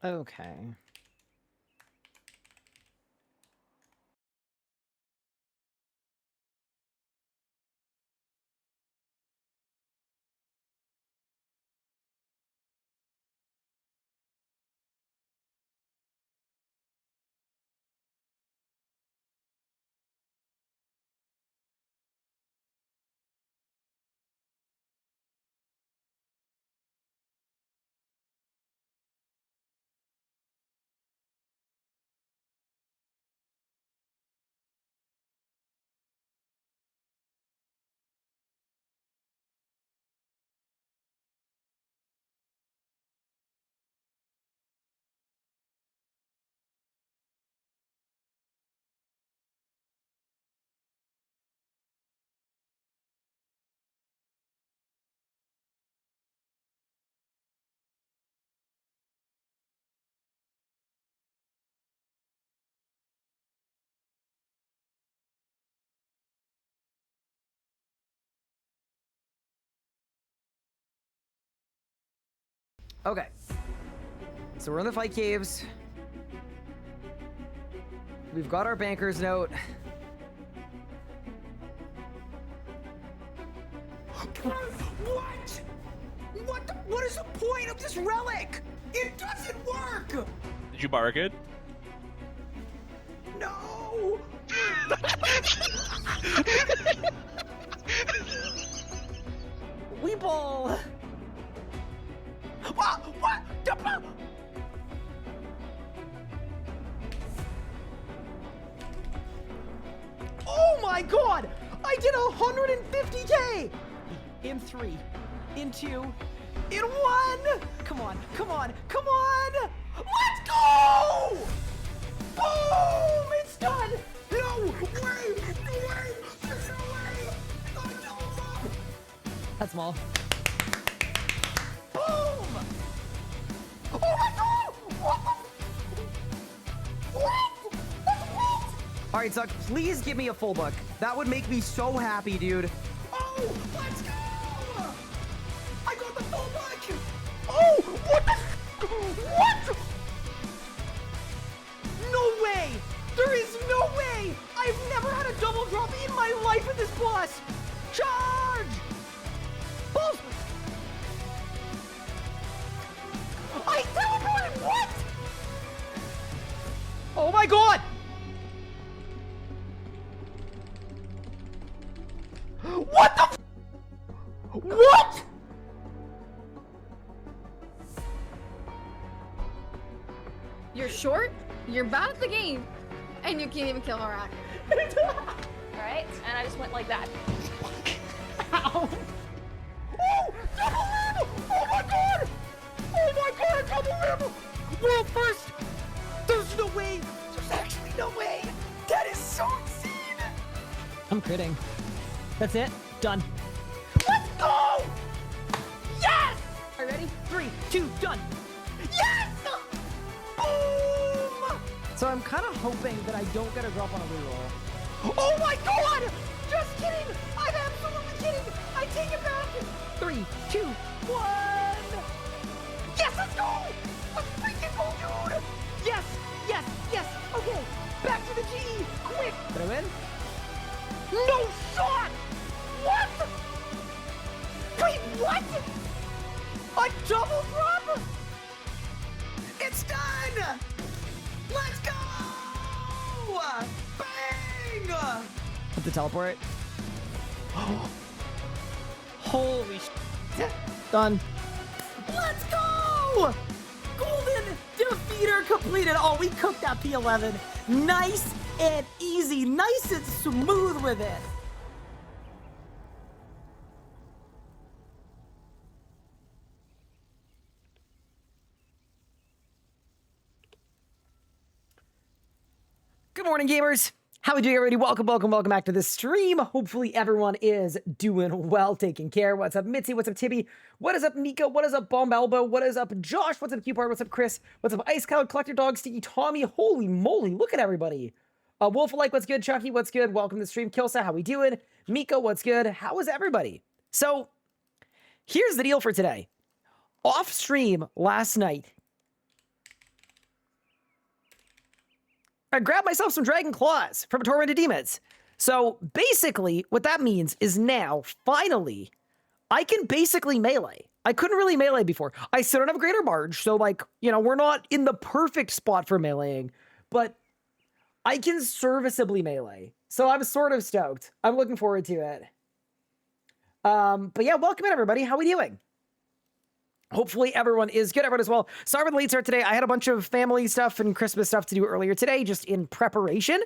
Okay. Okay. So we're in the fight caves. We've got our banker's note. What? What is the point of this relic? It doesn't work! Did you bark it? No! Weeble! What? Oh my god! I did 150k! In 3, in 2, in 1! Come on! Let's go! Boom! It's done! No way! There's no way! That's small. Boom! Oh my god! What? All right, Zuck, please give me a full book. That would make me so happy, dude. Oh, let's go! I got the full book! Oh, what the? What? No way! There is no way! I've never had a double drop in my life in this boss! Charge! Balls! I teleported! What? Oh my god! What the f— What? You're short, you're bad at the game, and you can't even kill Harak. Alright, and I just went like that. Ow! Oh! Double limb! Oh my god! Oh my god! Double limb! World first! There's no way! There's actually no way! That is so insane! I'm critting. That's it. Done. Let's go! Yes! Are you ready? 3, 2, done! Yes! Boom! So I'm kind of hoping that I don't get a drop on a reroll. Oh my god! Just kidding! I'm absolutely kidding! I take it back! 3, 2, 1! Yes, let's go! Let's freaking go, dude! Yes! Okay, back to the G! Quick! Did I win? No shot! What? Wait, what? A double drop? It's done! Let's go! Bang! Put the teleport. Holy shit. Done. Let's go! Golden defeater completed. Oh, we cooked that P11. Nice and easy. Nice and smooth with it. Good morning, gamers. How are we doing, everybody? Welcome back to the stream. Hopefully everyone is doing well, taking care. What's up, Mitzi? What's up, Tibby? What is up, Mika? What is up, Bomb Elbow? What is up, Josh? What's up, Q-Part? What's up, Chris? What's up, Ice Cloud, Collector Dog, Sticky Tommy? Holy moly, look at everybody. Wolf like, what's good? Chucky, what's good? Welcome to the stream. Kilsa, how we doing? Mika, what's good? How is everybody? So, here's the deal for today. Off stream last night, I grabbed myself some Dragon Claws from Tormented Demons. So basically, what that means is now, finally, I can basically melee. I couldn't really melee before. I still don't have Greater Marge, so like, you know, we're not in the perfect spot for meleeing, but I can serviceably melee. So I'm sort of stoked. I'm looking forward to it. But yeah, welcome in everybody. How are we doing? Hopefully everyone is good. Everyone as well. Sorry for the late start today. I had a bunch of family stuff and Christmas stuff to do earlier today, just in preparation.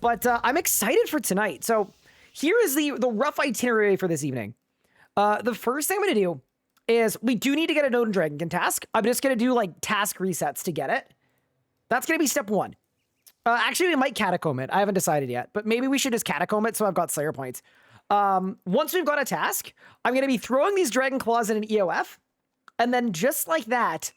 But I'm excited for tonight. So here is the rough itinerary for this evening. The first thing I'm going to do is we do need to get a Node and Dragonkin task. I'm just going to do like task resets to get it. That's going to be step one. Actually, we might catacomb it. I haven't decided yet, but maybe we should just catacomb it so I've got Slayer points. Once we've got a task, I'm going to be throwing these Dragon Claws in an EOF. And then just like that,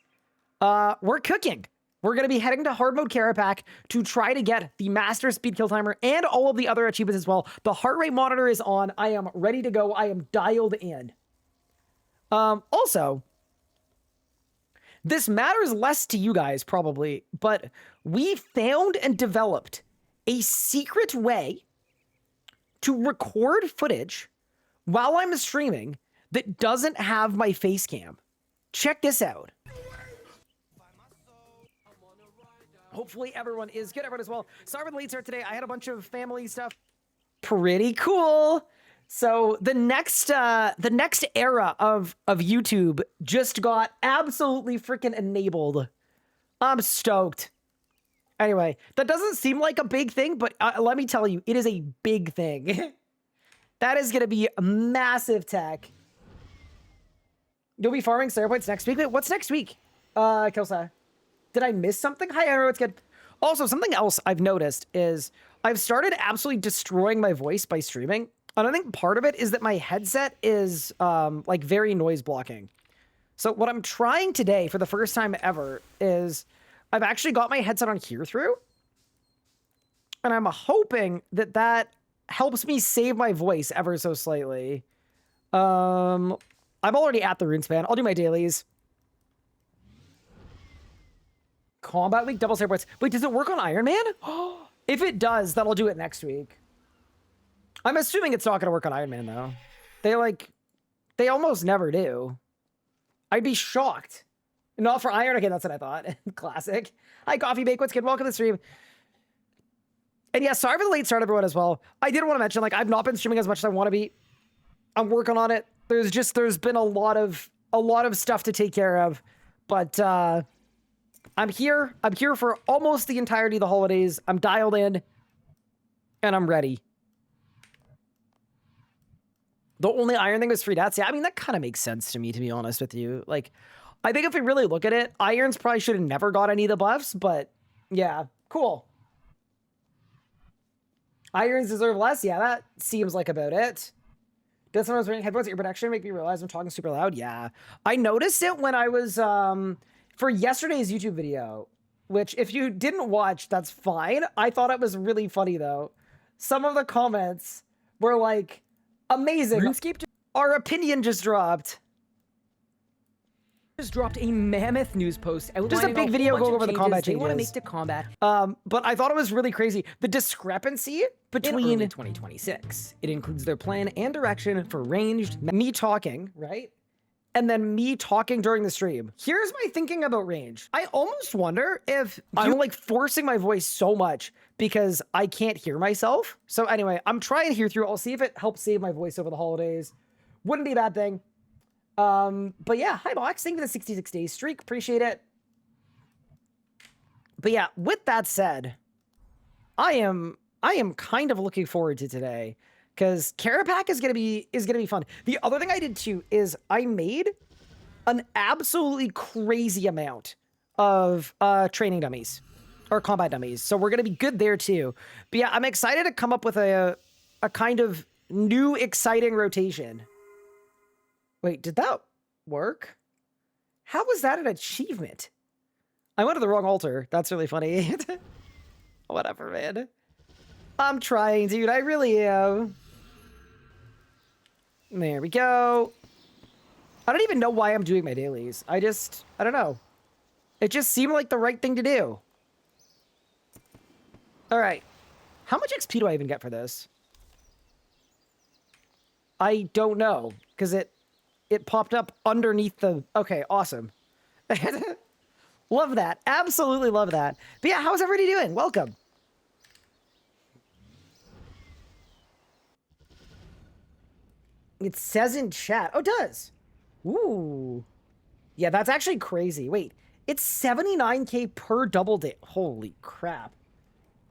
we're cooking. We're going to be heading to hard mode Kerapac to try to get the master speed kill timer and all of the other achievements as well. The heart rate monitor is on. I am ready to go. I am dialed in. Also, this matters less to you guys probably, but we found and developed a secret way to record footage while I'm streaming that doesn't have my face cam. Check this out. Hopefully everyone is good. Everyone as well. Sorry for the late start today. I had a bunch of family stuff. Pretty cool. So the next era of YouTube just got absolutely freaking enabled. I'm stoked. Anyway, that doesn't seem like a big thing, but let me tell you, it is a big thing. That is going to be a massive tech. You'll be farming Slayer points next week? Wait, what's next week? Kilsa. Did I miss something? Hi, Arrow, it's good. Also, something else I've noticed is I've started absolutely destroying my voice by streaming. And I think part of it is that my headset is like very noise blocking. So what I'm trying today for the first time ever is I've actually got my headset on hear through. And I'm hoping that that helps me save my voice ever so slightly. I'm already at the Runespan. I'll do my dailies. Combat week, double Slayer points. Wait, does it work on Ironman? If it does, then I'll do it next week. I'm assuming it's not going to work on Ironman, though. They almost never do. I'd be shocked. Not for Iron. Okay, that's what I thought. Classic. Hi, Coffee Bake. What's good? Welcome to the stream. And yeah, sorry for the late start, everyone, as well. I did want to mention, like, I've not been streaming as much as I want to be. I'm working on it. There's been a lot of stuff to take care of, but I'm here. I'm here for almost the entirety of the holidays. I'm dialed in, and I'm ready. The only Iron thing was free deaths. Yeah, I mean, that kind of makes sense to me, to be honest with you. Like, I think if we really look at it, Irons probably should have never got any of the buffs, but yeah, cool. Irons deserve less. Yeah, that seems like about it. Does sometimes wearing headphones at your protection make me realize I'm talking super loud? Yeah. I noticed it when I was, for yesterday's YouTube video, which if you didn't watch, that's fine. I thought it was really funny, though. Some of the comments were like, amazing. RuneScape, our opinion just dropped. Just dropped a mammoth news post outlining just a big video going over the combat changes they want to make to combat. But I thought it was really crazy. The discrepancy between 2026. It includes their plan and direction for ranged, me talking, right? And then me talking during the stream. Here's my thinking about range. I almost wonder if I'm like forcing my voice so much because I can't hear myself. So anyway, I'm trying to hear through. I'll see if it helps save my voice over the holidays. Wouldn't be a bad thing. But yeah, hi Box, thank you for the 66 days streak, appreciate it. But yeah, with that said, I am kind of looking forward to today because Kerapac is gonna be fun. The other thing I did too is I made an absolutely crazy amount of training dummies or combat dummies, so we're gonna be good there too. But yeah, I'm excited to come up with a kind of new exciting rotation. Wait, did that work? How was that an achievement? I went to the wrong altar. That's really funny. Whatever, man. I'm trying, dude. I really am. There we go. I don't even know why I'm doing my dailies. I don't know. It just seemed like the right thing to do. All right. How much XP do I even get for this? I don't know, because it popped up underneath the... Okay, awesome. Love that. Absolutely love that. But yeah, how's everybody doing? Welcome. It says in chat. Oh, it does. Ooh. Yeah, that's actually crazy. Wait, it's 79K per double day. Holy crap.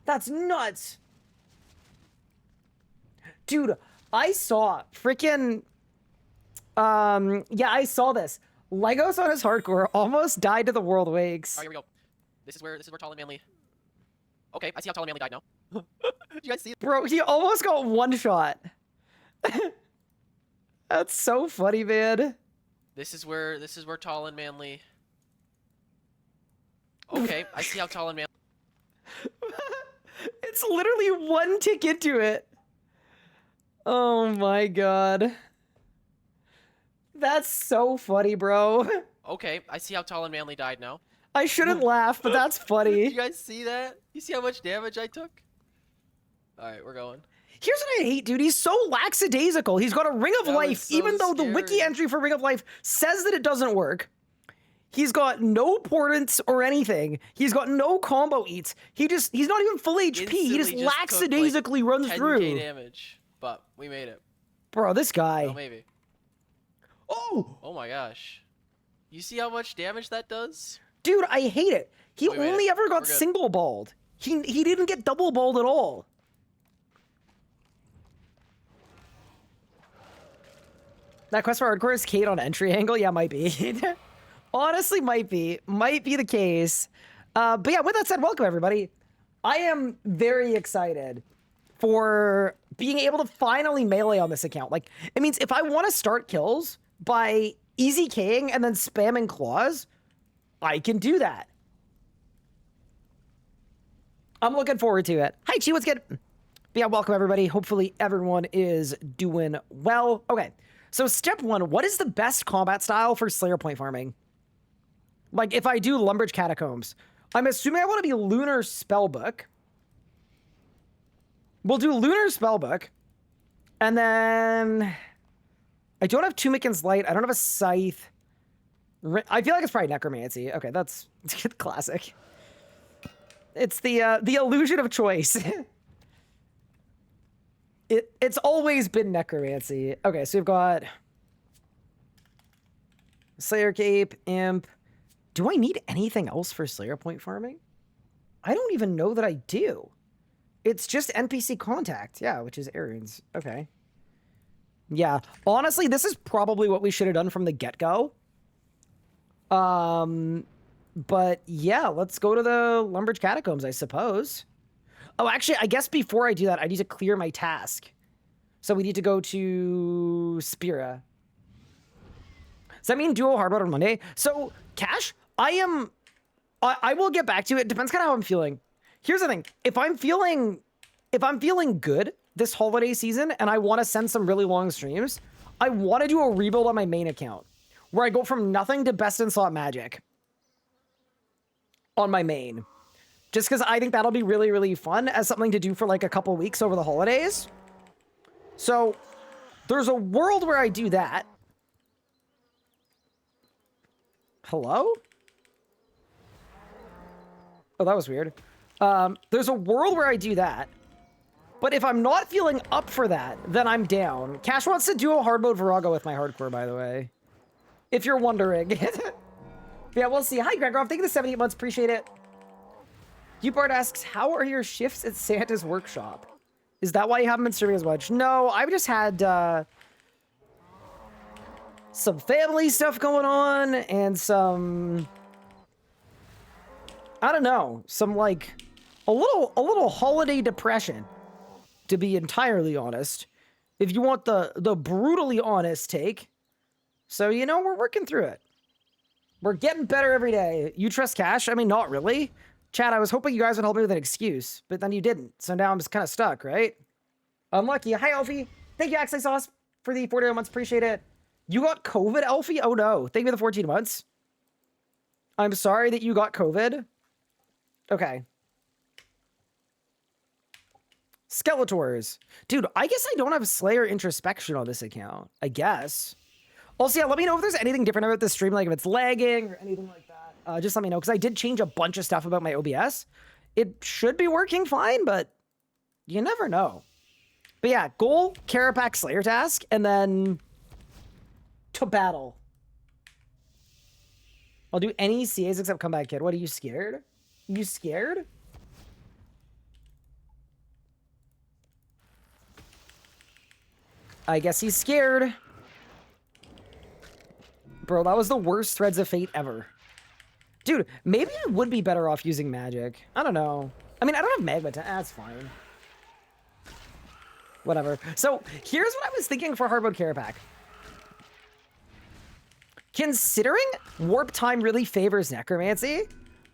That's nuts. Dude, I saw freaking... yeah, I saw this. Legos on his hardcore almost died to the world wakes. All right, here we go. This is where tall and manly. Okay, I see how tall and manly died now. Did you guys see it? Bro, he almost got one shot. That's so funny, man. This is where tall and manly. Okay, I see how tall and manly. It's literally one tick into it. Oh my god. That's so funny, bro. Okay, I see how tall and manly died now. I shouldn't laugh, but that's Did funny. you guys see that? You see how much damage I took? All right, we're going. Here's what I hate, dude. He's so lackadaisical. He's got a Ring of That was Life, so even though the wiki scary. entry for Ring of Life says that it doesn't work. He's got no portents or anything. He's got no combo eats. He's not even full HP. He just Instantly took, lackadaisically like, runs 10K through. damage, but we made it. Bro, this guy. Oh, maybe. Oh! Oh my gosh. You see how much damage that does? Dude, I hate it. He We made only it. ever got We're good. single balled. He didn't get double balled at all. That quest for hardcore is Kate on entry angle? Yeah, might be. Honestly, might be. Might be the case. But yeah, with that said, welcome everybody. I am very excited for being able to finally melee on this account. Like, it means if I want to start kills by easy K'ing and then spamming claws, I can do that. I'm looking forward to it. Hi, Chi, what's good? But yeah, welcome everybody. Hopefully everyone is doing well. Okay, so step one, what is the best combat style for Slayer point farming? Like, if I do Lumbridge Catacombs, I'm assuming I want to be Lunar Spellbook. We'll do Lunar Spellbook. And then... I don't have Tumikin's Light. I don't have a Scythe. I feel like it's probably Necromancy. Okay, that's classic. It's the illusion of choice. It's always been Necromancy. Okay, so we've got... Slayer Cape, Imp... Do I need anything else for Slayer point farming? I don't even know that I do. It's just NPC contact. Yeah, which is Aaron's. Okay. Yeah. Honestly, this is probably what we should have done from the get-go. But yeah, let's go to the Lumbridge Catacombs, I suppose. Oh, actually, I guess before I do that, I need to clear my task. So we need to go to Spira. Does that mean duo hard mode on Monday? So, Cash, I will get back to it. Depends kind of how I'm feeling. Here's the thing. If I'm feeling good this holiday season and I want to send some really long streams, I want to do a rebuild on my main account where I go from nothing to best in slot magic on my main. Just because I think that'll be really, really fun as something to do for like a couple weeks over the holidays. So there's a world where I do that. Hello? Oh, that was weird. There's a world where I do that. But if I'm not feeling up for that, then I'm down. Cash wants to do a hard mode Virago with my hardcore, by the way. If you're wondering. Yeah, we'll see. Hi, Gregor. Thank you for the 78 months. Appreciate it. Bart asks, how are your shifts at Santa's workshop? Is that why you haven't been streaming as much? No, I've just had some family stuff going on and some... I don't know, some like a little holiday depression, to be entirely honest. If you want the brutally honest take. So, you know, we're working through it. We're getting better every day. You trust Cash? I mean, not really. Chad, I was hoping you guys would help me with an excuse, but then you didn't. So now I'm just kind of stuck, right? Unlucky. Hi, Alfie. Thank you, Axel Sauce, for the 41 months. Appreciate it. You got COVID, Alfie? Oh, no. Thank you for the 14 months. I'm sorry that you got COVID. Okay. Skeletors. Dude, I guess I don't have Slayer Introspection on this account. I guess. Also, yeah, let me know if there's anything different about this stream, like if it's lagging or anything like that. Just let me know, because I did change a bunch of stuff about my OBS. It should be working fine, but you never know. But yeah, goal, Kerapac Slayer task, and then to battle. I'll do any CAs except Comeback Kid. What, are you scared? You scared? I guess he's scared. Bro, that was the worst Threads of Fate ever. Dude, maybe I would be better off using magic. I don't know. I mean, I don't have magma. That's fine. Whatever. So, here's what I was thinking for hard mode Kerapac. Considering Warp Time really favors Necromancy,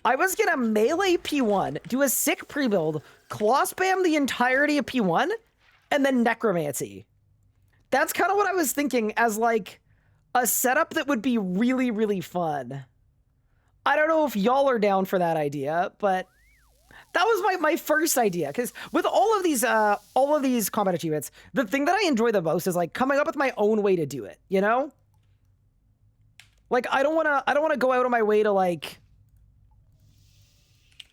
I was gonna melee P1, do a sick pre-build, claw spam the entirety of P1, and then Necromancy. That's kind of what I was thinking as, like, a setup that would be really, really fun. I don't know if y'all are down for that idea, but that was my first idea. Because with all of these combat achievements, the thing that I enjoy the most is, like, coming up with my own way to do it, you know? Like, I don't wanna go out of my way to, like,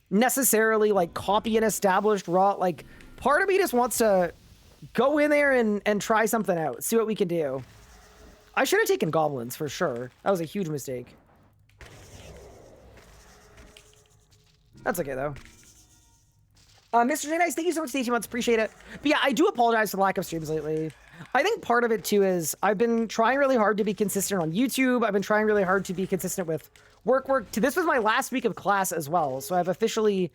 necessarily, like, copy an established raw, like, part of me just wants to go in there and try something out, see what we can do. I should have taken goblins for sure. That was a huge mistake. That's okay though. Mr. J Nice, thank you so much for the 18 months. Appreciate it. But yeah, I do apologize for the lack of streams lately. I think part of it too is I've been trying really hard to be consistent on YouTube. I've been trying really hard to be consistent with work. This was my last week of class as well. So I've officially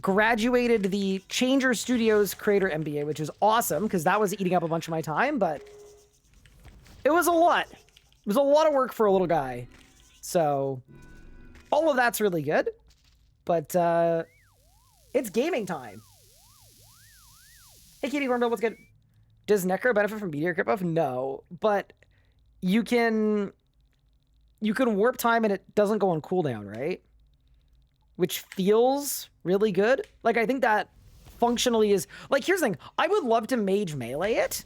graduated the Changer Studios Creator MBA, which is awesome because that was eating up a bunch of my time, but it was a lot. It was a lot of work for a little guy. So all of that's really good, but it's gaming time. Hey, Katie Cornbill, what's good? Does Necro benefit from Meteor Crit buff? No, but you can warp time and it doesn't go on cooldown, right? Which feels really good. Like, I think that functionally is... Like, here's the thing. I would love to mage melee it.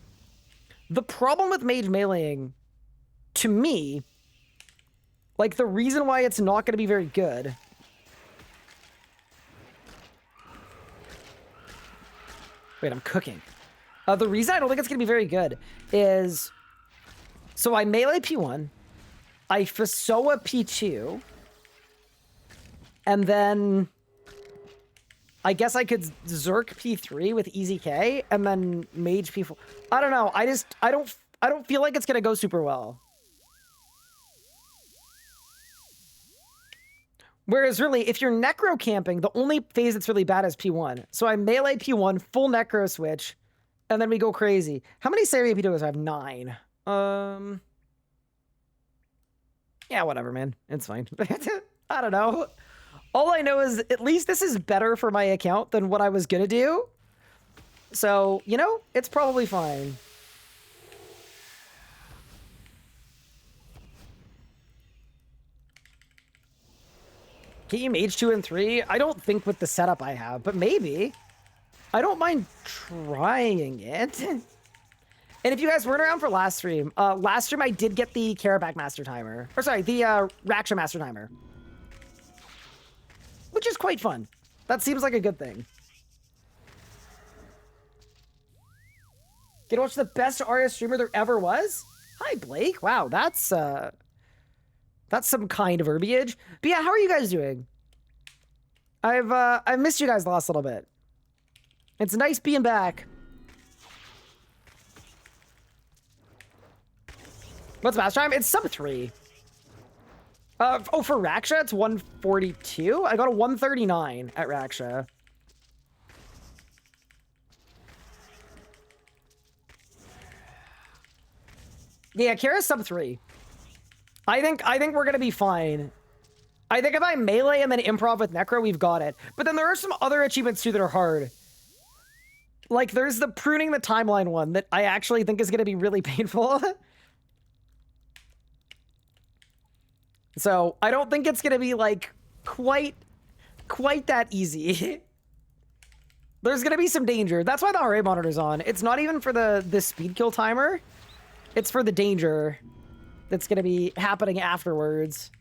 The problem with mage meleeing, to me, like, the reason why it's not going to be very good... Wait, I'm cooking. The reason I don't think it's going to be very good is... So I melee P1, I Fasoa P2, and then I guess I could Zerk P3 with Easy K, and then Mage P4. I don't know. I don't feel like it's going to go super well. Whereas really, if you're Necro camping, the only phase that's really bad is P1. So I melee P1, full Necro switch, and then we go crazy. How many Saria P2s do I have? 9. Yeah, whatever, man. It's fine. I don't know. All I know is at least this is better for my account than what I was gonna do. So, you know, it's probably fine. Can you mage 2 and 3? I don't think with the setup I have, but maybe. I don't mind trying it. And if you guys weren't around for last stream I did get the Kerapac Master Timer. Or sorry, the Raksha Master Timer. Which is quite fun. That seems like a good thing. Get to watch the best Arya streamer there ever was? Hi, Blake. Wow, that's some kind of verbiage. But yeah, how are you guys doing? I've missed you guys the last little bit. It's nice being back. What's master time? It's sub 3. Oh, for Raksha, it's 142? I got a 139 at Raksha. Yeah, Kara's sub 3. I think we're gonna be fine. I think if I melee and then improv with Necro, we've got it. But then there are some other achievements too that are hard. Like, there's the pruning the timeline one that I actually think is gonna be really painful. So, I don't think it's gonna be, like, quite that easy. There's gonna be some danger. That's why the heart rate monitor's on. It's not even for the speed kill timer. It's for the danger that's gonna be happening afterwards.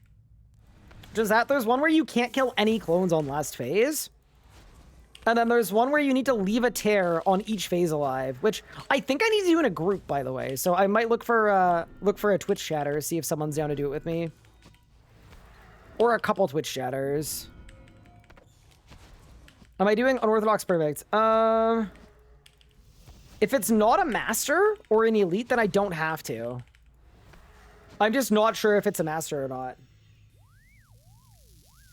Just that there's one where you can't kill any clones on last phase. And then there's one where you need to leave a tear on each phase alive, which I think I need to do in a group, by the way. So I might look for a Twitch chatter, see if someone's down to do it with me. Or a couple Twitch chatters. Am I doing unorthodox perfect? If it's not a master or an elite, then I don't have to. I'm just not sure if it's a master or not.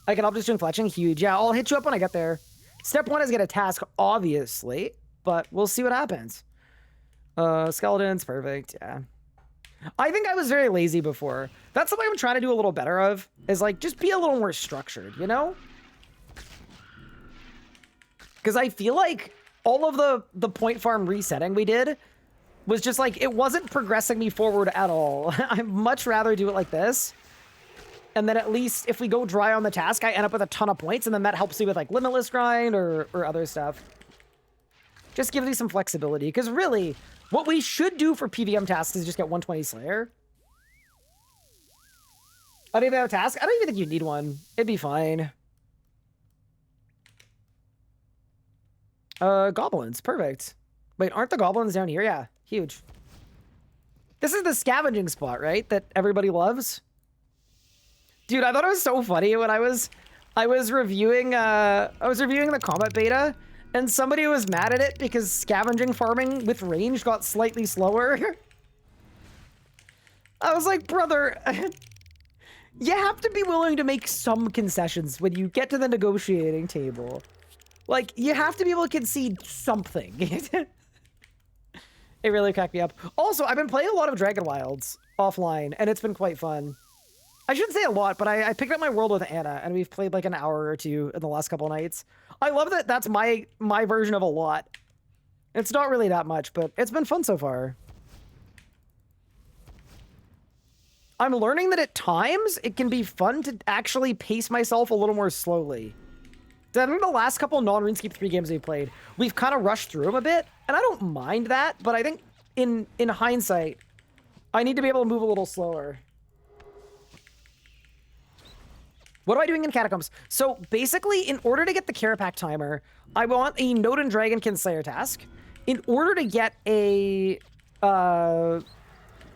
I can help just doing fletching. Huge. Yeah, I'll hit you up when I get there. Step 1 is get a task, obviously, but we'll see what happens. Skeletons, perfect, yeah. I think I was very lazy before. That's something I'm trying to do a little better of, is like, just be a little more structured, you know? Because I feel like all of the point farm resetting we did was just like, it wasn't progressing me forward at all. I'd much rather do it like this. And then at least if we go dry on the task, I end up with a ton of points, and then that helps me with like limitless grind or other stuff. Just gives me some flexibility, because really, what we should do for PVM tasks is just get 120 Slayer. I don't even have a task. I don't even think you need one. It'd be fine. Goblins, perfect. Wait, aren't the goblins down here? Yeah, huge. This is the scavenging spot, right? That everybody loves. Dude, I thought it was so funny when I was reviewing the Comet beta, and somebody was mad at it because scavenging farming with range got slightly slower. I was like, brother, you have to be willing to make some concessions when you get to the negotiating table. Like, you have to be able to concede something. It really cracked me up. Also, I've been playing a lot of Dragon Wilds offline, and it's been quite fun. I shouldn't say a lot, but I picked up my world with Anna, and we've played like an hour or two in the last couple nights. I love that that's my version of a lot. It's not really that much, but it's been fun so far. I'm learning that at times, it can be fun to actually pace myself a little more slowly. I think the last couple non-RuneScape 3 games we've played, we've kind of rushed through them a bit, and I don't mind that, but I think in hindsight, I need to be able to move a little slower. What am I doing in Catacombs? So basically, in order to get the Kerapac timer, I want a Node and Dragonkin Slayer task. In order to get a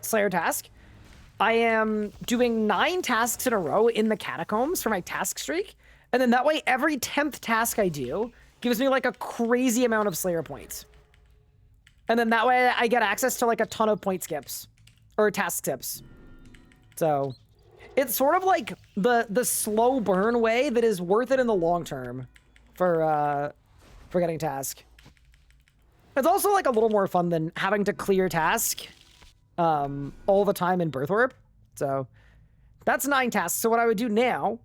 Slayer task, I am doing 9 tasks in a row in the Catacombs for my task streak. And then that way, every 10th task I do gives me like a crazy amount of Slayer points. And then that way I get access to like a ton of point skips or task skips. So it's sort of like the slow burn way that is worth it in the long term for getting task. It's also like a little more fun than having to clear task all the time in Birth Orb. So that's 9 tasks. So what I would do now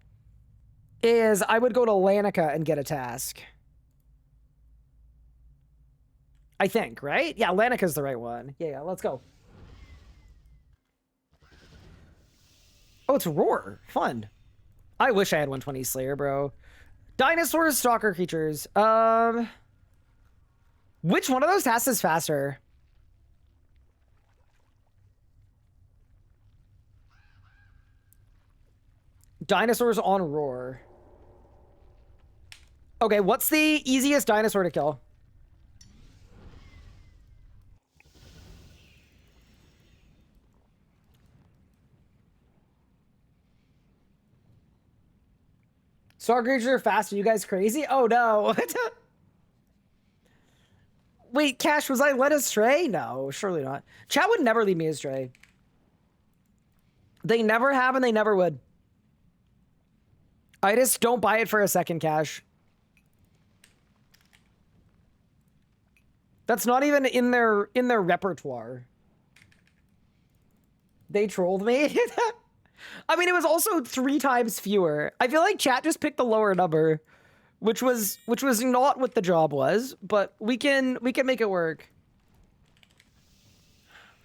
is I would go to Lanica and get a task. I think, right? Yeah, Lanica's the right one. Yeah, let's go. Oh, it's Roar. Fun. I wish I had 120 Slayer, bro. Dinosaurs, stalker creatures. Which one of those tasks is faster? Dinosaurs on Roar. Okay, what's the easiest dinosaur to kill? Star creatures are faster. You guys crazy? Oh no. Wait, Cash, was I led astray? No, surely not. Chat would never lead me astray. They never have and they never would. I just don't buy it for a second, Cash. That's not even in their repertoire. They trolled me. I mean, it was also 3 times fewer. I feel like chat just picked the lower number, which was not what the job was, but we can make it work.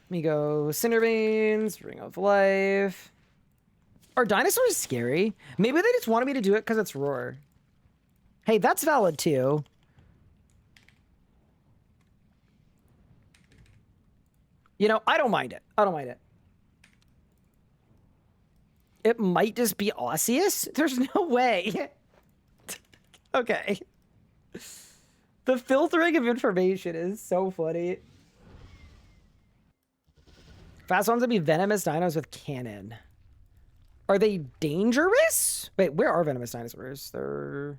Let me go Cinderveins, Ring of Life. Are dinosaurs scary? Maybe they just wanted me to do it because it's Roar. Hey, that's valid too. You know, I don't mind it. I don't mind it. It might just be Osseous? There's no way. Okay. The filtering of information is so funny. Fast ones would be venomous dinos with cannon. Are they dangerous? Wait, where are venomous dinosaurs? They're...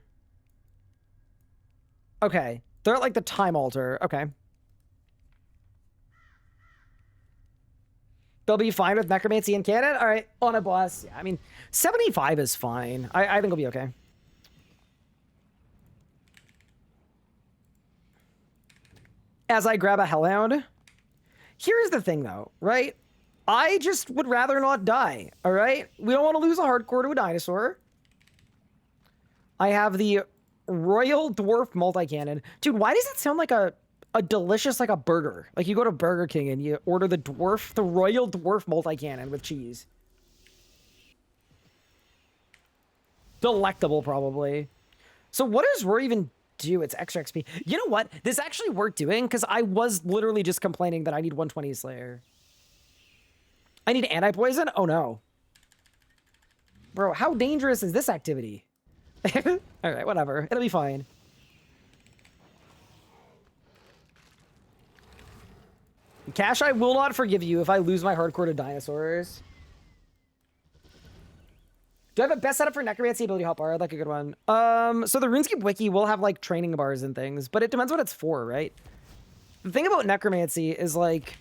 Okay. They're at like the time altar. Okay. They'll be fine with necromancy and cannon? All right, on a boss. Yeah, I mean, 75 is fine. I think it'll be okay. As I grab a hellhound. Here's the thing, though, right? I just would rather not die, all right? We don't want to lose a hardcore to a dinosaur. I have the Royal Dwarf Multi-Cannon. Dude, why does that sound like a delicious, like a burger? Like you go to Burger King and you order the Royal Dwarf Multi-Cannon with cheese. Delectable, probably. So what does Roar even do? It's extra XP. You know what? This actually worth doing because I was literally just complaining that I need 120 Slayer. I need anti-poison? Oh no. Bro, how dangerous is this activity? Alright, whatever. It'll be fine. Cash, I will not forgive you if I lose my hardcore to dinosaurs. Do I have a best setup for necromancy ability help bar? I'd like a good one. So the RuneScape wiki will have like training bars and things, but it depends what it's for, right? The thing about necromancy is like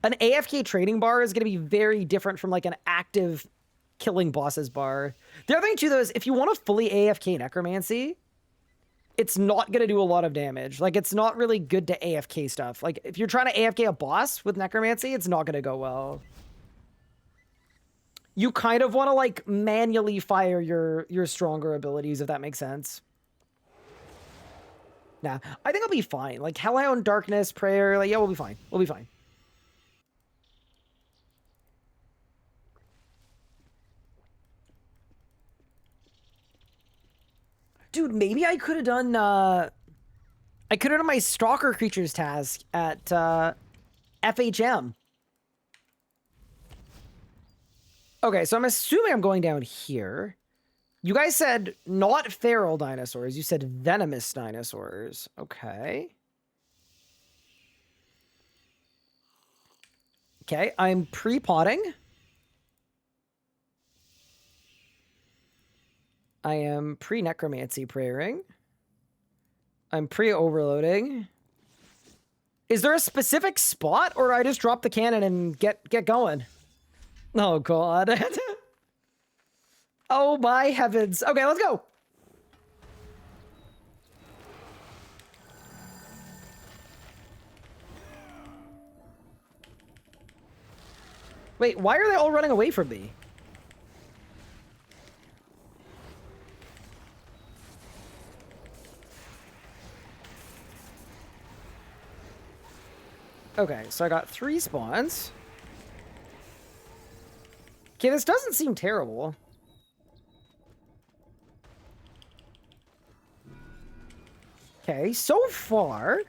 an AFK training bar is going to be very different from like an active killing bosses bar. The other thing too, though, is if you want to fully AFK necromancy, it's not going to do a lot of damage. Like it's not really good to AFK stuff. Like if you're trying to AFK a boss with necromancy, it's not going to go well. You kind of want to like manually fire your stronger abilities, if that makes sense. Nah, I think I'll be fine. Like Hellhound, Darkness, Prayer, like yeah, we'll be fine. We'll be fine. Dude, maybe I could have done my Stalker Creatures task at FHM. Okay, so I'm assuming I'm going down here. You guys said not feral dinosaurs. You said venomous dinosaurs. Okay. Okay, I'm pre-potting. I am pre-necromancy prayering. I'm pre-overloading. Is there a specific spot, or do I just drop the cannon and get going? Oh, God. Oh, my heavens. Okay, let's go. Wait, why are they all running away from me? Okay, so I got 3 spawns. Okay, this doesn't seem terrible. Okay, so far,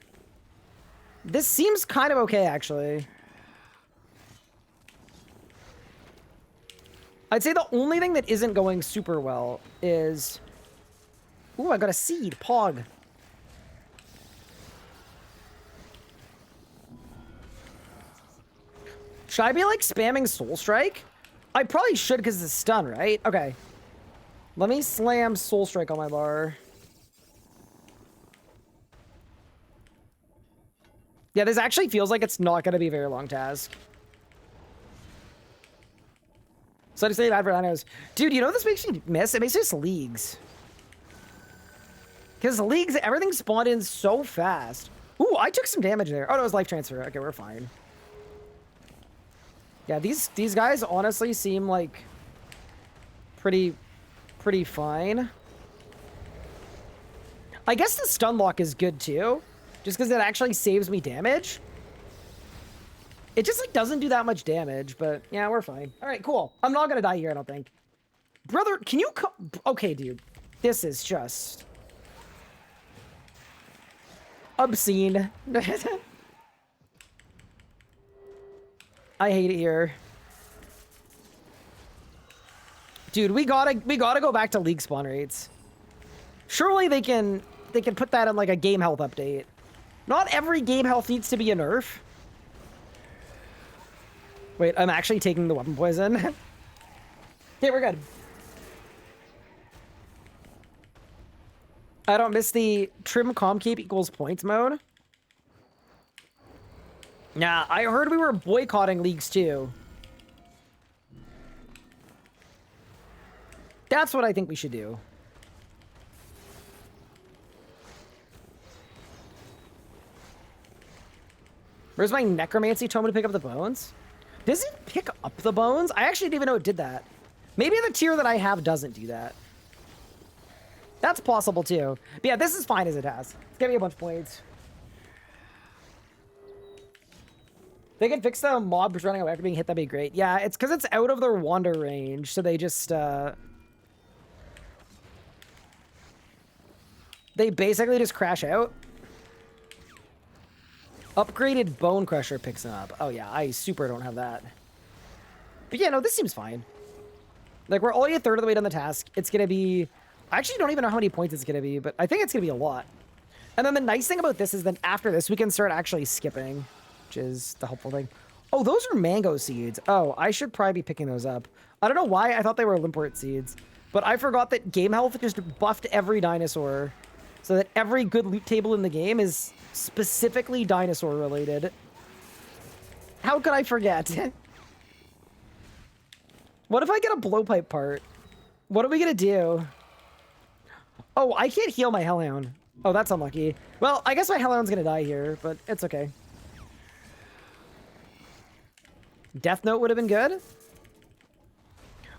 this seems kind of okay, actually. I'd say the only thing that isn't going super well is... Ooh, I got a seed, Pog. Should I be, like, spamming Soul Strike? I probably should because it's a stun, right? Okay. Let me slam Soul Strike on my bar. Yeah, this actually feels like it's not going to be a very long task. So I just say bad for dinos. Dude, you know what this makes me miss? It makes me miss leagues. Because leagues, everything spawned in so fast. Ooh, I took some damage there. Oh, no, it was life transfer. Okay, we're fine. Yeah, these guys honestly seem like pretty fine. I guess the stun lock is good too, just because it actually saves me damage. It just like doesn't do that much damage, but yeah, we're fine. All right, cool. I'm not gonna die here, I don't think. Brother, can you come? Okay, dude, this is just obscene. I hate it here. Dude, we gotta go back to league spawn rates. Surely they can put that in like a game health update. Not every game health needs to be a nerf. Wait, I'm actually taking the weapon poison. Okay, we're good. I don't miss the trim calm cape equals points mode. Nah, I heard we were boycotting leagues too. That's what I think we should do. Where's my necromancy tome to pick up the bones? Does it pick up the bones? I actually didn't even know it did that. Maybe the tier that I have doesn't do that. That's possible too. But yeah, this is fine as it has. It's gonna be a bunch of points. They can fix the mobs running away after being hit, that'd be great. Yeah, it's because it's out of their wander range, so they just, they basically just crash out. Upgraded Bone Crusher picks them up. Oh yeah, I super don't have that. But yeah, no, this seems fine. Like, we're only a third of the way done the task. It's gonna be... I actually don't even know how many points it's gonna be, but I think it's gonna be a lot. And then the nice thing about this is that after this, we can start actually skipping, which is the helpful thing. Oh, those are mango seeds. Oh, I should probably be picking those up. I don't know why I thought they were limport seeds, but I forgot that game health just buffed every dinosaur, so that every good loot table in the game is specifically dinosaur related. How could I forget? What if I get a blowpipe part? What are we gonna do? Oh, I can't heal my Hellhound. Oh, that's unlucky. Well, I guess my Hellhound's gonna die here, but it's okay. Death Note would have been good.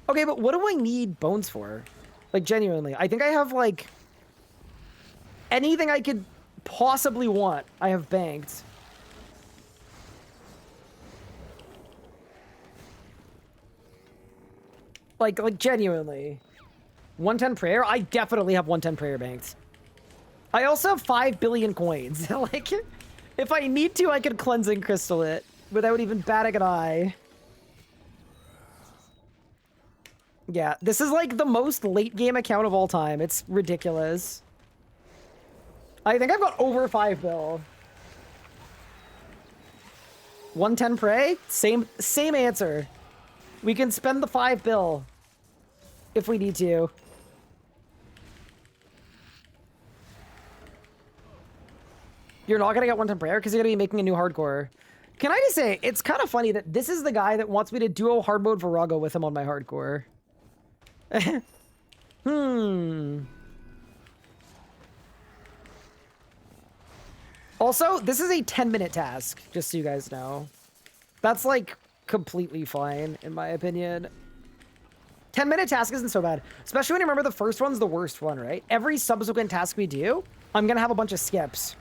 Okay, but what do I need bones for? Like, genuinely. I think I have, like... anything I could possibly want, I have banked. Like genuinely. 110 prayer? I definitely have 110 prayer banked. I also have 5 billion coins. Like, if I need to, I could cleansing crystal it without even batting an eye. Yeah, this is like the most late game account of all time. It's ridiculous. I think I've got over 5 bill. 110 pray? Same answer. We can spend the 5 bill if we need to. You're not gonna get 110 prayer because you're gonna be making a new hardcore. Can I just say, it's kind of funny that this is the guy that wants me to duo hard mode Virago with him on my hardcore. Also, this is a 10-minute task, just so you guys know. That's, like, completely fine, in my opinion. 10-minute task isn't so bad. Especially when you remember the first one's the worst one, right? Every subsequent task we do, I'm gonna have a bunch of skips.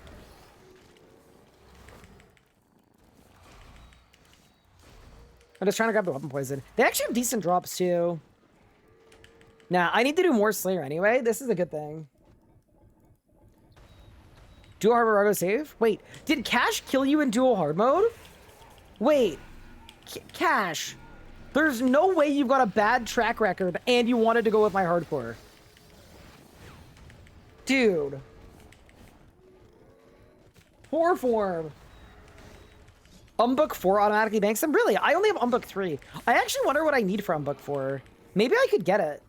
I'm just trying to grab the weapon poison. They actually have decent drops, too. Nah, I need to do more Slayer anyway. This is a good thing. Dual hard Virago save? Wait, did Cash kill you in dual hard mode? Wait, Cash, there's no way you've got a bad track record and you wanted to go with my hardcore. Dude. Poor form. Umbook 4 automatically banks them? Really? I only have Umbook 3. I actually wonder what I need for Umbook 4. Maybe I could get it.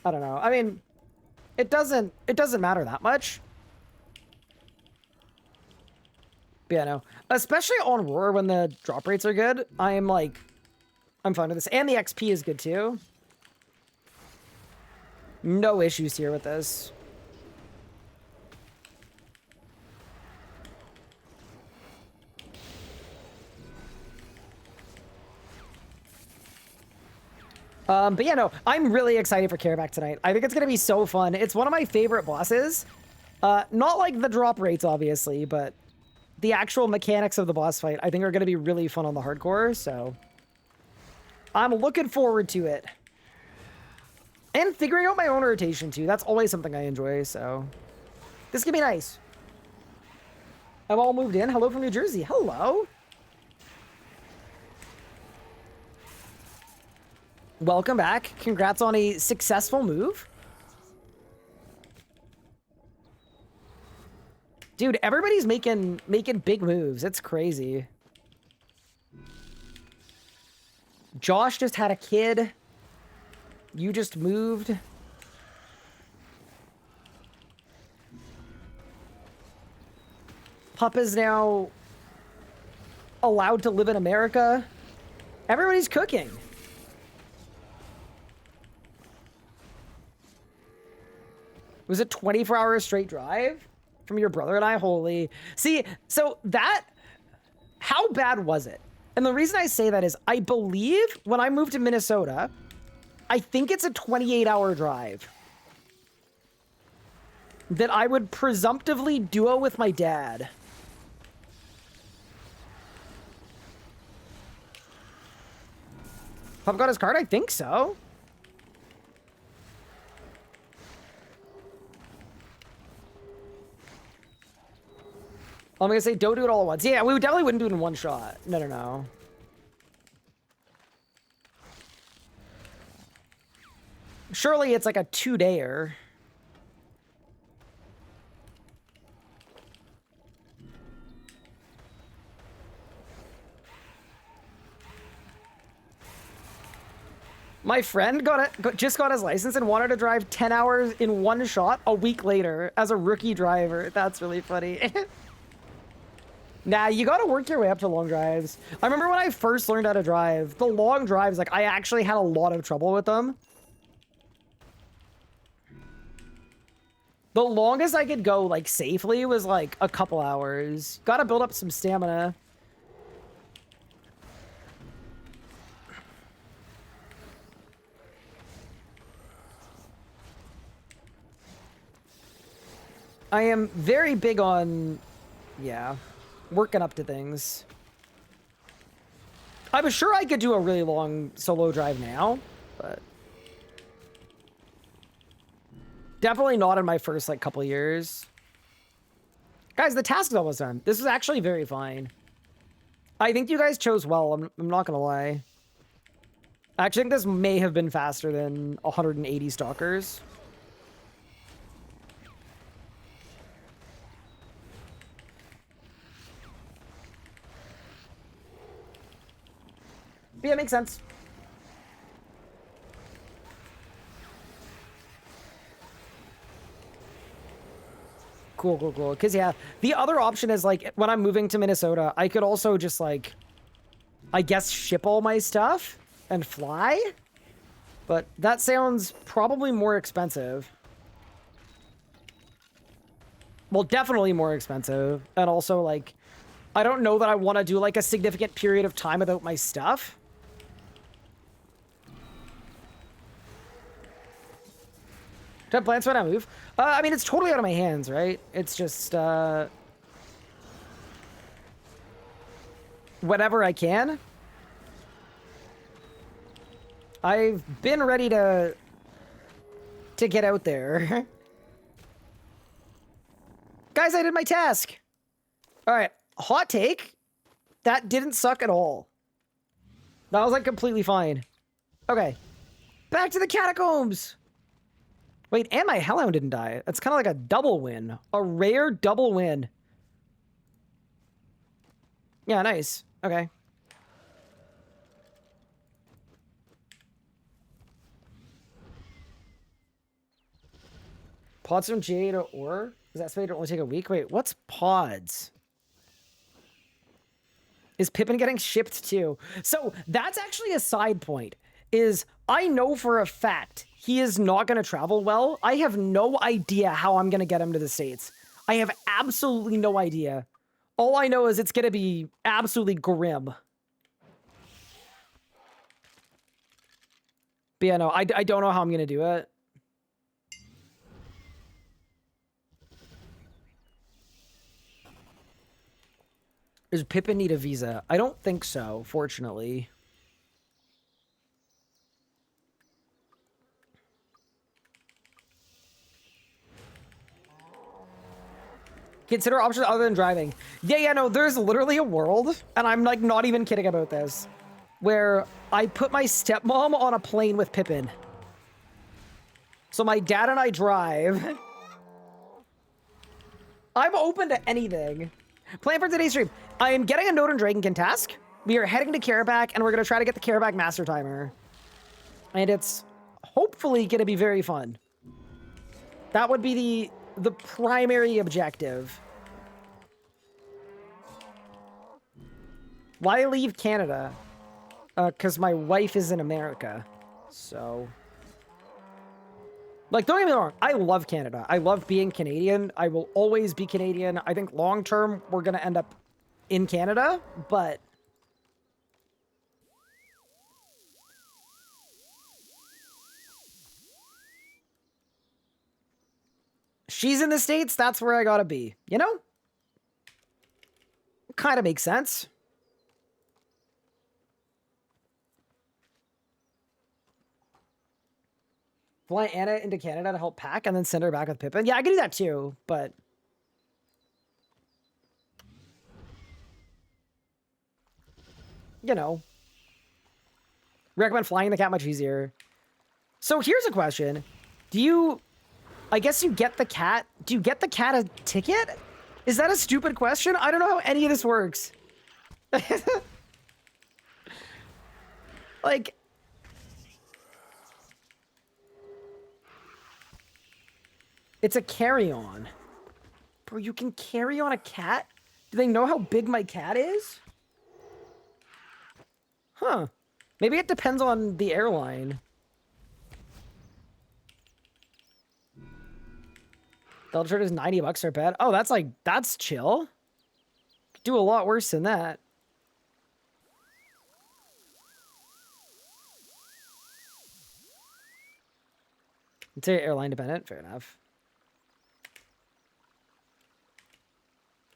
I don't know. I mean, it doesn't matter that much. But yeah, no. Especially on Roar when the drop rates are good, I'm fine with this. And the XP is good too. No issues here with this. But yeah, no, I'm really excited for Kerapac tonight. I think it's going to be so fun. It's one of my favorite bosses. Not like the drop rates, obviously, but the actual mechanics of the boss fight, I think, are going to be really fun on the hardcore, so I'm looking forward to it. And figuring out my own rotation, too. That's always something I enjoy, so this could be nice. I'm all moved in. Hello from New Jersey. Hello. Welcome back. Congrats on a successful move. Dude, everybody's making big moves. It's crazy. Josh just had a kid. You just moved. Pup is now allowed to live in America. Everybody's cooking. Was it 24 hours straight drive from your brother and I? Holy. See, so that, how bad was it? And the reason I say that is I believe when I moved to Minnesota, I think it's a 28-hour drive that I would presumptively duo with my dad. Pup got his card? I think so. I'm gonna say don't do it all at once. Yeah, we definitely wouldn't do it in one shot. No, no, no. Surely it's like a 2-dayer. My friend just got his license and wanted to drive 10 hours in one shot a week later as a rookie driver. That's really funny. Nah, you gotta work your way up to long drives. I remember when I first learned how to drive, the long drives, like, I actually had a lot of trouble with them. The longest I could go, like, safely was, like, a couple hours. Gotta build up some stamina. I am very big on, yeah, working up to things. I'm sure I could do a really long solo drive now, but definitely not in my first, like, couple years. Guys, the task is almost done. This is actually very fine. I think you guys chose well. I'm not gonna lie. I actually think this may have been faster than 180 stalkers. But yeah, makes sense. Cool, cool, cool. Because, yeah, the other option is, like, when I'm moving to Minnesota, I could also just, like, I guess ship all my stuff and fly? But that sounds probably more expensive. Well, definitely more expensive. And also, like, I don't know that I want to do, like, a significant period of time without my stuff. Do I have plans when I move? I mean, it's totally out of my hands, right? It's just, whenever I can. I've been ready to get out there. Guys, I did my task. All right, hot take. That didn't suck at all. That was, like, completely fine. Okay, back to the catacombs. Wait, and my Hellhound didn't die. That's kind of like a double win. A rare double win. Yeah, nice. Okay. Pods from GA to Ore? Is that supposed to only take a week? Wait, what's pods? Is Pippin getting shipped too? So that's actually a side point. Is I know for a fact he is not going to travel well. I have no idea how I'm going to get him to the States. I have absolutely no idea. All I know is it's going to be absolutely grim. But yeah, no, I don't know how I'm going to do it. Does Pippin need a visa? I don't think so, fortunately. Consider options other than driving. Yeah, no, there's literally a world, and I'm, like, not even kidding about this. where I put my stepmom on a plane with Pippin. So my dad and I drive. I'm open to anything. Plan for today's stream. I am getting a Note and Dragonkin task. We are heading to Kerapac, and we're going to try to get the Kerapac Master Timer. And it's hopefully going to be very fun. That would be the primary objective. Why leave Canada? Because my wife is in America. So... Like, don't get me wrong, I love Canada. I love being Canadian. I will always be Canadian. I think long-term, we're going to end up in Canada, but... She's in the States, that's where I gotta be, you know? Kind of makes sense. Fly Anna into Canada to help pack and then send her back with Pippin. Yeah, I could do that too, but... You know. Recommend flying the cat much easier. So here's a question. Do you... I guess you get the cat... Do you get the cat a ticket? Is that a stupid question? I don't know how any of this works. Like... It's a carry-on. Bro, you can carry on a cat? Do they know how big my cat is? Huh. Maybe it depends on the airline. Delta shirt is 90 bucks for a pet. Oh, that's chill. Could do a lot worse than that. It's airline dependent. Fair enough.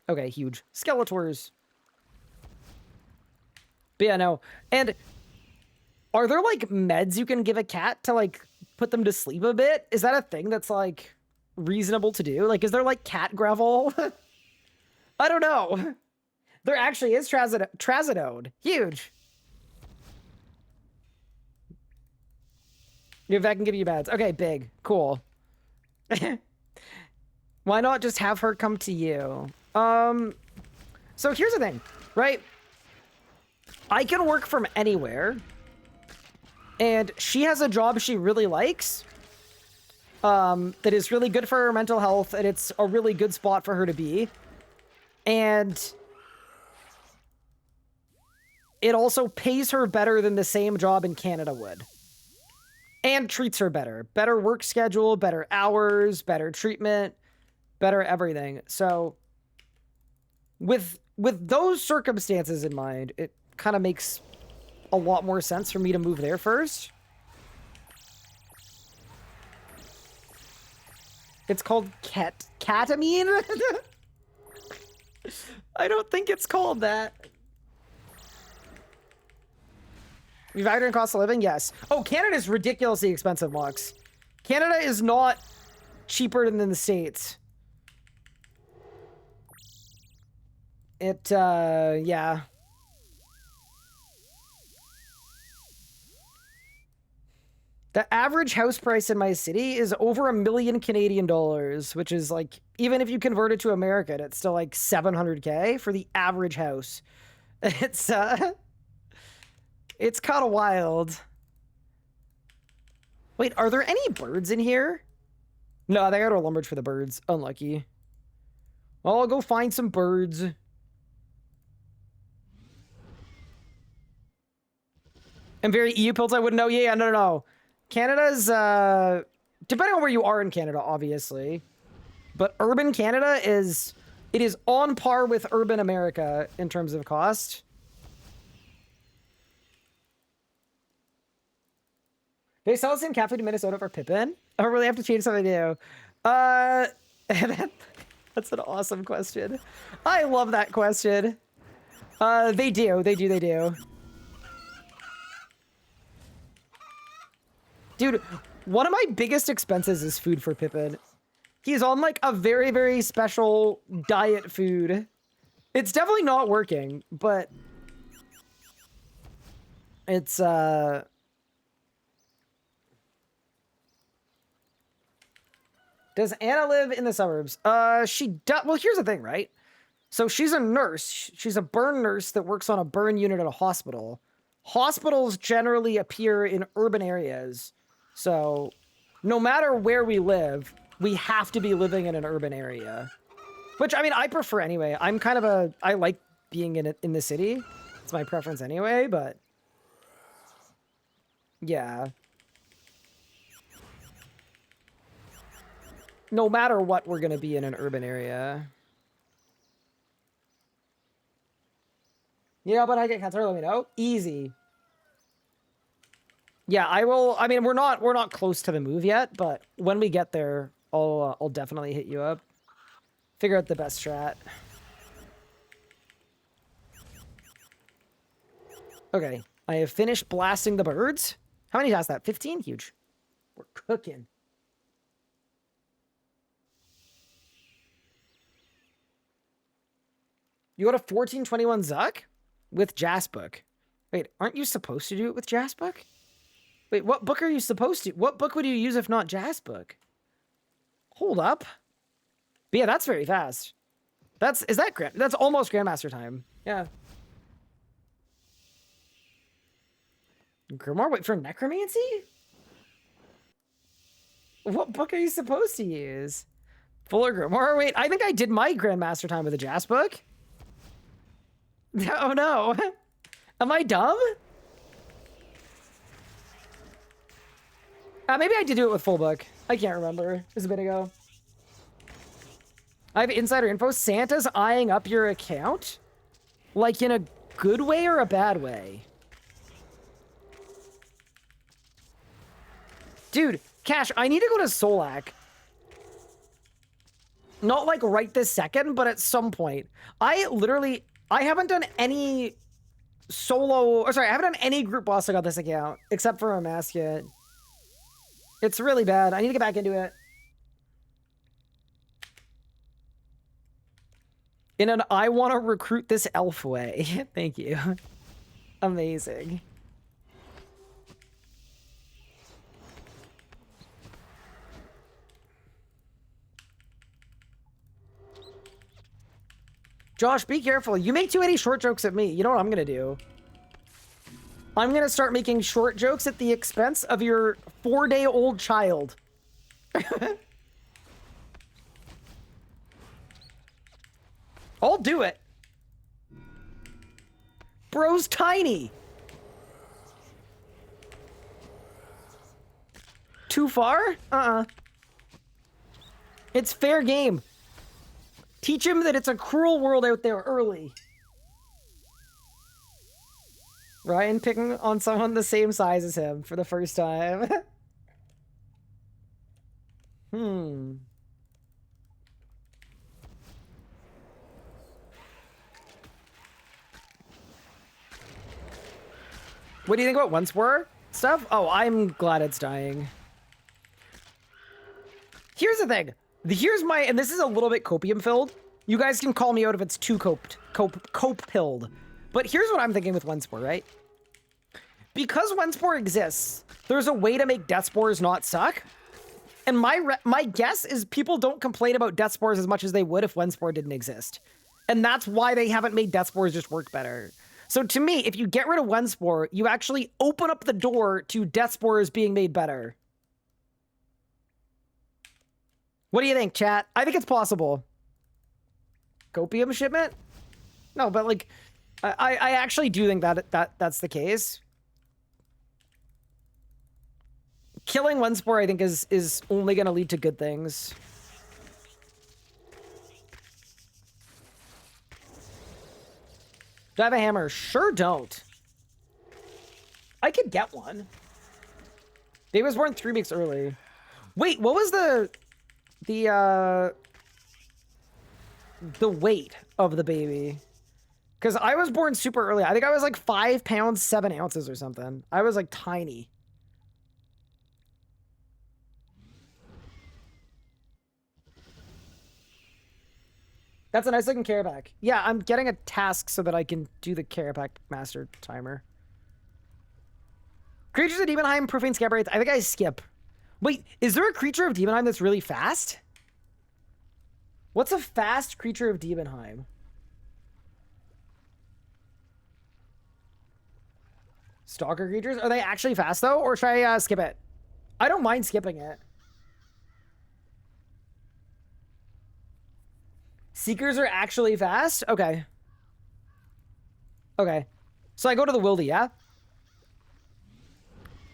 Okay, huge. Skeletors. But yeah, no. And are there, like, meds you can give a cat to, like, put them to sleep a bit? Is that a thing that's, like, reasonable to do? Like, is there, like, cat gravel? I don't know. There actually is trazodone. Huge. If I can give you meds. Okay, big. Cool. Why not just have her come to you? So here's the thing, right? I can work from anywhere, and she has a job she really likes, that is really good for her mental health, and it's a really good spot for her to be. And it also pays her better than the same job in Canada would. And treats her better. Better work schedule, better hours, better treatment, better everything. So with those circumstances in mind, it kind of makes a lot more sense for me to move there first. It's called ketamine? I don't think it's called that. You factor in cost of living? Yes. Oh, Canada's ridiculously expensive, Lux. Canada is not cheaper than the States. Yeah. The average house price in my city is over $1 million Canadian dollars, which is like, even if you convert it to American, it's still like 700K for the average house. It's kind of wild. Wait, are there any birds in here? No, they got a lumberge for the birds. Unlucky. Well, I'll go find some birds. And very EU pills I wouldn't know. Yeah, no. Canada's, depending on where you are in Canada, obviously. But urban Canada is on par with urban America in terms of cost. They sell the same cat food in Minnesota for Pippin? I really have to change something new. That's an awesome question. I love that question. They do. Dude, one of my biggest expenses is food for Pippin. He's on like a very, very special diet food. It's definitely not working, but It's does Anna live in the suburbs? She does. Well, here's the thing, right? So she's a nurse. She's a burn nurse that works on a burn unit at a hospital. Hospitals generally appear in urban areas. So no matter where we live, we have to be living in an urban area. Which, I mean, I prefer anyway. I'm kind of a... I like being in the city. It's my preference anyway, but... Yeah. No matter what, we're going to be in an urban area. Yeah, but I get cats, let me know. Easy. Yeah, I will. I mean, we're not close to the move yet, but when we get there, I'll definitely hit you up. Figure out the best strat. Okay, I have finished blasting the birds. How many has that? 15? Huge. We're cooking. You got a 1421 Zuck? With Jaspbook. Wait, aren't you supposed to do it with Jaspbook? Wait, what book are you supposed to? What book would you use if not Jaspbook? Hold up. But yeah, that's very fast. That's almost Grandmaster time. Yeah. Grimoire, wait for necromancy? What book are you supposed to use? Fuller Grimoire? Wait, I think I did my Grandmaster time with a Jaspbook. Oh no. Am I dumb? Maybe I did do it with full book. I can't remember. It was a bit ago. I have insider info. Santa's eyeing up your account? Like in a good way or a bad way? Dude, Cash, I need to go to Solak. Not like right this second, but at some point. I haven't done any I haven't done any group boss on this account, except for a mask yet. It's really bad. I need to get back into it. In an I want to recruit this elf way. Thank you. Amazing. Josh, be careful. You make too many short jokes at me. You know what I'm going to do? I'm going to start making short jokes at the expense of your 4-day-old child. I'll do it. Bro's tiny. Too far? It's fair game. Teach him that it's a cruel world out there early. Ryan picking on someone the same size as him for the first time. What do you think about Once Were stuff? Oh, I'm glad it's dying. Here's the thing. Here's my, and this is a little bit copium filled. You guys can call me out if it's too cope pilled. But here's what I'm thinking with Onespore, right? Because Onespore exists, there's a way to make Death Spores not suck. And my guess is people don't complain about Death Spores as much as they would if Onespore didn't exist. And that's why they haven't made Death Spores just work better. So to me, if you get rid of Onespore, you actually open up the door to Death Spores being made better. What do you think, chat? I think it's possible. Copium shipment? No, but like, I actually do think that's the case. Killing one spore, I think, is only going to lead to good things. Do I have a hammer? Sure don't. I could get one. Baby was born 3 weeks early. Wait, what was the weight of the baby? Because I was born super early. I think I was like 5 pounds, 7 ounces or something. I was like tiny. That's a nice looking Kerapac. Yeah, I'm getting a task so that I can do the Kerapac master timer. Creatures of Demonheim, Profane Scabrites. I think I skip. Wait, is there a creature of Demonheim that's really fast? What's a fast creature of Demonheim? Stalker creatures? Are they actually fast, though? Or should I skip it? I don't mind skipping it. Seekers are actually fast? Okay. Okay. So I go to the Wildy, yeah?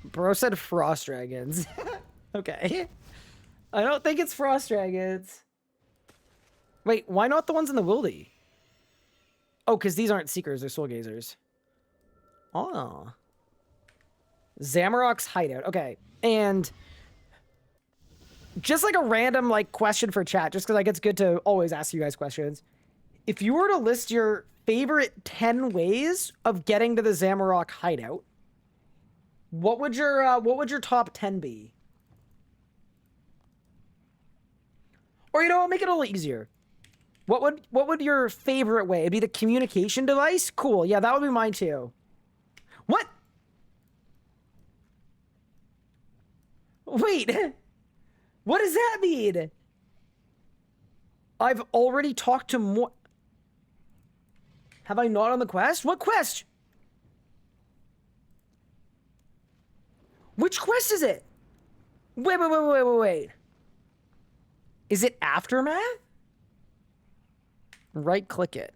Bro said Frost Dragons. Okay. I don't think it's Frost Dragons. Wait, why not the ones in the Wildy? Oh, because these aren't Seekers, they're Soul Gazers. Oh. Zamorak's Hideout. Okay. And just like a random like question for chat, just because like it's good to always ask you guys questions. If you were to list your favorite 10 ways of getting to the Zamorak Hideout, what would your top 10 be? Or you know, I'll make it a little easier. What would your favorite way? It'd be the communication device? Cool. Yeah, that would be mine too. What? Wait. What does that mean? I've already talked to more. Have I not on the quest? What quest? Which quest is it? Wait. Is it Aftermath? Right click it.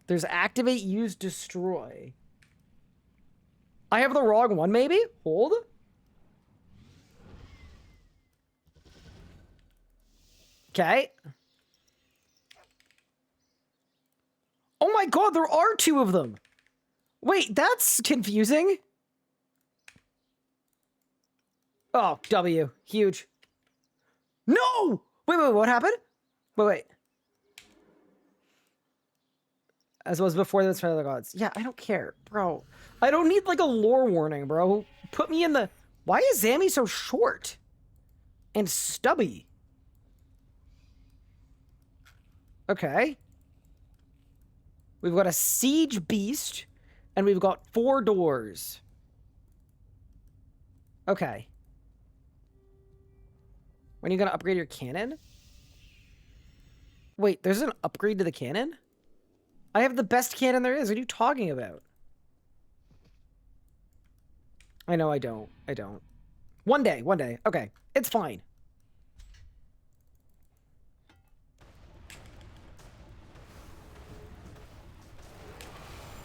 There's activate, use, destroy. I have the wrong one, maybe? Hold. Okay. Oh my god, there are 2 of them. Wait, that's confusing. Oh, W. Huge. No! Wait, what happened? Wait. As was before the Turn of the Gods. Yeah, I don't care, bro. I don't need like a lore warning, bro. Put me in the... Why is Zammy so short? And stubby? Okay. We've got a siege beast, and we've got 4 doors. Okay. When are you gonna upgrade your cannon? Wait, there's an upgrade to the cannon? I have the best cannon there is. What are you talking about? I know I don't. One day. Okay, it's fine.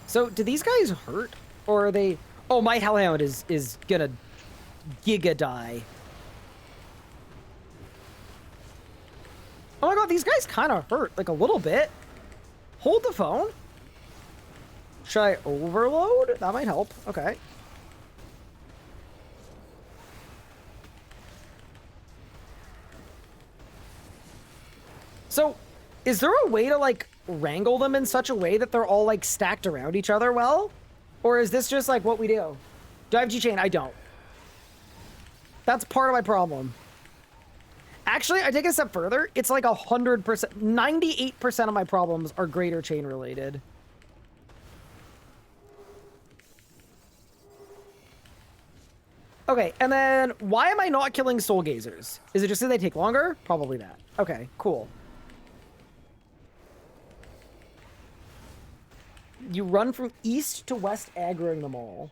So, do these guys hurt? Or are they... Oh, my Hellhound is gonna giga die. Oh my god, these guys kind of hurt. Like, a little bit. Hold the phone. Should I overload? That might help. Okay. So, is there a way to, like, wrangle them in such a way that they're all, like, stacked around each other well? Or is this just, like, what we do? Do I have G-Chain? I don't. That's part of my problem. Actually, I take it a step further. It's like 100%, 98% of my problems are greater chain related. Okay, and then why am I not killing Soul Gazers? Is it just that they take longer? Probably that. Okay, cool. You run from east to west, aggroing them all.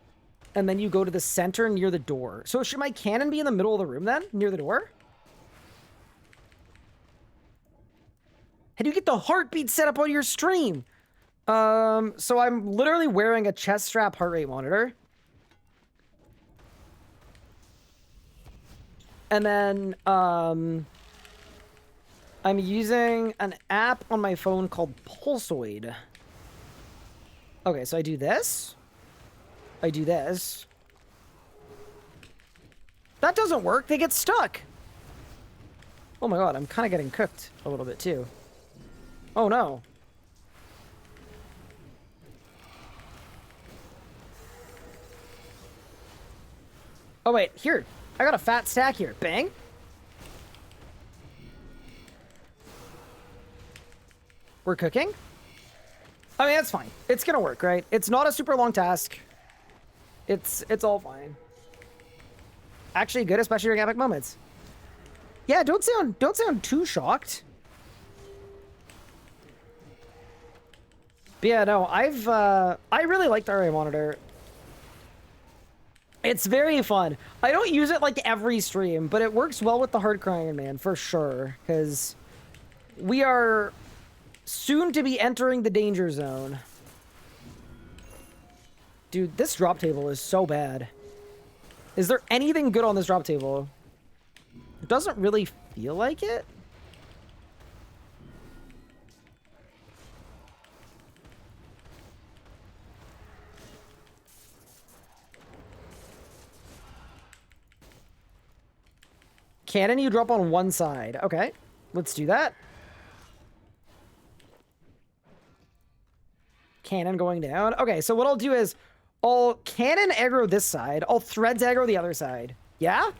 And then you go to the center near the door. So should my cannon be in the middle of the room then? Near the door? How do you get the heartbeat set up on your stream? So I'm literally wearing a chest strap heart rate monitor. And then, I'm using an app on my phone called Pulsoid. Okay, so I do this. I do this. That doesn't work. They get stuck. Oh my god, I'm kind of getting cooked a little bit too. Oh no. Oh wait, here. I got a fat stack here. Bang. We're cooking? I mean, that's fine. It's gonna work, right? It's not a super long task. It's all fine. actually good, especially during epic moments. Yeah, don't sound too shocked. But yeah, no, I really like the RA monitor. It's very fun. I don't use it like every stream, but it works well with the hardcore Ironman for sure, because we are soon to be entering the danger zone. Dude, this drop table is so bad. Is there anything good on this drop table? It doesn't really feel like it. Cannon you drop on one side. Okay, let's do that. Cannon going down. Okay, so what I'll do is I'll cannon aggro this side. I'll threads aggro the other side. Yeah?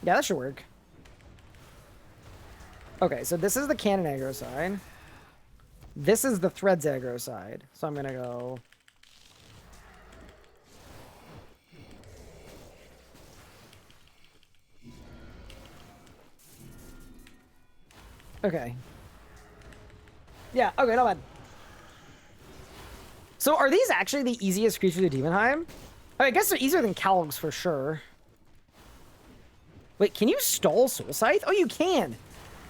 Yeah, that should work. Okay, so this is the cannon aggro side. This is the threads aggro side. So I'm gonna go... Okay. Yeah, okay, not bad. So are these actually the easiest creatures of Demonheim? I guess they're easier than Calgs for sure. Wait, can you stall Soul Scythe? Oh, you can.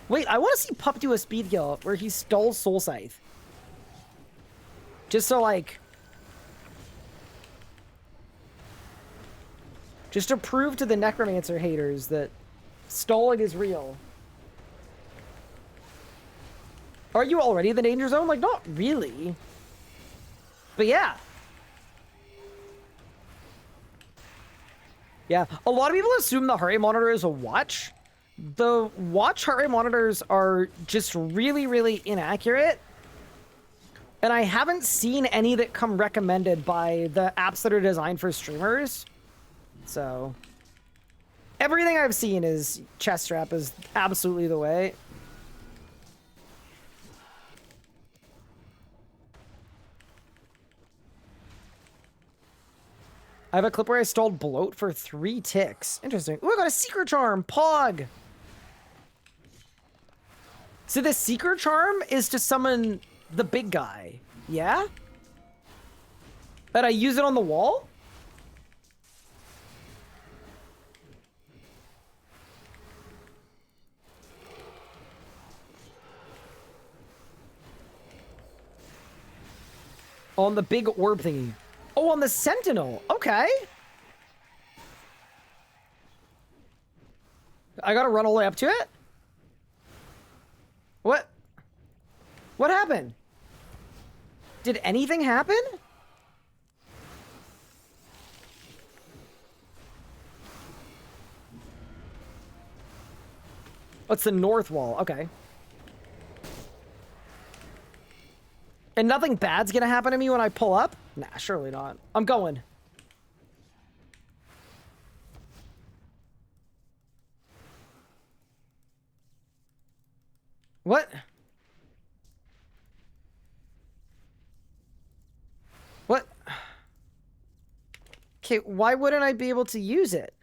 Wait, I want to see Pup do a speed kill where he stalls Soul Scythe. Just so, like... just to prove to the Necromancer haters that stalling is real. Are you already in the danger zone? Like, not really. But yeah. Yeah, a lot of people assume the heart rate monitor is a watch. The watch heart rate monitors are just really, really inaccurate. And I haven't seen any that come recommended by the apps that are designed for streamers. So, everything I've seen is chest strap is absolutely the way. I have a clip where I stalled bloat for 3 ticks. Interesting. Ooh, I got a secret charm. Pog. So the secret charm is to summon the big guy. Yeah? That I use it on the wall? On the big orb thingy. Oh, on the Sentinel. Okay. I gotta run all the way up to it? What? What happened? Did anything happen? Oh, it's the north wall. Okay. And nothing bad's gonna happen to me when I pull up? Nah, surely not. I'm going. What? What? Okay, why wouldn't I be able to use it?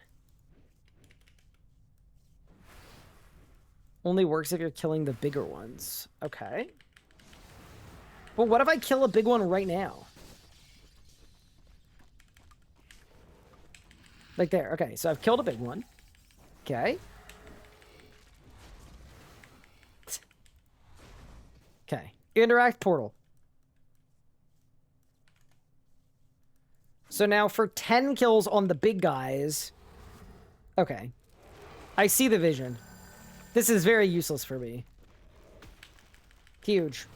Only works if you're killing the bigger ones. Okay. Well, what if I kill a big one right now? Like there. Okay, so I've killed a big one. Okay. Okay. Interact portal. So now for 10 kills on the big guys... Okay. I see the vision. This is very useless for me. Huge.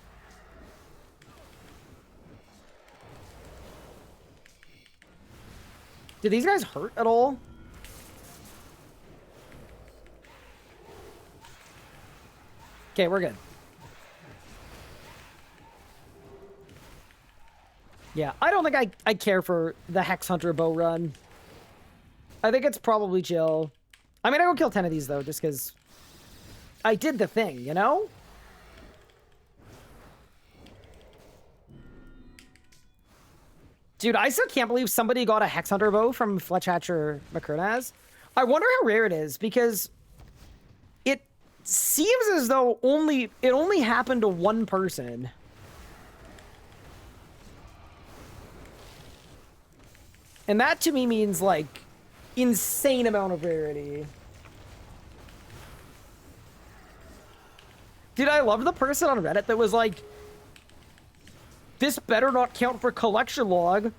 Do these guys hurt at all? Okay, we're good. Yeah, I don't think I care for the Hex Hunter bow run. I think it's probably chill. I mean, I will kill 10 of these, though, just because I did the thing, you know? Dude, I still can't believe somebody got a Hex Hunter bow from Fletch Hatcher McCurnaz. I wonder how rare it is, because it seems as though it only happened to one person. And that to me means, like, insane amount of rarity. Dude, I love the person on Reddit that was like, this better not count for collection log,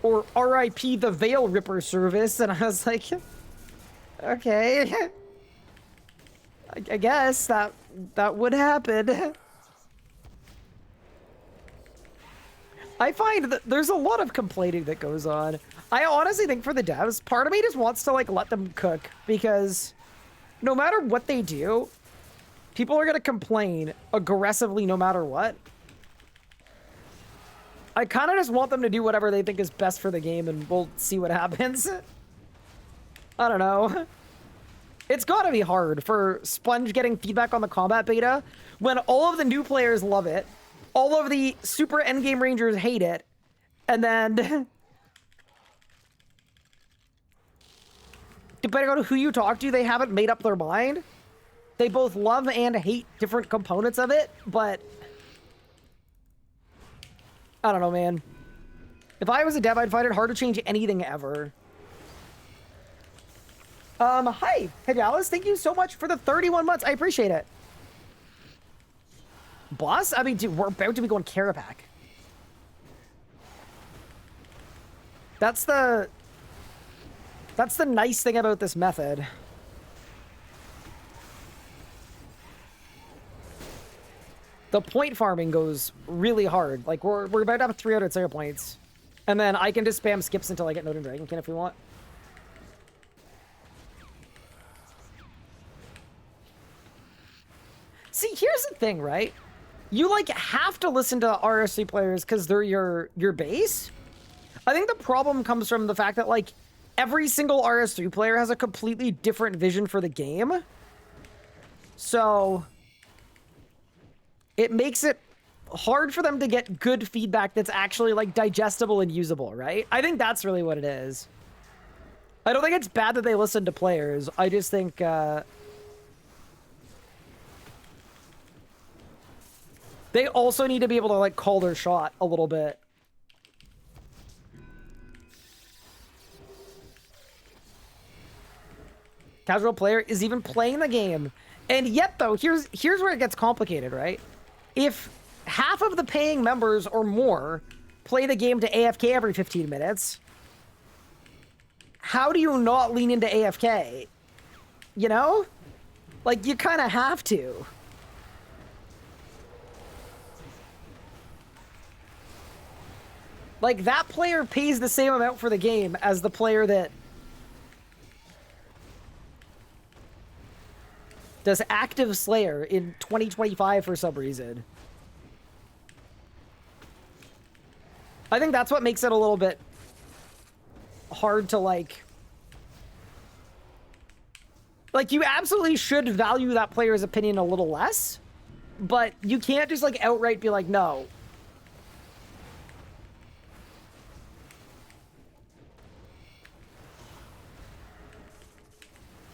or RIP the Veil Ripper service. And I was like, okay. I guess that would happen. I find that there's a lot of complaining that goes on. I honestly think for the devs, part of me just wants to, like, let them cook, because no matter what they do, people are going to complain aggressively no matter what. I kind of just want them to do whatever they think is best for the game, and we'll see what happens. I don't know. It's got to be hard for Sponge getting feedback on the combat beta when all of the new players love it, all of the super endgame rangers hate it, and then depending on who you talk to, they haven't made up their mind. They both love and hate different components of it, but I don't know, man. If I was a dev, I'd find it hard to change anything ever. Hi, hey Dallas, thank you so much for the 31 months. I appreciate it. Boss? I mean, dude, we're about to be going Kerapac. That's the nice thing about this method. The point farming goes really hard. Like, we're about to have 300 Slayer points. And then I can just spam skips until I get Node and Dragonkin if we want. See, here's the thing, right? You, like, have to listen to RS3 players because they're your base. I think the problem comes from the fact that, like, every single RS3 player has a completely different vision for the game. So it makes it hard for them to get good feedback that's actually, like, digestible and usable, right? I think that's really what it is. I don't think it's bad that they listen to players. I just think, they also need to be able to, like, call their shot a little bit. Casual player is even playing the game. And yet, though, here's where it gets complicated, right? If half of the paying members or more play the game to AFK every 15 minutes, how do you not lean into AFK? You know? Like, you kind of have to. Like, that player pays the same amount for the game as the player that does active Slayer in 2025 for some reason. I think that's what makes it a little bit hard to, like, you absolutely should value that player's opinion a little less, but you can't just, like, outright be like, no.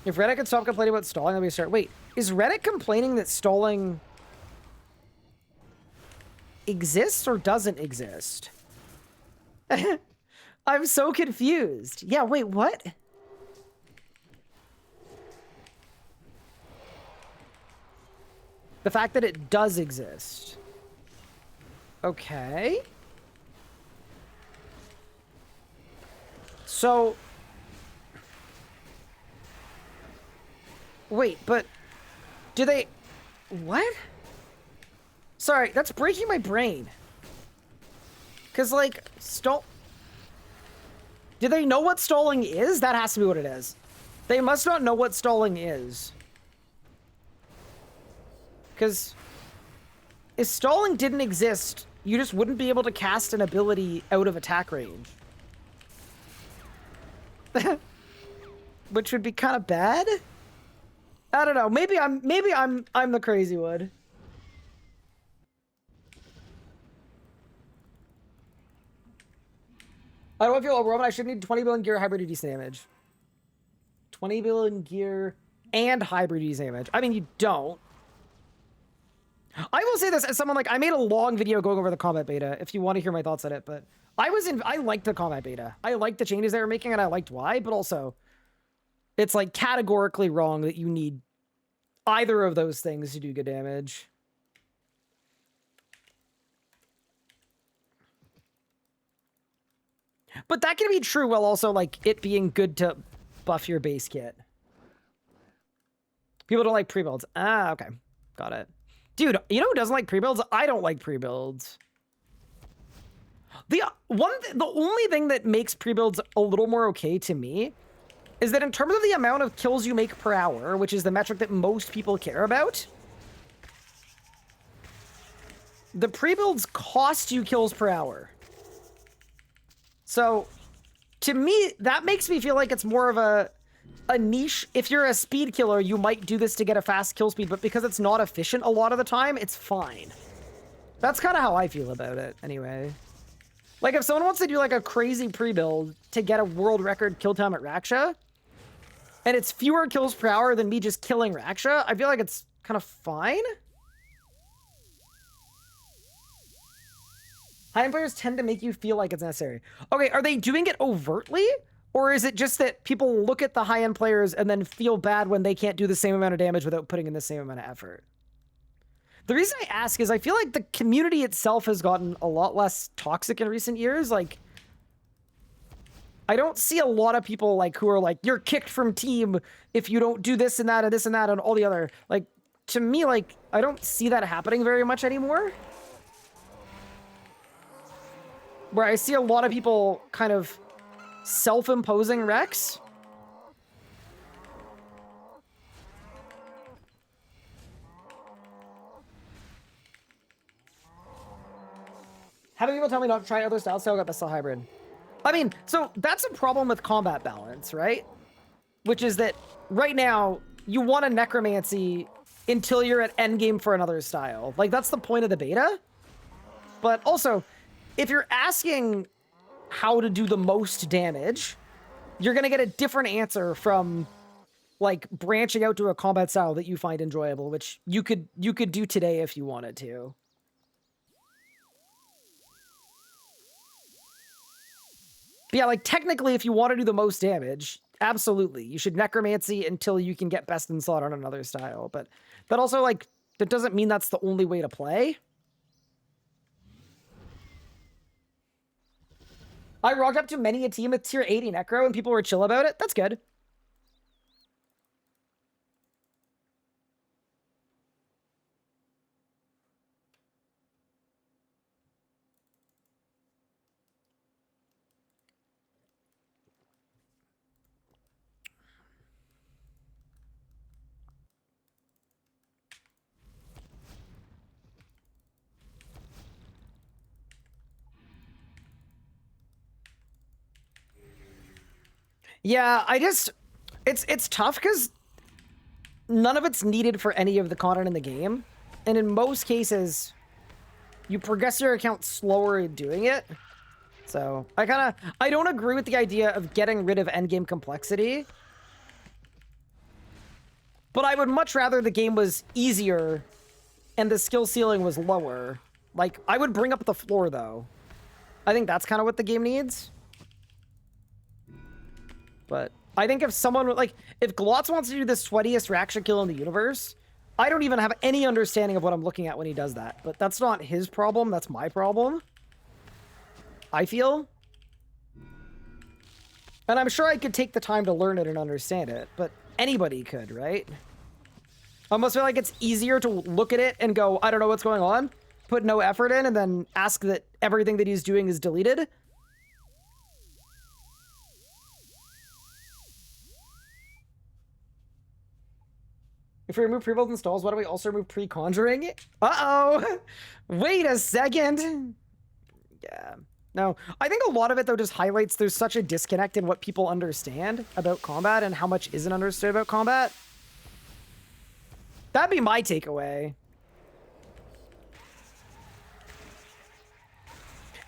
If Reddit could stop complaining about stalling, let me start. Wait, is Reddit complaining that stalling exists or doesn't exist? I'm so confused. Yeah, wait, what? The fact that it does exist. Okay. So wait, but do they... What? Sorry, that's breaking my brain. Because, like, do they know what stalling is? That has to be what it is. They must not know what stalling is. Because if stalling didn't exist, you just wouldn't be able to cast an ability out of attack range. Which would be kind of bad. I don't know. Maybe I'm the crazy one. I don't feel overwhelmed. I should need 20 billion gear hybrid to decent damage. 20 billion gear and hybrid use damage. I mean, you don't. I will say this as someone like, I made a long video going over the combat beta if you want to hear my thoughts on it, but I liked the combat beta. I liked the changes they were making and I liked why, but also it's like categorically wrong that you need either of those things to do good damage. But that can be true while also like it being good to buff your base kit. People don't like pre-builds. Ah, okay. Got it. Dude, you know who doesn't like pre-builds? I don't like pre-builds. The only thing that makes pre-builds a little more okay to me is that in terms of the amount of kills you make per hour, which is the metric that most people care about, the pre-builds cost you kills per hour. So, to me, that makes me feel like it's more of a niche. If you're a speed killer, you might do this to get a fast kill speed, but because it's not efficient a lot of the time, it's fine. That's kind of how I feel about it, anyway. Like, if someone wants to do, like, a crazy pre-build to get a world record kill time at Raksha, and it's fewer kills per hour than me just killing Raksha, I feel like it's kind of fine. High-end players tend to make you feel like it's necessary. Okay, are they doing it overtly? Or is it just that people look at the high-end players and then feel bad when they can't do the same amount of damage without putting in the same amount of effort? The reason I ask is I feel like the community itself has gotten a lot less toxic in recent years. Like, I don't see a lot of people like who are like, you're kicked from team if you don't do this and that and this and that and all the other. Like, to me, like, I don't see that happening very much anymore. Where I see a lot of people kind of self-imposing Rex. Having people tell me not to try other styles, so I got the cell hybrid. I mean, so that's a problem with combat balance, right? Which is that right now, you want a necromancy until you're at endgame for another style. Like, that's the point of the beta. But also, if you're asking how to do the most damage, you're going to get a different answer from, like, branching out to a combat style that you find enjoyable, which you could do today if you wanted to. But yeah, like, technically, if you want to do the most damage, absolutely, you should necromancy until you can get best in slot on another style. But that also, like, that doesn't mean that's the only way to play. I rocked up to many a team with tier 80 Necro and people were chill about it. That's good. Yeah, it's tough because none of it's needed for any of the content in the game. And in most cases, you progress your account slower in doing it. So I don't agree with the idea of getting rid of endgame complexity. But I would much rather the game was easier and the skill ceiling was lower. Like, I would bring up the floor though. I think that's kind of what the game needs. But I think if someone, like, if Glotz wants to do the sweatiest Raksha kill in the universe, I don't even have any understanding of what I'm looking at when he does that. But that's not his problem, that's my problem. I feel. And I'm sure I could take the time to learn it and understand it, but anybody could, right? I almost feel like it's easier to look at it and go, I don't know what's going on, put no effort in, and then ask that everything that he's doing is deleted. If we remove pre-build installs, why do we also remove pre-conjuring? Uh-oh! Wait a second! Yeah. No, I think a lot of it, though, just highlights there's such a disconnect in what people understand about combat and how much isn't understood about combat. That'd be my takeaway.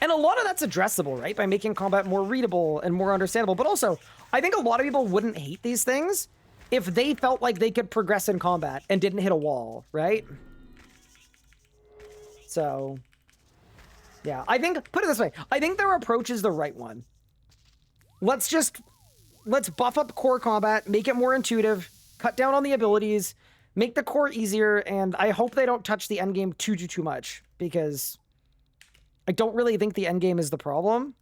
And a lot of that's addressable, right? By making combat more readable and more understandable. But also, I think a lot of people wouldn't hate these things if they felt like they could progress in combat and didn't hit a wall, right? So, yeah, I think, put it this way, I think their approach is the right one. Let's buff up core combat, make it more intuitive, cut down on the abilities, make the core easier, and I hope they don't touch the endgame too much, because I don't really think the endgame is the problem.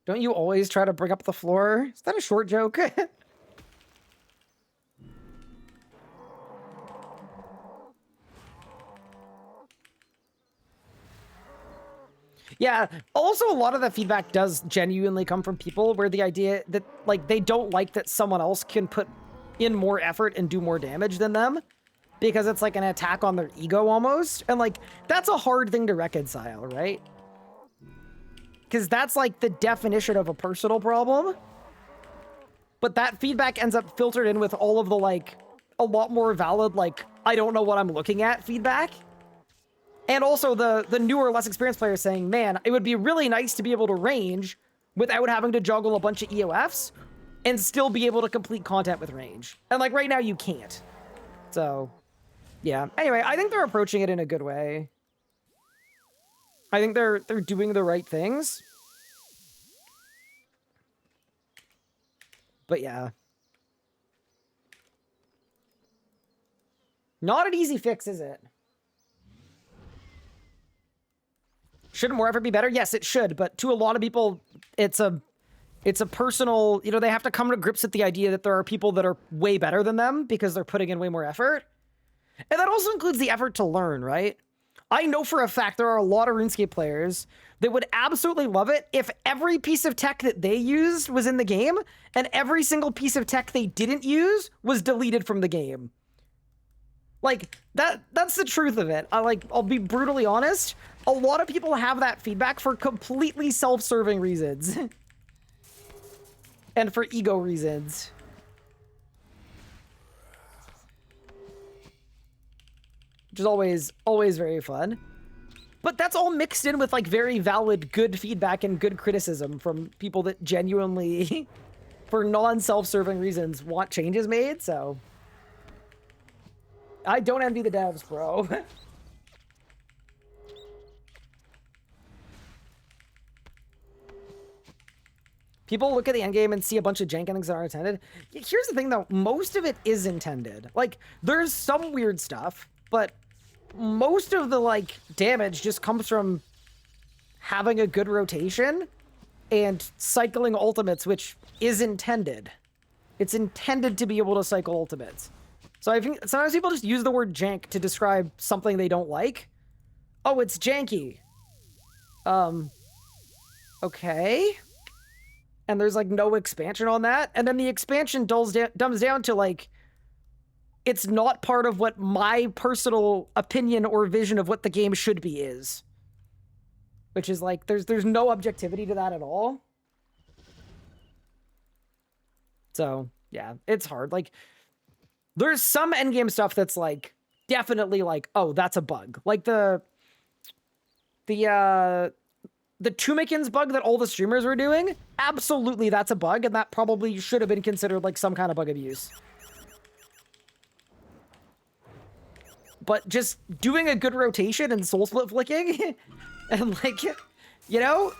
Don't you always try to bring up the floor? Is that a short joke? Yeah, also a lot of the feedback does genuinely come from people where the idea that, like, they don't like that someone else can put in more effort and do more damage than them because it's like an attack on their ego almost. And, like, that's a hard thing to reconcile, right? Because that's, like, the definition of a personal problem. But that feedback ends up filtered in with all of the, like, a lot more valid, like, I don't know what I'm looking at feedback. And also the newer, less experienced players saying, man, it would be really nice to be able to range without having to juggle a bunch of EOFs and still be able to complete content with range. And, like, right now you can't. So, yeah. Anyway, I think they're approaching it in a good way. I think they're doing the right things. But yeah. Not an easy fix, is it? Shouldn't more effort be better? Yes, it should, but to a lot of people, it's a personal, you know, they have to come to grips with the idea that there are people that are way better than them because they're putting in way more effort. And that also includes the effort to learn, right? I know for a fact there are a lot of RuneScape players that would absolutely love it if every piece of tech that they used was in the game and every single piece of tech they didn't use was deleted from the game. Like, that's the truth of it. I'll be brutally honest. A lot of people have that feedback for completely self-serving reasons. And for ego reasons. Which is always very fun. But that's all mixed in with, like, very valid, good feedback and good criticism from people that genuinely, for non-self-serving reasons, want changes made, so... I don't envy the devs, bro. People look at the endgame and see a bunch of jank endings that aren't intended. Here's the thing, though. Most of it is intended. Like, there's some weird stuff, but most of the, like, damage just comes from having a good rotation and cycling ultimates, which is intended. It's intended to be able to cycle ultimates. So I think sometimes people just use the word jank to describe something they don't like. Oh, it's janky. Okay. And there's, like, no expansion on that. And then the expansion dumbs down to, like, it's not part of what my personal opinion or vision of what the game should be is. Which is, like, there's no objectivity to that at all. So, yeah, it's hard. Like, there's some endgame stuff that's, like, definitely, like, oh, that's a bug. Like, the Tumikins bug that all the streamers were doing, absolutely that's a bug, and that probably should have been considered, like, some kind of bug abuse. But just doing a good rotation and soul split flicking, and, like, you know,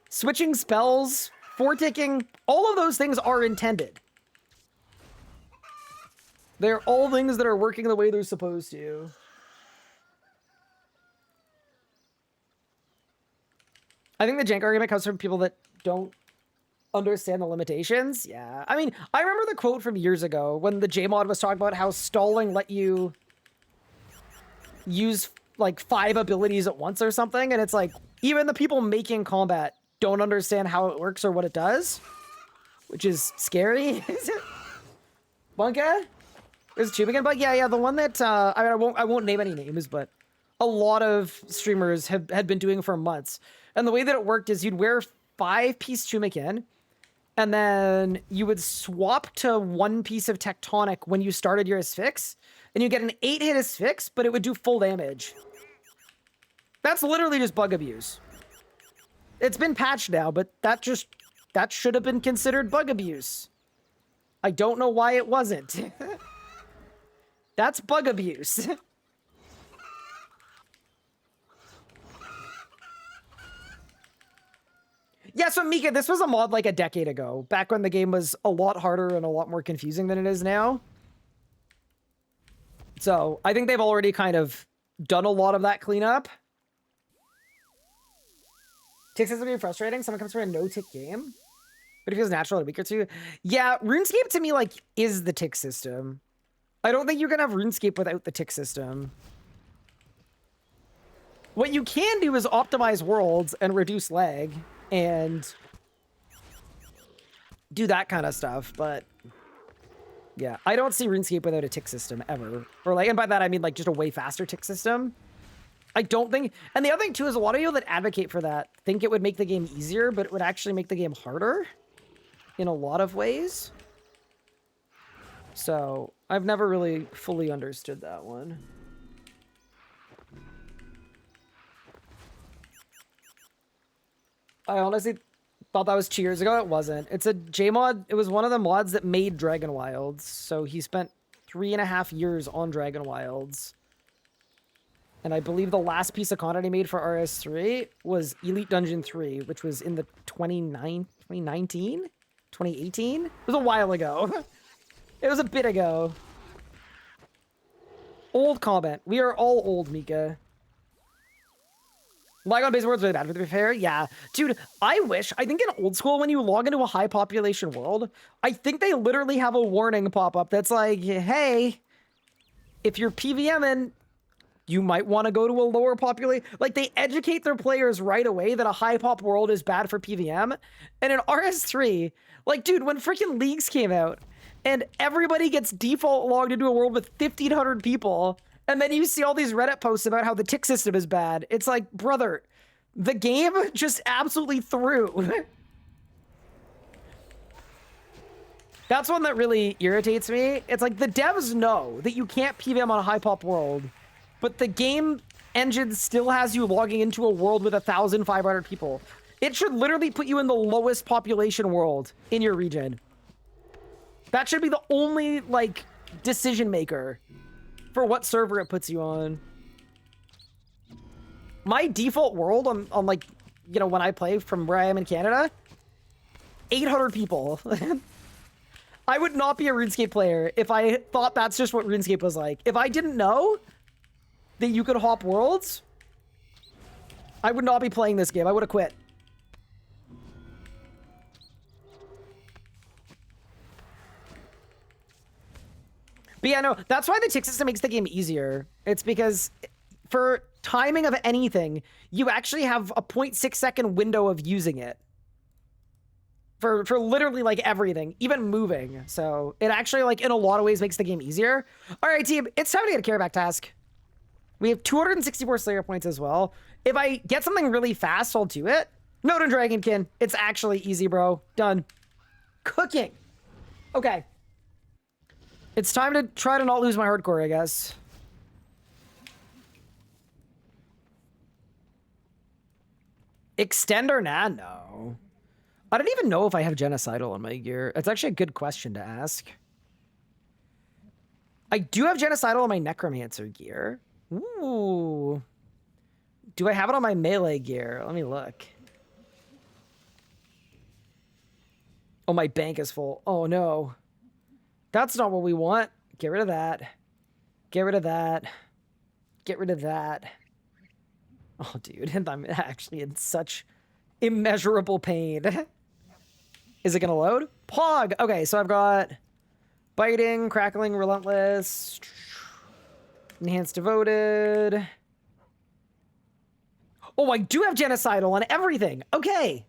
switching spells, four-ticking, all of those things are intended. They're all things that are working the way they're supposed to. I think the jank argument comes from people that don't understand the limitations. Yeah. I mean, I remember the quote from years ago when the JMod was talking about how stalling let you use, like, 5 abilities at once or something. And it's like, even the people making combat don't understand how it works or what it does. Which is scary. Bunka? There's a Chubigan bug? Yeah, the one that, I won't name any names, but a lot of streamers had been doing for months. And the way that it worked is you'd wear 5-piece Chumakin, and then you would swap to 1 piece of Tectonic when you started your Asphyx, and you get an 8-hit Asphyx, but it would do full damage. That's literally just bug abuse. It's been patched now, but that should have been considered bug abuse. I don't know why it wasn't. That's bug abuse. Yeah, so Mika, this was a mod like a decade ago, back when the game was a lot harder and a lot more confusing than it is now. So I think they've already kind of done a lot of that cleanup. Tick system being frustrating. Someone comes from a no-tick game, but it feels natural in a week or two. Yeah, RuneScape to me, like, is the tick system. I don't think you can have RuneScape without the tick system. What you can do is optimize worlds and reduce lag and do that kind of stuff, but yeah, I don't see RuneScape without a tick system ever. Or like, and by that I mean like just a way faster tick system. I don't think, and the other thing too is a lot of people that advocate for that think it would make the game easier, but it would actually make the game harder in a lot of ways. So I've never really fully understood that one. I honestly thought that was 2 years ago. It wasn't. It's a J-mod. It was one of the mods that made Dragon Wilds. So he spent 3.5 years on Dragon Wilds. And I believe the last piece of content he made for RS3 was Elite Dungeon 3, which was in the 2019? 2018? It was a while ago. It was a bit ago. Old comment. We are all old, Mika. Lag on base world's really bad, to be fair. Yeah. Dude, I think in old school, when you log into a high population world, I think they literally have a warning pop up that's like, hey, if you're PVMing, you might want to go to a lower population. Like, they educate their players right away that a high pop world is bad for PVM. And in RS3, like, dude, when freaking leagues came out and everybody gets default logged into a world with 1,500 people, and then you see all these Reddit posts about how the tick system is bad. It's like, brother, the game just absolutely threw. That's one that really irritates me. It's like the devs know that you can't PVM on a high pop world, but the game engine still has you logging into a world with 1,500 people. It should literally put you in the lowest population world in your region. That should be the only, like, decision maker for what server it puts you on. My default world on like, you know, when I play from where I am in Canada, 800 people. I would not be a RuneScape player if I thought that's just what RuneScape was like. If I didn't know that you could hop worlds, I would not be playing this game. I would have quit. But yeah, no, that's why the tick system makes the game easier. It's because for timing of anything, you actually have a 0.6 second window of using it. For literally like everything, even moving. So it actually like in a lot of ways makes the game easier. All right, team, it's time to get a Kerapac task. We have 264 Slayer points as well. If I get something really fast, I'll do it. No to Dragonkin. It's actually easy, bro. Done. Cooking. Okay. It's time to try to not lose my hardcore, I guess. Extend or nah? No. I don't even know if I have Genocidal on my gear. It's actually a good question to ask. I do have Genocidal on my Necromancer gear. Ooh. Do I have it on my melee gear? Let me look. Oh, my bank is full. Oh, no. That's not what we want. Get rid of that. Get rid of that. Get rid of that. Oh, dude, I'm actually in such immeasurable pain. Is it gonna load? Pog! Okay, so I've got Biting, Crackling, Relentless, Enhanced Devoted. Oh, I do have Genocidal on everything. Okay.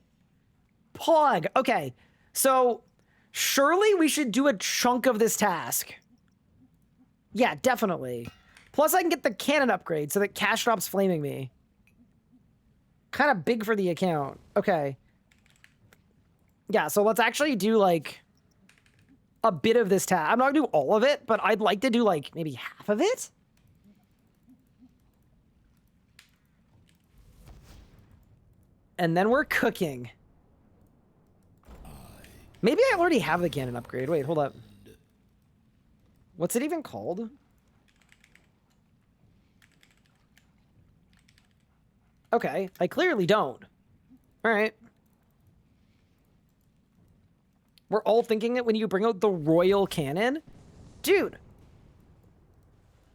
Pog. Okay. So surely we should do a chunk of this task. Yeah, definitely. Plus I can get the cannon upgrade so that Cash Drop's flaming me. Kind of big for the account. Okay. Yeah, so let's actually do like a bit of this task. I'm not gonna do all of it, but I'd like to do like maybe half of it. And then we're cooking. Maybe I already have the cannon upgrade. Wait, hold up. What's it even called? Okay, I clearly don't. All right. We're all thinking it when you bring out the Royal Cannon? Dude.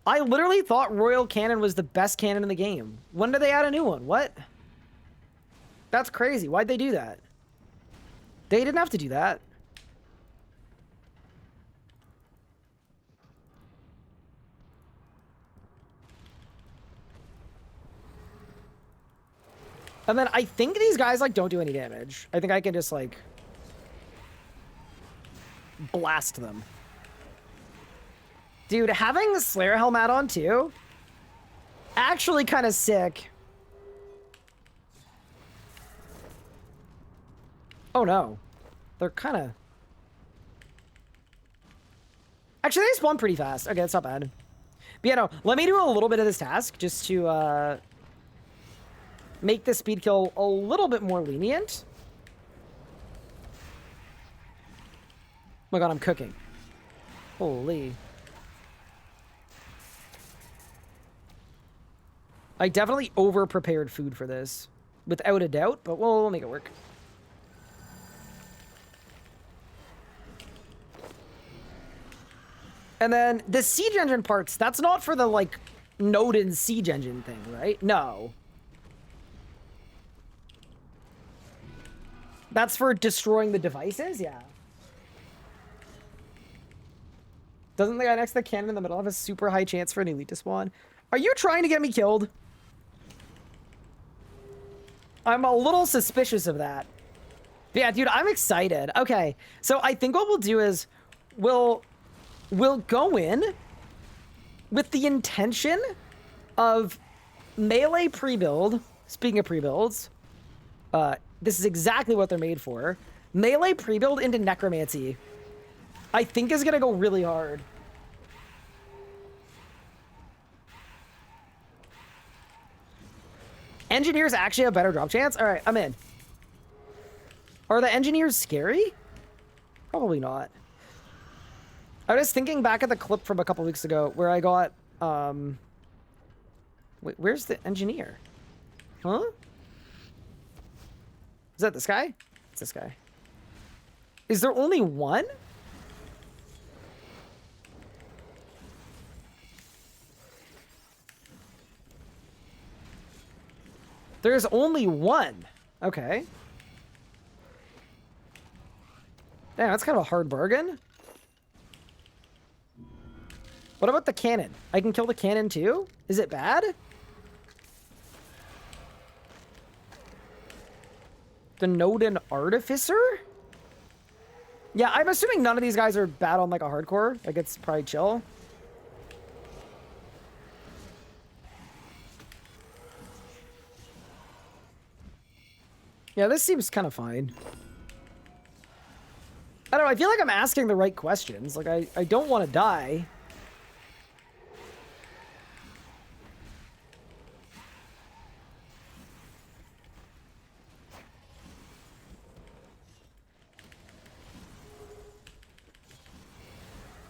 I literally thought Royal Cannon was the best cannon in the game. When did they add a new one? What? That's crazy. Why'd they do that? They didn't have to do that. And then I think these guys, like, don't do any damage. I think I can just, like, blast them. Dude, having the Slayer helmet on, too, actually kind of sick. Oh, no. They're kind of... Actually, they spawn pretty fast. Okay, that's not bad. But yeah, no, let me do a little bit of this task just to, make the speed kill a little bit more lenient. Oh my god, I'm cooking. Holy. I definitely over-prepared food for this. Without a doubt, but we'll make it work. And then the siege engine parts, that's not for the, like, Nodin siege engine thing, right? No. That's for destroying the devices? Yeah. Doesn't the guy next to the cannon in the middle have a super high chance for an elite to spawn? Are you trying to get me killed? I'm a little suspicious of that. But yeah, dude, I'm excited. Okay, so I think what we'll do is we'll go in with the intention of melee pre-build. Speaking of pre-builds, this is exactly what they're made for. Melee pre-build into necromancy, I think, is gonna go really hard. Engineers actually have better drop chance? All right, I'm in. Are the engineers scary? Probably not. I was thinking back at the clip from a couple weeks ago where I got, wait, where's the engineer? Huh? Is that this guy? It's this guy. Is there only one? There's only one. Okay. Damn, that's kind of a hard bargain. What about the cannon? I can kill the cannon too? Is it bad? The Nodin Artificer? Yeah, I'm assuming none of these guys are bad on like a hardcore. Like, it's probably chill. Yeah, this seems kind of fine. I don't know, I feel like I'm asking the right questions. Like, I don't want to die.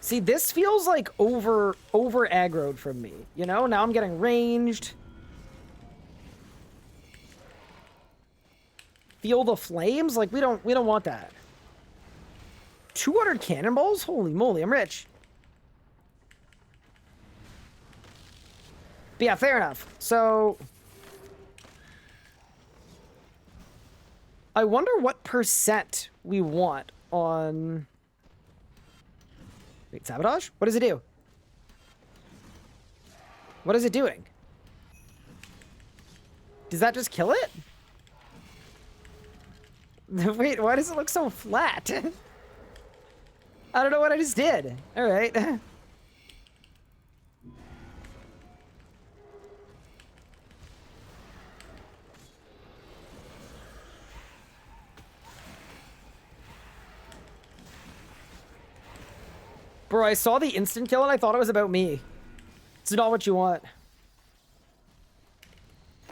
See, this feels like over aggroed from me, you know? Now I'm getting ranged. Feel the flames? Like, we don't want that. 200 cannonballs? Holy moly, I'm rich. But yeah, fair enough. So I wonder what percent we want on... Wait, sabotage? What does it do? What is it doing? Does that just kill it? Wait, why does it look so flat? I don't know what I just did. All right. Bro, I saw the instant kill and I thought it was about me. It's not what you want.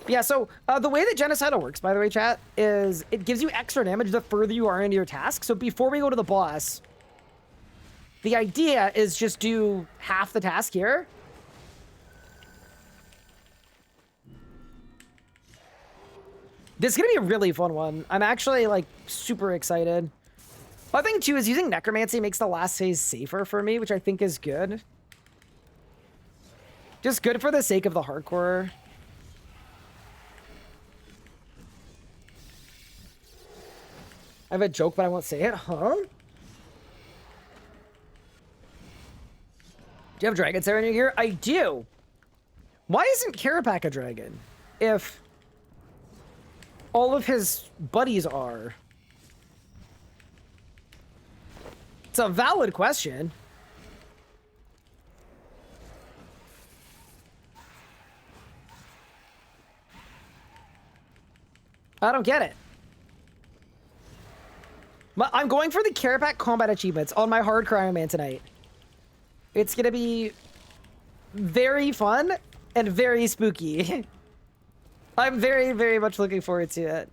Yeah, so the way that Genocidal works, by the way, chat, is it gives you extra damage the further you are into your task. So before we go to the boss, the idea is just do half the task here. This is going to be a really fun one. I'm actually, like, super excited. One thing, too, is using Necromancy makes the last phase safer for me, which I think is good. Just good for the sake of the hardcore. I have a joke, but I won't say it. Huh? Do you have Dragon Slayer in your gear? I do. Why isn't Kerapac a dragon? If all of his buddies are. It's a valid question. I don't get it. I'm going for the Kerapac combat achievements on my hardcore Ironman tonight. It's gonna be very fun and very spooky. I'm very, very much looking forward to it.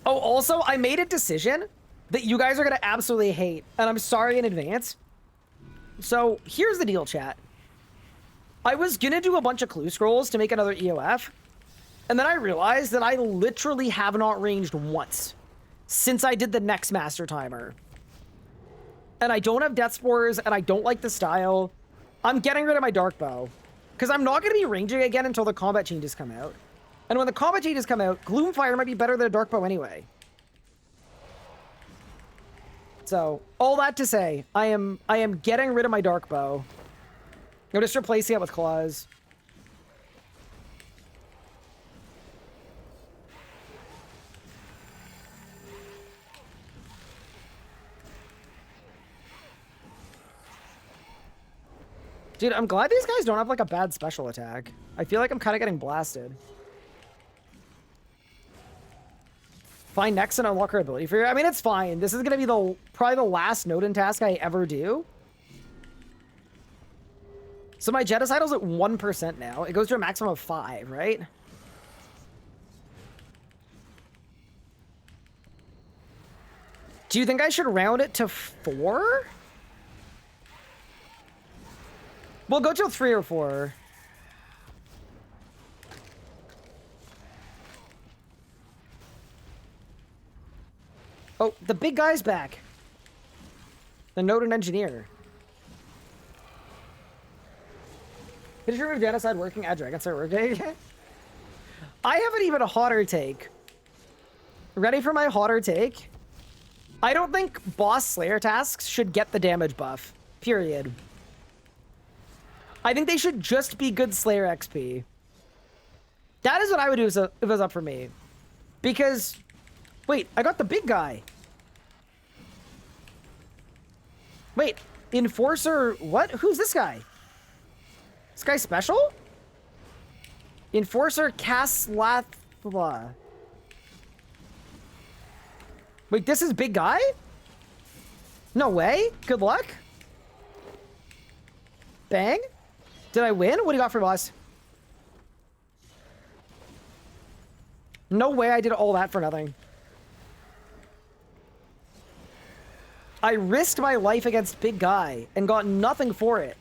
Oh, also, I made a decision that you guys are gonna absolutely hate, and I'm sorry in advance. So, here's the deal, chat. I was gonna do a bunch of clue scrolls to make another EOF, and then I realized that I literally have not ranged once since I did the next master timer. And I don't have Death Spores, and I don't like the style. I'm getting rid of my Dark Bow, because I'm not going to be ranging again until the combat changes come out. And when the combat changes come out, Gloomfire might be better than a Dark Bow anyway. So, all that to say, I am getting rid of my Dark Bow. I'm just replacing it with Claws. Dude, I'm glad these guys don't have, like, a bad special attack. I feel like I'm kind of getting blasted. Find next and unlock her ability for you. I mean, it's fine. This is going to be probably the last Nodin task I ever do. So my Genocidal's at 1% now. It goes to a maximum of 5, right? Do you think I should round it to 4? We'll go till 3 or 4. Oh, the big guy's back. The Nodin engineer. Is your genocide working? Add Dragon Slayer working? I have an even hotter take. Ready for my hotter take? I don't think boss Slayer tasks should get the damage buff. Period. I think they should just be good Slayer XP. That is what I would do if it was up for me. Because, wait, I got the big guy. Wait, Enforcer, what? Who's this guy? This guy special? Enforcer Kaslathla. Wait, this is big guy? No way. Good luck. Bang. Did I win? What do you got for boss? No way I did all that for nothing. I risked my life against big guy and got nothing for it.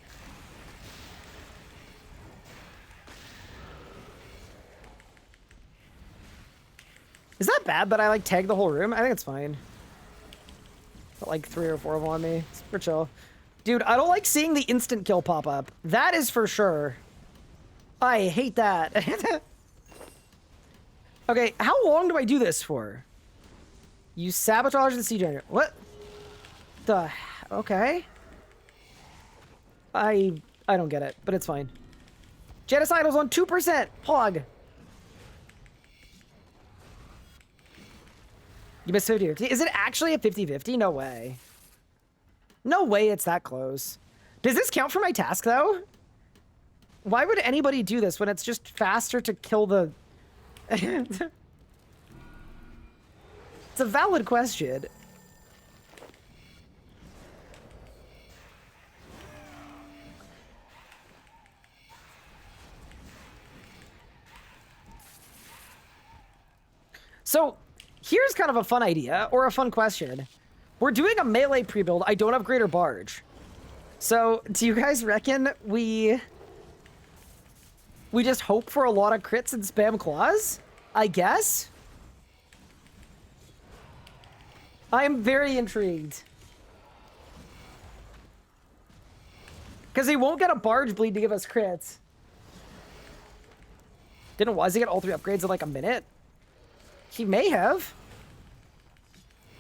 Is that bad that I, like, tagged the whole room? I think it's fine. Got, like, 3 or 4 of them on me. It's super chill. Dude, I don't like seeing the instant kill pop up. That is for sure. I hate that. Okay, how long do I do this for? You sabotage the siege generator. What? The... Okay. I don't get it, but it's fine. Genocidal's on 2%. Hog. You missed 50-50. Is it actually a 50-50? No way. No way it's that close. Does this count for my task, though? Why would anybody do this when it's just faster to kill the... It's a valid question. Here's kind of a fun idea, or a fun question. We're doing a melee pre-build. I don't have Greater Barge. So, do you guys reckon we just hope for a lot of crits and spam claws? I guess? I'm very intrigued. Because he won't get a Barge Bleed to give us crits. Didn't Wazzy get all 3 upgrades in like a minute? He may have.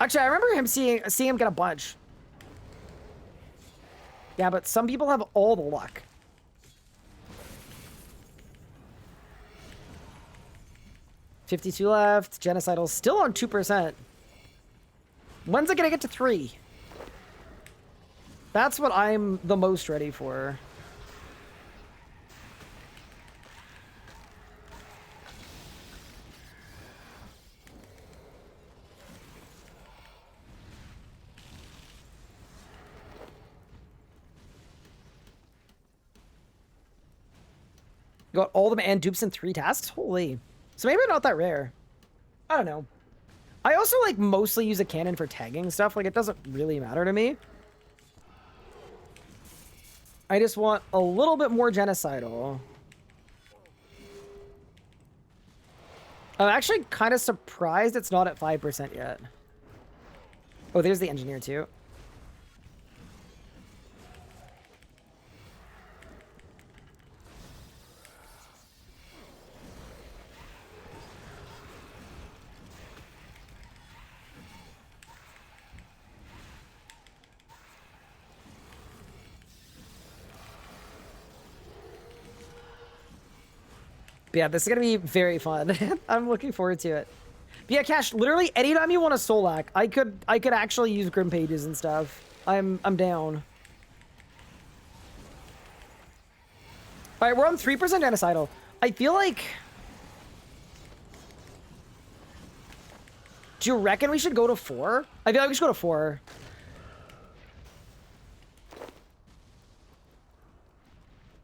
Actually, I remember him seeing him get a bunch. Yeah, but some people have all the luck. $52 left. Genocidal still on 2%. When's it gonna get to 3? That's what I'm the most ready for. Got all them and dupes in 3 tasks? Holy. So maybe not that rare. I don't know. I also, like, mostly use a cannon for tagging stuff. Like, it doesn't really matter to me. I just want a little bit more genocidal. I'm actually kind of surprised it's not at 5% yet. Oh, there's the engineer, too. But yeah, this is gonna be very fun. I'm looking forward to it. But yeah, Cash, literally anytime you want a Solak, I could actually use Grim Pages and stuff. I'm down. Alright, we're on 3% genocidal. I feel like... Do you reckon we should go to 4? I feel like we should go to 4.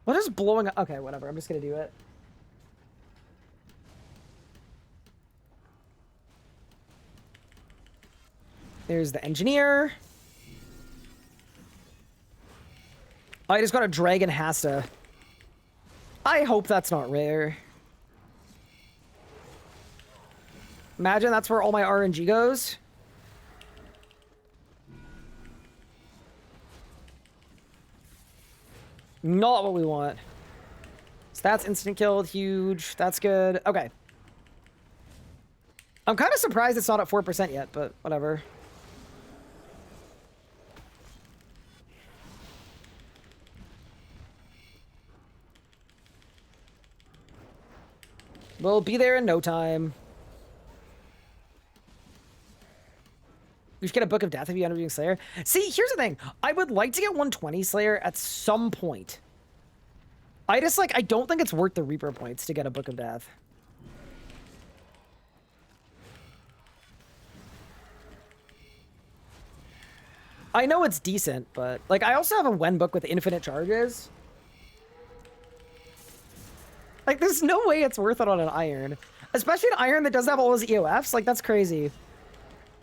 What is blowing up? Okay, whatever. I'm just gonna do it. There's the engineer. I just got a Dragon Hasta. I hope that's not rare. Imagine that's where all my RNG goes. Not what we want. So that's instant killed, huge. That's good. Okay. I'm kind of surprised it's not at 4% yet, but whatever. We'll be there in no time. We should get a Book of Death if you end up doing Slayer. See, here's the thing. I would like to get 120 Slayer at some point. I just, like, I don't think it's worth the Reaper points to get a Book of Death. I know it's decent, but, like, I also have a Wen book with infinite charges. Like, there's no way it's worth it on an Iron. Especially an Iron that doesn't have all those EOFs. Like, that's crazy.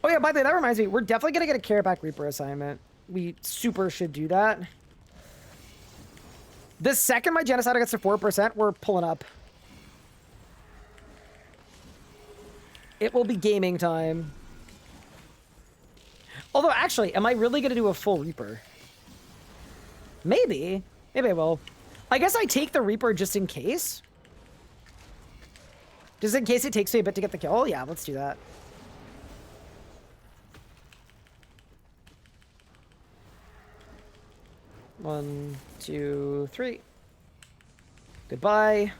Oh, yeah, by the way, that reminds me. We're definitely going to get a Kerapac Reaper assignment. We super should do that. The second my Genocide gets to 4%, we're pulling up. It will be gaming time. Although, actually, am I really going to do a full Reaper? Maybe. Maybe I will. I guess I take the Reaper just in case. Just in case it takes me a bit to get the kill. Oh, yeah, let's do that. One, 2, 3. Goodbye.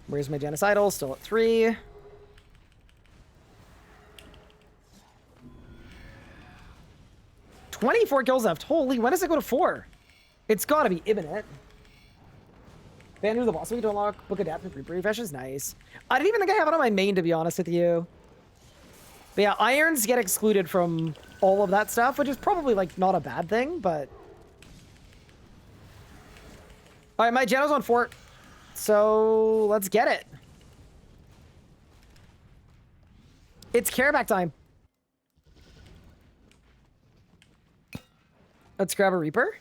Where's my Genocidal? Still at 3. $24 kills left. Holy, when does it go to 4? It's gotta be imminent. Banner the boss week to unlock Book of Death and Reaper refreshes. Nice. I didn't even think I have it on my main, to be honest with you. But yeah, Irons get excluded from all of that stuff, which is probably, like, not a bad thing, but... Alright, my Geno's on fort. So, let's get it. It's Kerapac time. Let's grab a Reaper.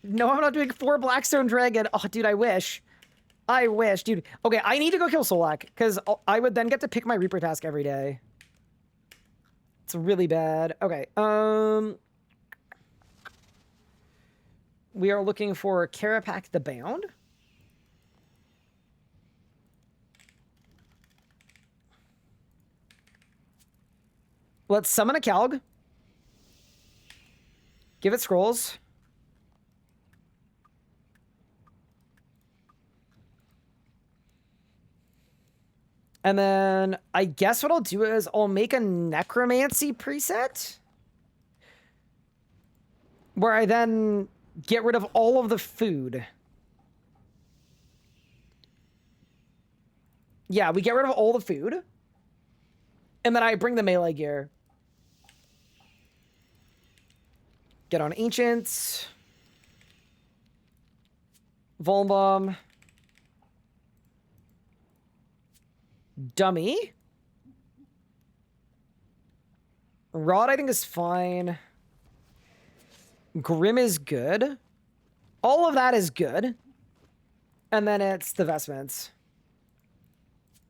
No, I'm not doing 4 Blackstone Dragon. Oh, dude, I wish. I wish, dude. Okay, I need to go kill Solak, because I would then get to pick my Reaper task every day. It's really bad. Okay, we are looking for Kerapac the Bound. Let's summon a Calg. Give it scrolls. And then I guess what I'll do is I'll make a necromancy preset where I then get rid of all of the food. Yeah, we get rid of all the food. And then I bring the melee gear. Get on Ancients. Volbomb. Dummy. Rod, I think, is fine. Grim is good. All of that is good. And then it's the vestments.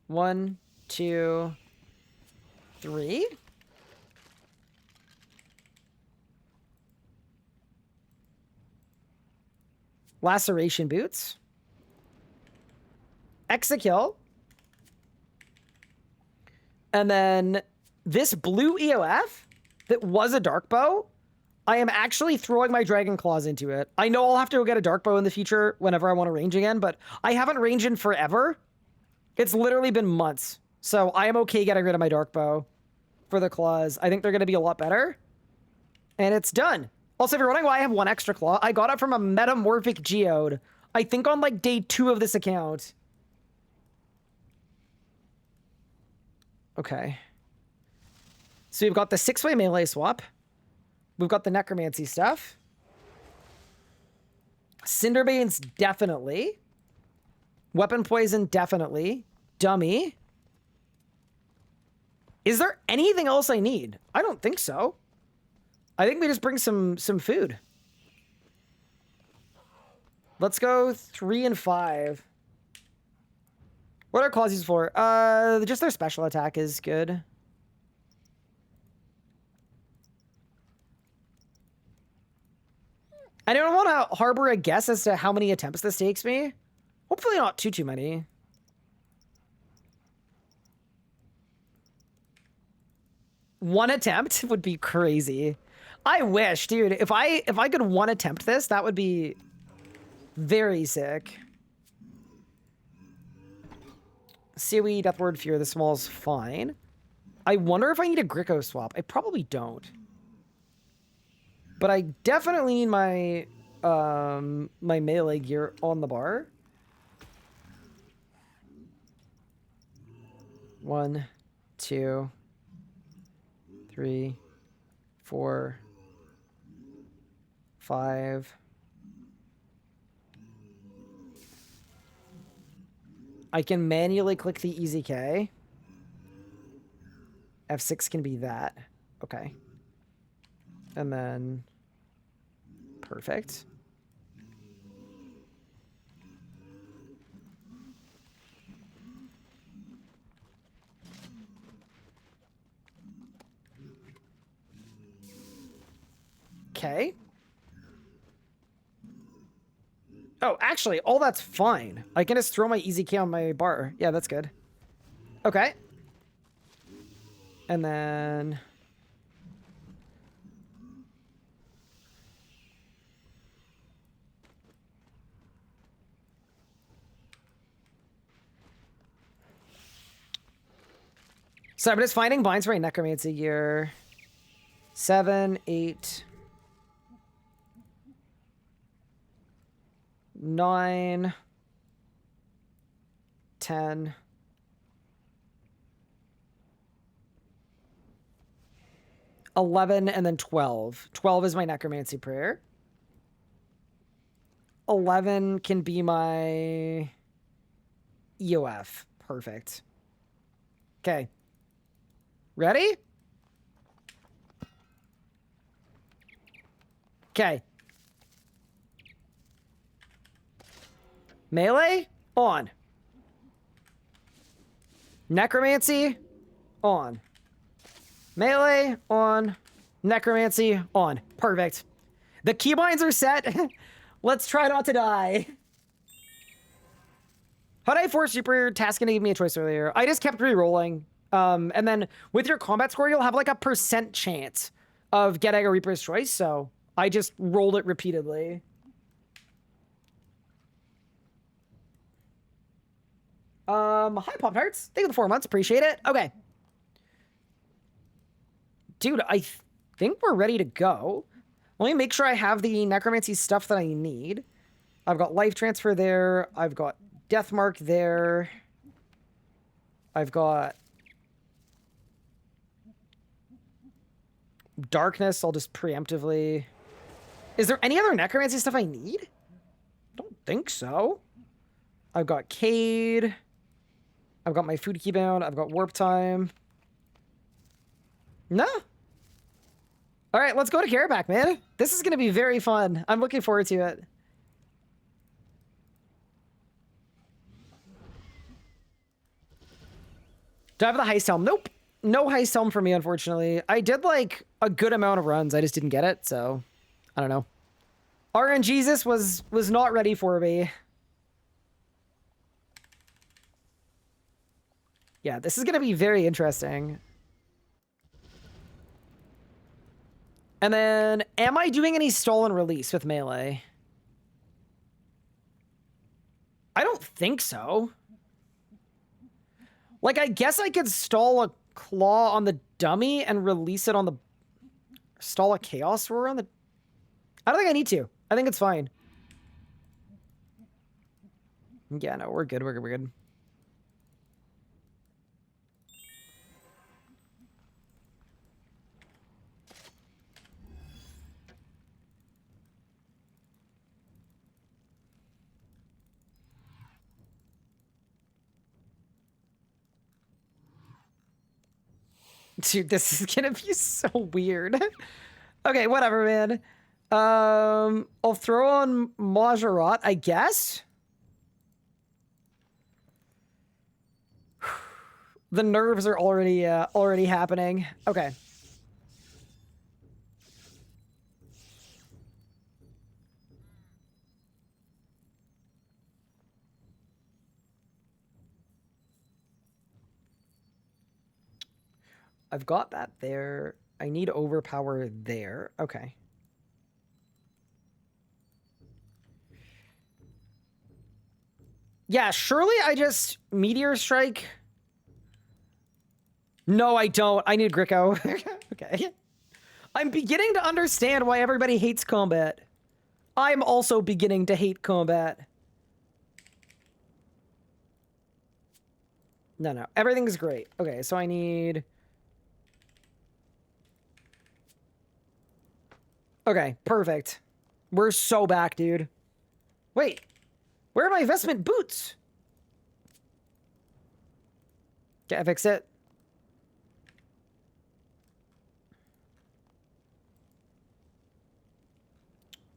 1, 2, 3. Laceration boots. Exekill. And then this blue EOF that was a dark bow, I am actually throwing my dragon claws into it. I know I'll have to go get a dark bow in the future whenever I want to range again, but I haven't ranged in forever. It's literally been months. So I am okay getting rid of my dark bow for the claws. I think they're going to be a lot better. And it's done. Also, if you're wondering why I have 1 extra claw, I got it from a metamorphic geode. I think on like day 2 of this account. Okay. So we've got the 6-way melee swap. We've got the necromancy stuff. Cinderbane's definitely. Weapon poison, definitely. Dummy. Is there anything else I need? I don't think so. I think we just bring some food. Let's go 3 and 5. What are claws used for? Just their special attack is good. I don't want to harbor a guess as to how many attempts this takes me. Hopefully not too many. One attempt would be crazy. I wish, dude. If I could 1 attempt this, that would be very sick. COE, Deathward, Fear, the small's fine. I wonder if I need a Gricko swap. I probably don't. But I definitely need my my melee gear on the bar. 1, 2, 3, 4, 5. I can manually click the easy K. F6 can be that. Okay. And then... Perfect. Okay. Oh, actually, all that's fine. I can just throw my easy key on my bar. Yeah, that's good. Okay. And then... So I'm just finding binds for my necromancy gear. 7, 8... 9, 10, 11, and then 12. 12 is my necromancy prayer. 11 can be my EOF. Perfect. Okay. Ready? Okay. Melee, on. Necromancy, on. Melee, on. Necromancy, on. Perfect. The keybinds are set. Let's try not to die. How did I force super task and give me a choice earlier? I just kept re-rolling. And then with your combat score, you'll have like a % chance of getting a Reaper's Choice, so I just rolled it repeatedly. Hi, Pop Tarts. Thank you for the 4 months. Appreciate it. Okay. Dude, I think we're ready to go. Let me make sure I have the necromancy stuff that I need. I've got life transfer there. I've got death mark there. I've got darkness. I'll just preemptively... Is there any other necromancy stuff I need? Don't think so. I've got Cade. I've got my food keybound. I've got warp time. No. All right, let's go to Kerapac, man. This is going to be very fun. I'm looking forward to it. Do I have the heist helm? Nope. No heist helm for me, unfortunately. I did, like, a good amount of runs. I just didn't get it, so... I don't know. RNGesus was not ready for me. Yeah, this is going to be very interesting. And then, am I doing any stall and release with melee? I don't think so. Like, I guess I could stall a claw on the dummy and release it on the... Stall a chaos roar on the... I don't think I need to. I think it's fine. Yeah, no, we're good, we're good, we're good. Dude, this is gonna be so weird. Okay, whatever, man. I'll throw on Majorat, I guess. The nerves are already happening. Okay. I've got that there. I need overpower there. Okay. Yeah, surely I just Meteor Strike. No, I don't. I need Gricko. Okay. I'm beginning to understand why everybody hates combat. I'm also beginning to hate combat. No. Everything's great. Okay, so I need... Okay, perfect. We're so back, dude. Wait. Where are my investment boots? Okay, I fix it.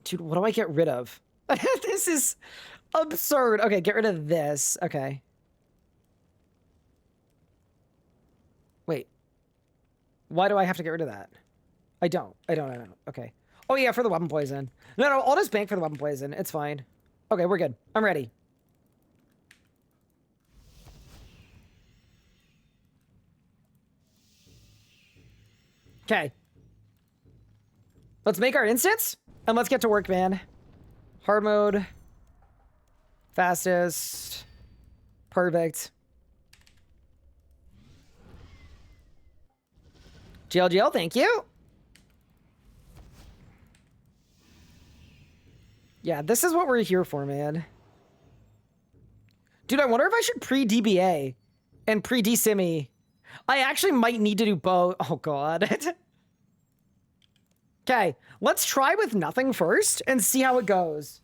Dude, what do I get rid of? This is absurd. Okay, get rid of this. Okay. Wait. Why do I have to get rid of that? I don't. Okay. Oh, yeah, for the weapon poison. No, I'll just bank for the weapon poison. It's fine. Okay, we're good. I'm ready. Okay. Let's make our instance, and let's get to work, man. Hard mode. Fastest. Perfect. GLGL, thank you. Yeah, this is what we're here for, man. Dude, I wonder if I should pre-DBA and pre-DSIMI. I actually might need to do both. Oh, God. Okay, let's try with nothing first and see how it goes.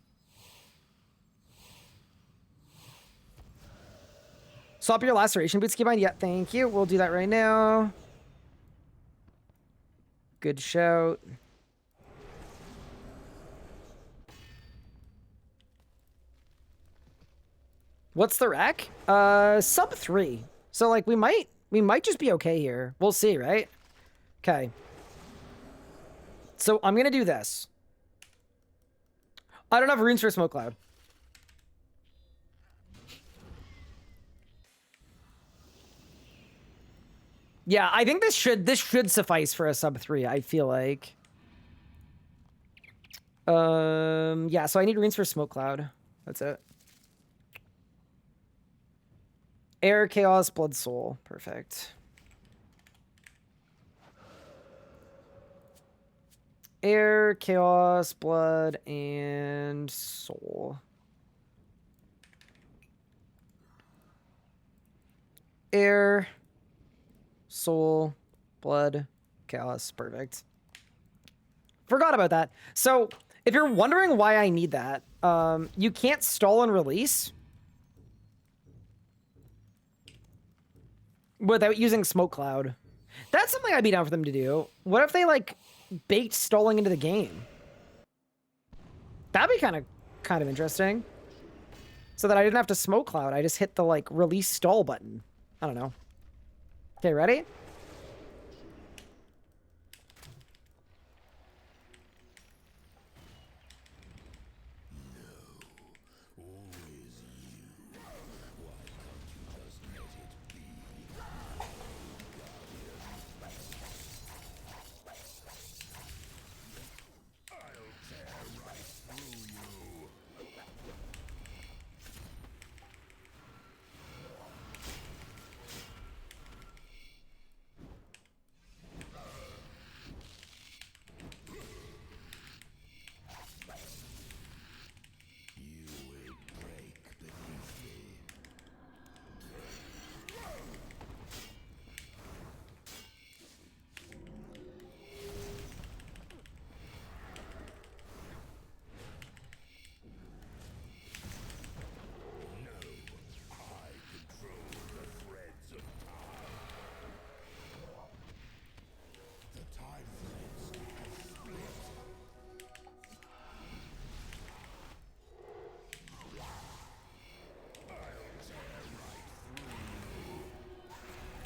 Swap your laceration boots, keep mine. Yeah, thank you. We'll do that right now. Good shout. What's the rack? Sub 3. So like we might just be okay here. We'll see, right? Okay. So I'm gonna do this. I don't have runes for Smoke Cloud. Yeah, I think this should suffice for a sub 3, I feel like. Yeah, so I need runes for Smoke Cloud. That's it. Air, Chaos, Blood, Soul. Perfect. Air, Chaos, Blood, and Soul. Air, Soul, Blood, Chaos. Perfect. Forgot about that. So, if you're wondering why I need that, you can't stall and release without using Smoke Cloud. That's something I'd be down for them to do. What if they, like, baked stalling into the game? That'd be kind of interesting. So that I didn't have to Smoke Cloud. I just hit the, like, release stall button. I don't know. Okay, ready?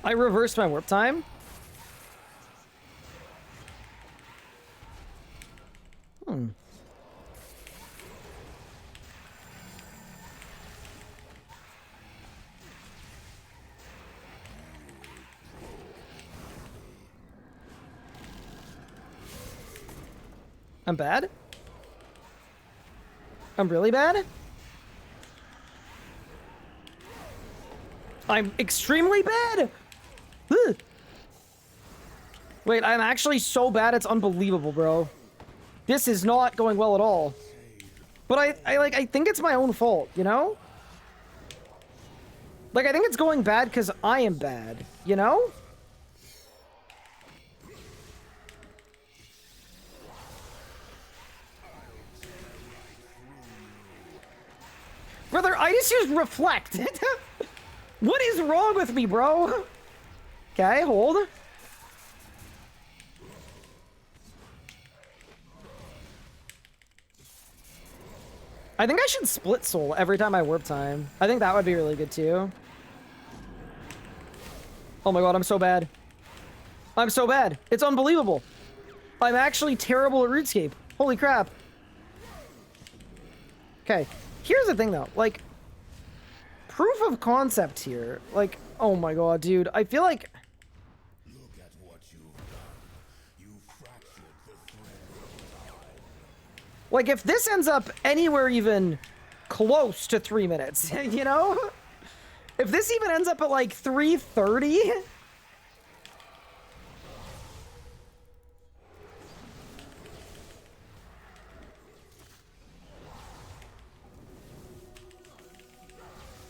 I reversed my warp time. I'm bad? I'm really bad? I'm extremely bad! Ugh. Wait, I'm actually so bad it's unbelievable, bro. This is not going well at all. But I think it's my own fault, you know? Like, I think it's going bad because I am bad, you know? Brother, I just used Reflect. What is wrong with me, bro? Okay, hold. I think I should split soul every time I warp time. I think that would be really good too. Oh my god, I'm so bad. I'm so bad. It's unbelievable. I'm actually terrible at RuneScape. Holy crap. Okay, here's the thing though. Like, proof of concept here. Like, oh my god, dude. I feel like... Look at what you've done. You fractured the thread of time. Like, if this ends up anywhere even close to 3 minutes, you know? If this even ends up at, like, 3:30...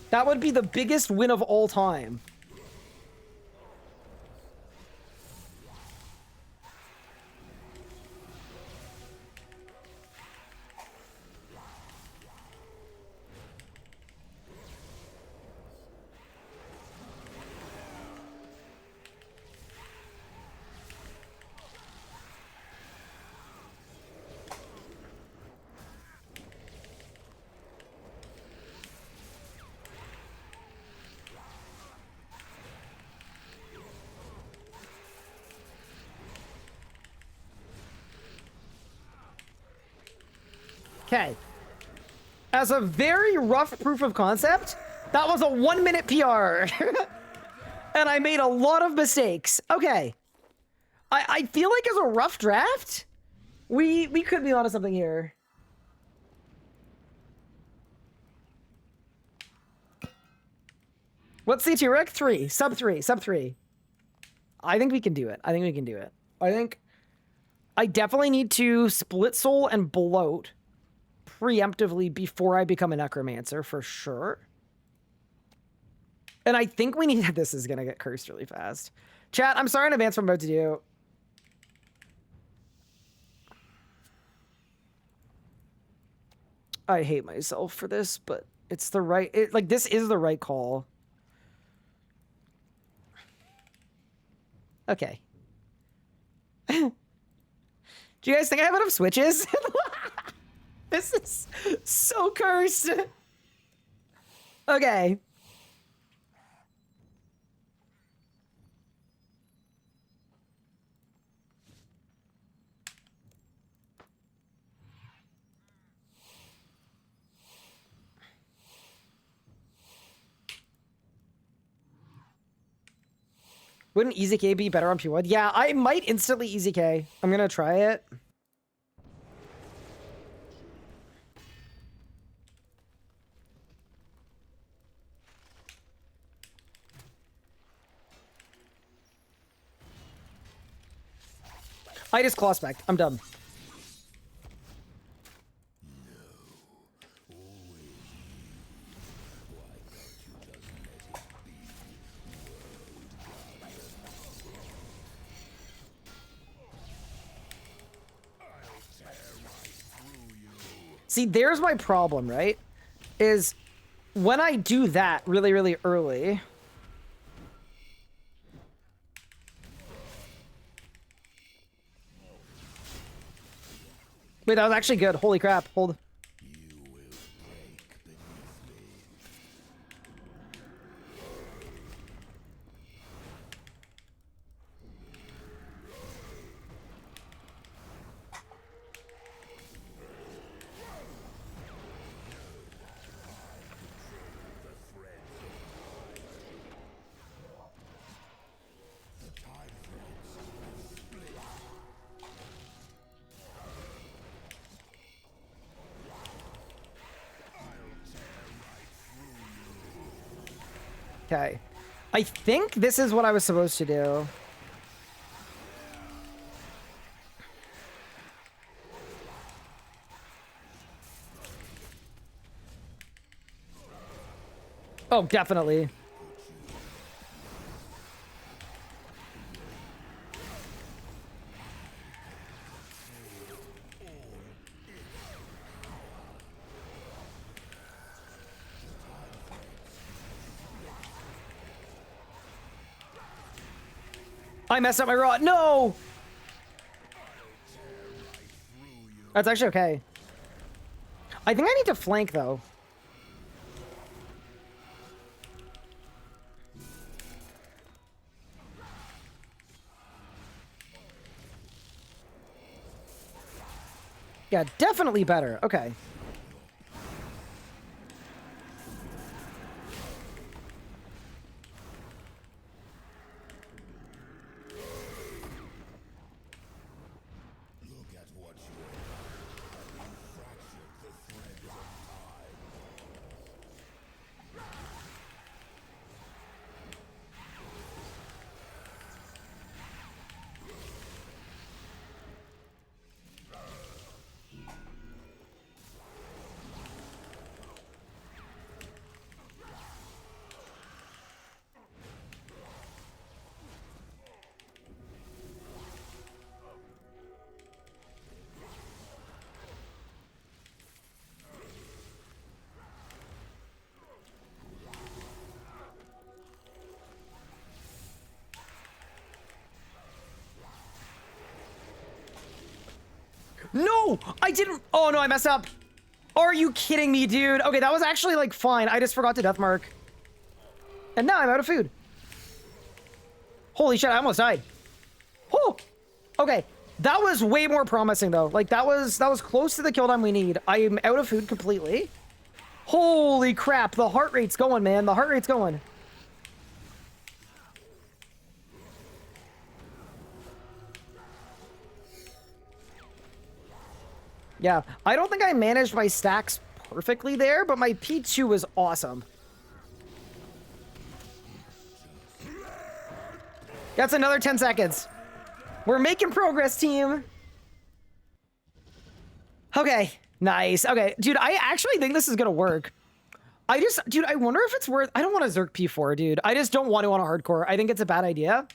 that would be the biggest win of all time. Okay. As a very rough proof of concept, that was a 1-minute PR. And I made a lot of mistakes. Okay. I feel like as a rough draft, we could be onto something here. What's CT rec? 3. Sub 3. Sub 3. I think we can do it. I think we can do it. I definitely need to split soul and bloat preemptively before I become a necromancer for sure. And I think we need... This is going to get cursed really fast. Chat, I'm sorry in advance for what I'm about to do. I hate myself for this, but it's the right... like, this is the right call. Okay. Do you guys think I have enough switches? This is so cursed. Okay. Wouldn't Easy K be better on P1? Yeah, I might instantly Easy K. I'm gonna try it. I just claw spec. I'm done. See, there's my problem, right? Is when I do that really, really early... Wait, that was actually good. Holy crap. Hold. Okay. I think this is what I was supposed to do. Oh, definitely. I messed up my rod. No! That's actually okay. I think I need to flank, though. Yeah, definitely better. Okay. No! I didn't... Oh, no, I messed up. Are you kidding me, dude? Okay, that was actually, like, fine. I just forgot to death mark. And now I'm out of food. Holy shit, I almost died. Oh! Okay. That was way more promising though. Like that was close to the kill time we need. I am out of food completely. Holy crap, the heart rate's going, man. The heart rate's going. Yeah, I don't think I managed my stacks perfectly there, but my P2 was awesome. That's another 10 seconds. We're making progress, team. Okay, nice. Okay, dude, I actually think this is gonna work. Dude, I wonder if it's worth... I don't want to Zerk P4, dude. I just don't want to on a hardcore. I think it's a bad idea.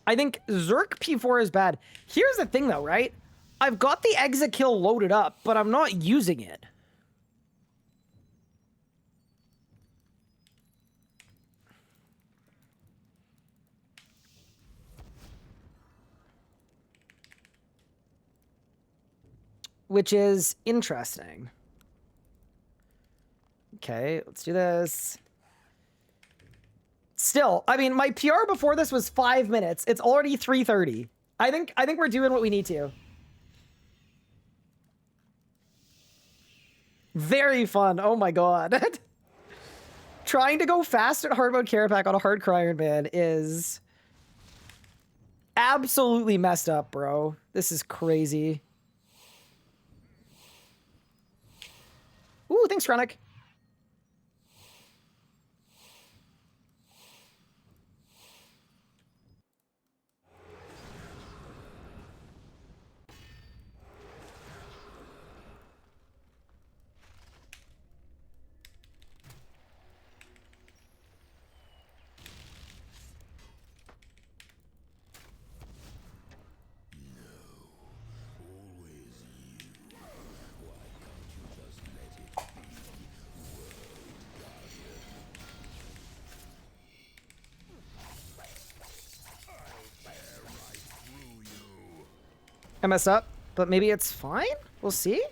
I think Zerk P4 is bad. Here's the thing, though, right? I've got the exit kill loaded up, but I'm not using it. Which is interesting. Okay, let's do this. Still, I mean, my PR before this was 5 minutes. It's already 3:30. I think we're doing what we need to. Very fun. Oh my god. Trying to go fast at hard mode Kerapac on a hardcore Ironman is absolutely messed up, bro. This is crazy. Ooh, thanks, Chronic. I messed up, but maybe it's fine? We'll see.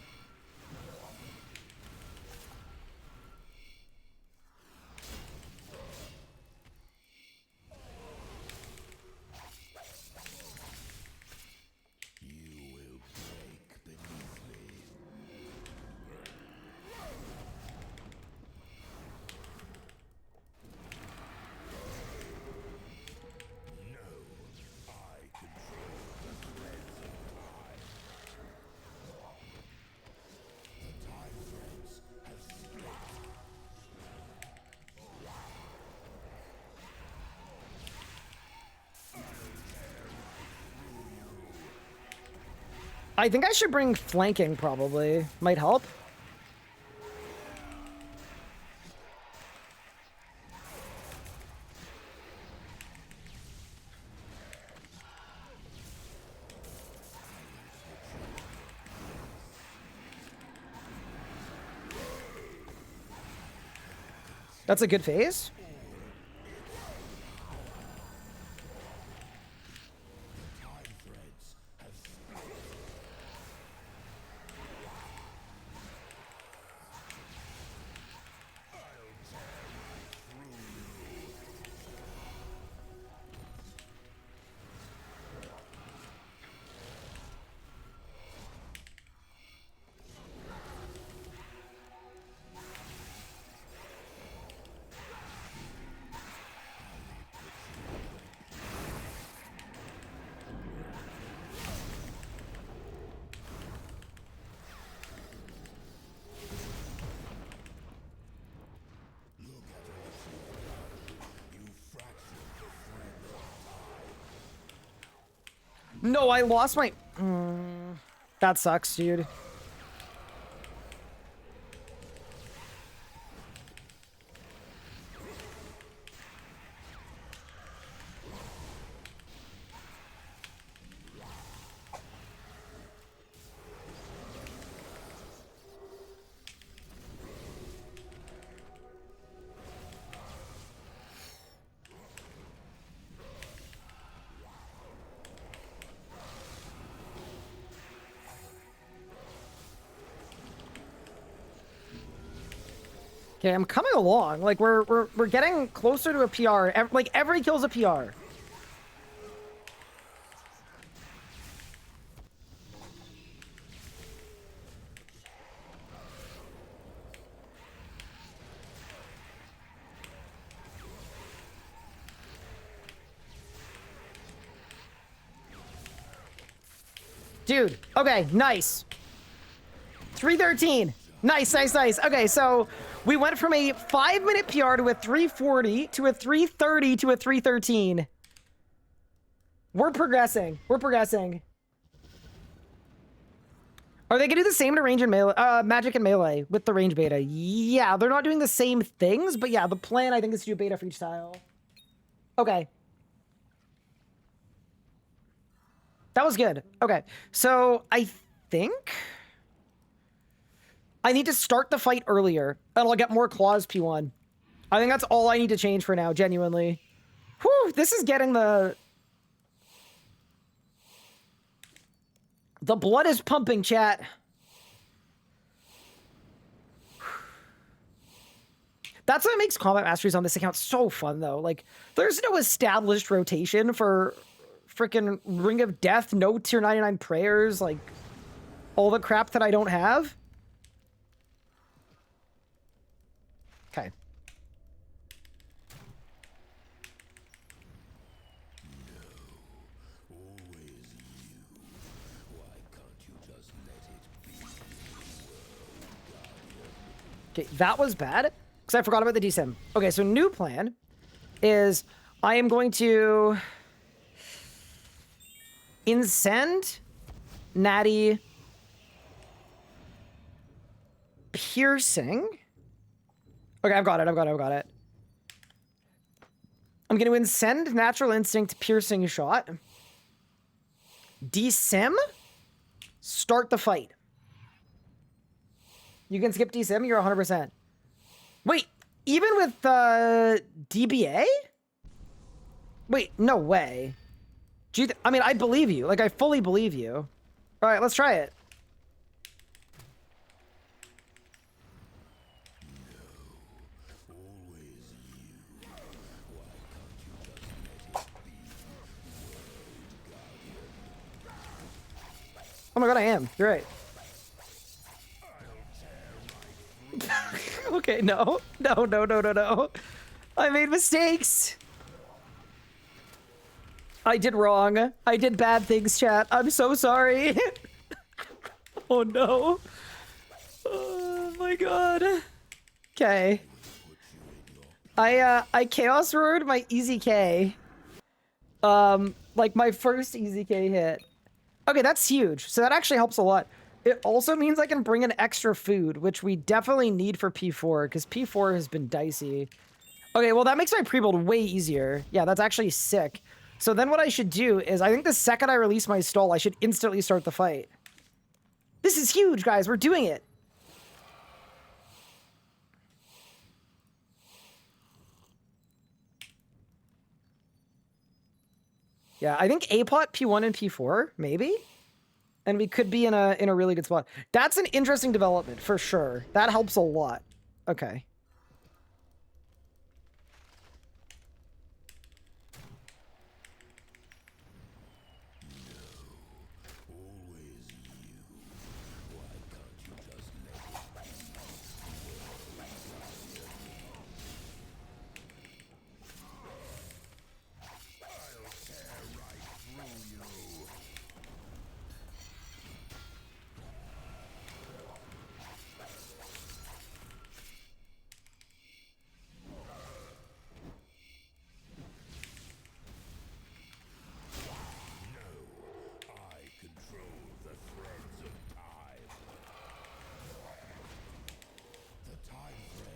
I think I should bring flanking, probably. Might help. That's a good phase. No, I lost my... that sucks, dude. Okay, I'm coming along. Like we're getting closer to a PR. Like every kill's a PR. Dude, okay, nice. 313. Nice, nice, nice. Okay, so we went from a 5-minute PR to a 340 to a 330 to a 313. We're progressing. We're progressing. Are they gonna do the same to range and melee, magic and melee with the range beta? Yeah, they're not doing the same things, but yeah, the plan I think is to do beta for each style. Okay. That was good. Okay, so I think I need to start the fight earlier, and I'll get more claws P1. I think that's all I need to change for now, genuinely. Whew, this is getting the blood is pumping, chat. That's what makes combat masteries on this account so fun, though. Like, there's no established rotation for freaking Ring of Death, no tier 99 prayers, like, all the crap that I don't have. Okay. Okay, that was bad, because I forgot about the DSIM. Okay, so new plan is I am going to Incend, Natty, Piercing. Okay, I've got it, I've got it, I've got it. I'm going to Incend, Natural Instinct, Piercing Shot. DSIM, start the fight. You can skip DSIM, you're 100%. Wait, even with DBA? Wait, no way. I mean, I believe you. Like, I fully believe you. All right, let's try it. Oh my god, I am. You're right. Okay, no. No, no, no, no, no. I made mistakes. I did wrong. I did bad things, chat. I'm so sorry. Oh no. Oh my god. Okay. I Chaos Roared my Easy K. Like my first Easy K hit. Okay, that's huge. So that actually helps a lot. It also means I can bring in extra food, which we definitely need for P4, because P4 has been dicey. Okay, well, that makes my pre-build way easier. Yeah, that's actually sick. So then what I should do is, I think the second I release my stall, I should instantly start the fight. This is huge, guys. We're doing it. Yeah, I think A-Pot, P1, and P4, maybe? And we could be in a really good spot. That's an interesting development, for sure. That helps a lot. Okay.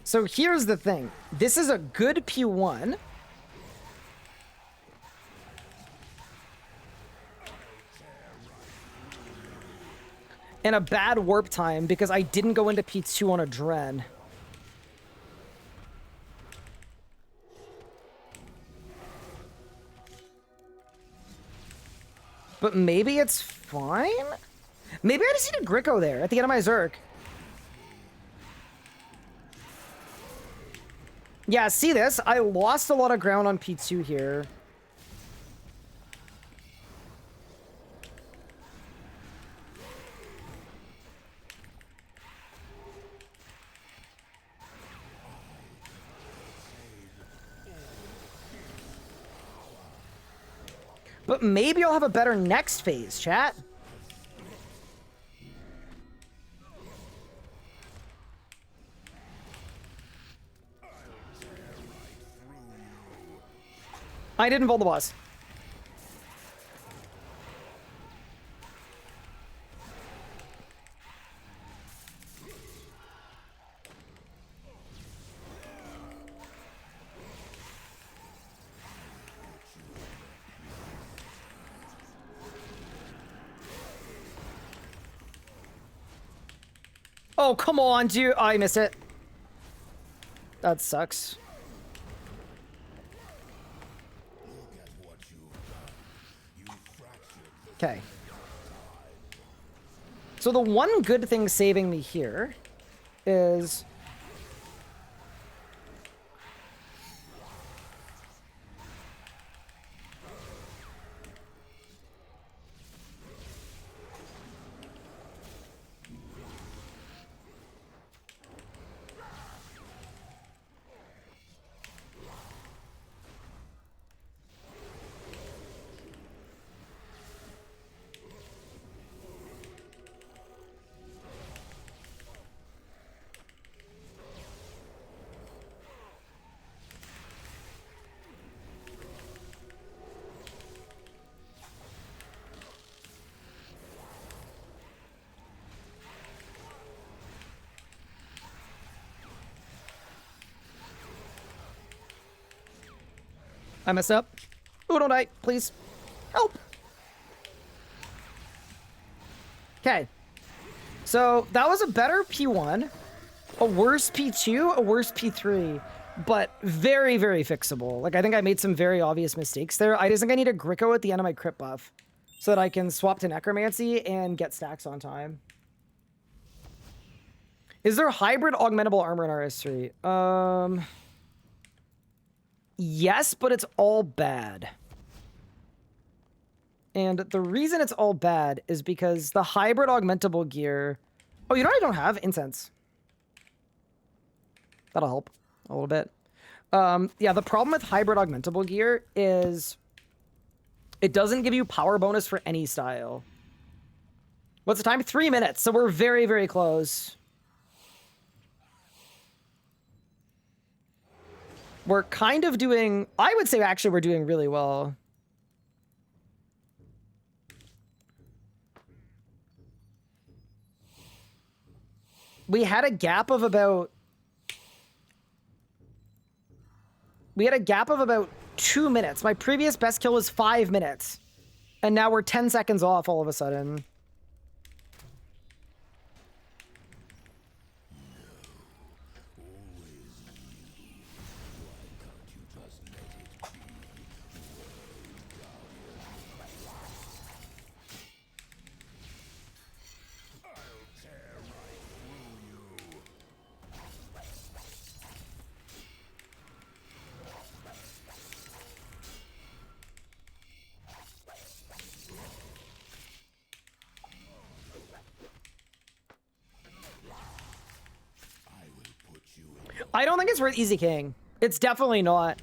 So here's the thing. This is a good P1. And a bad warp time because I didn't go into P2 on a Dren. But maybe it's fine? Maybe I just need a Gricko there at the end of my Zerk. Yeah, see this? I lost a lot of ground on P2 here. But maybe I'll have a better next phase, chat. I didn't fold the boss. Oh, come on, dude. Oh, I missed it. That sucks. Okay. So the one good thing saving me here is... I messed up. Oh, don't die, please. Help. Okay. So that was a better P1, a worse P2, a worse P3, but very, very fixable. Like, I think I made some very obvious mistakes there. I just think I need a Gricko at the end of my crit buff so that I can swap to Necromancy and get stacks on time. Is there hybrid augmentable armor in RS3? Yes, but it's all bad. And the reason it's all bad is because the hybrid augmentable gear... Oh, you know what I don't have? Incense. That'll help a little bit. Yeah, the problem with hybrid augmentable gear is it doesn't give you power bonus for any style. What's the time? 3 minutes, so we're very, very close. We're kind of doing... I would say actually we're doing really well. We had a gap of about... We had a gap of about 2 minutes. My previous best kill was 5 minutes. And now we're 10 seconds off all of a sudden. I don't think it's worth easy king. It's definitely not.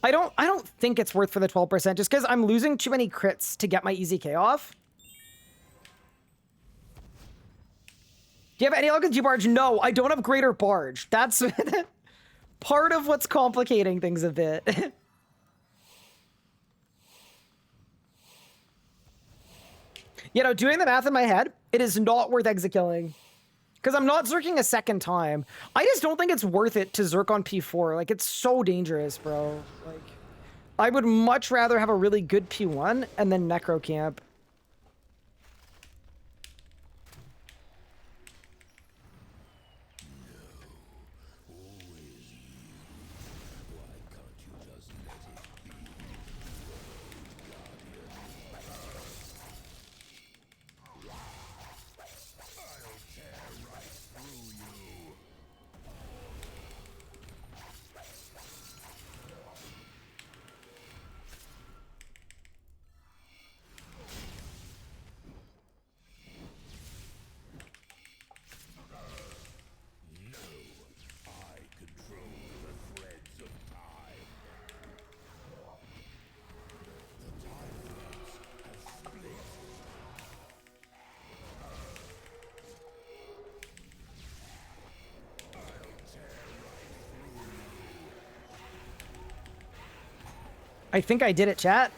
I don't think it's worth for the 12% just because I'm losing too many crits to get my easy K off. Do you have any luck with G-Barge? No, I don't have greater barge. That's part of what's complicating things a bit. You know, doing the math in my head, it is not worth exit killing. Because I'm not Zerking a second time. I just don't think it's worth it to Zerk on P4. Like, it's so dangerous, bro. Like, I would much rather have a really good P1 and then Necro Camp. I think I did it, chat.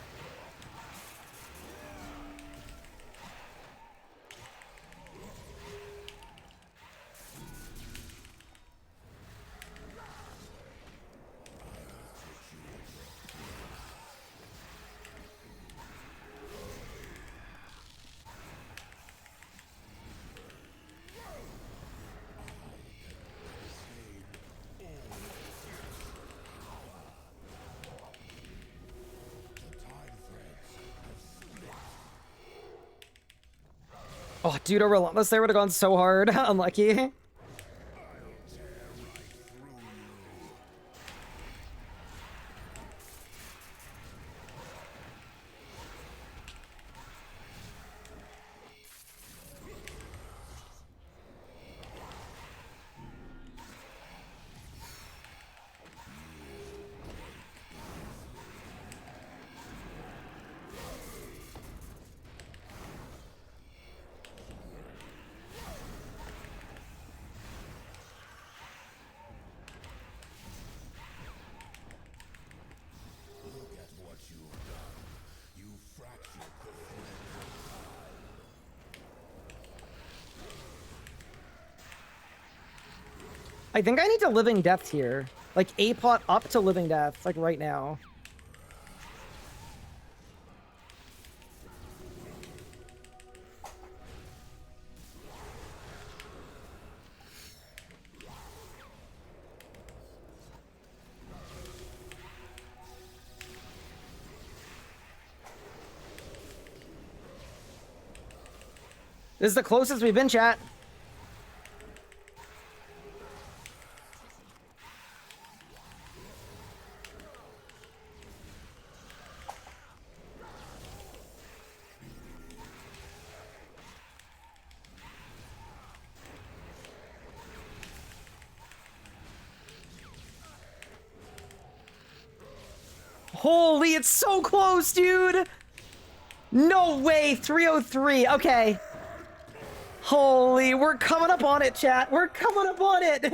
Oh, dude, a relentless there would have gone so hard. Unlucky. Look at what you've done. You fractured the thread. I think I need to living death here. Like a pot up to living death, like right now. This is the closest we've been, chat. Holy, it's so close, dude! No way, 303. Okay. Holy, we're coming up on it, chat. We're coming up on it.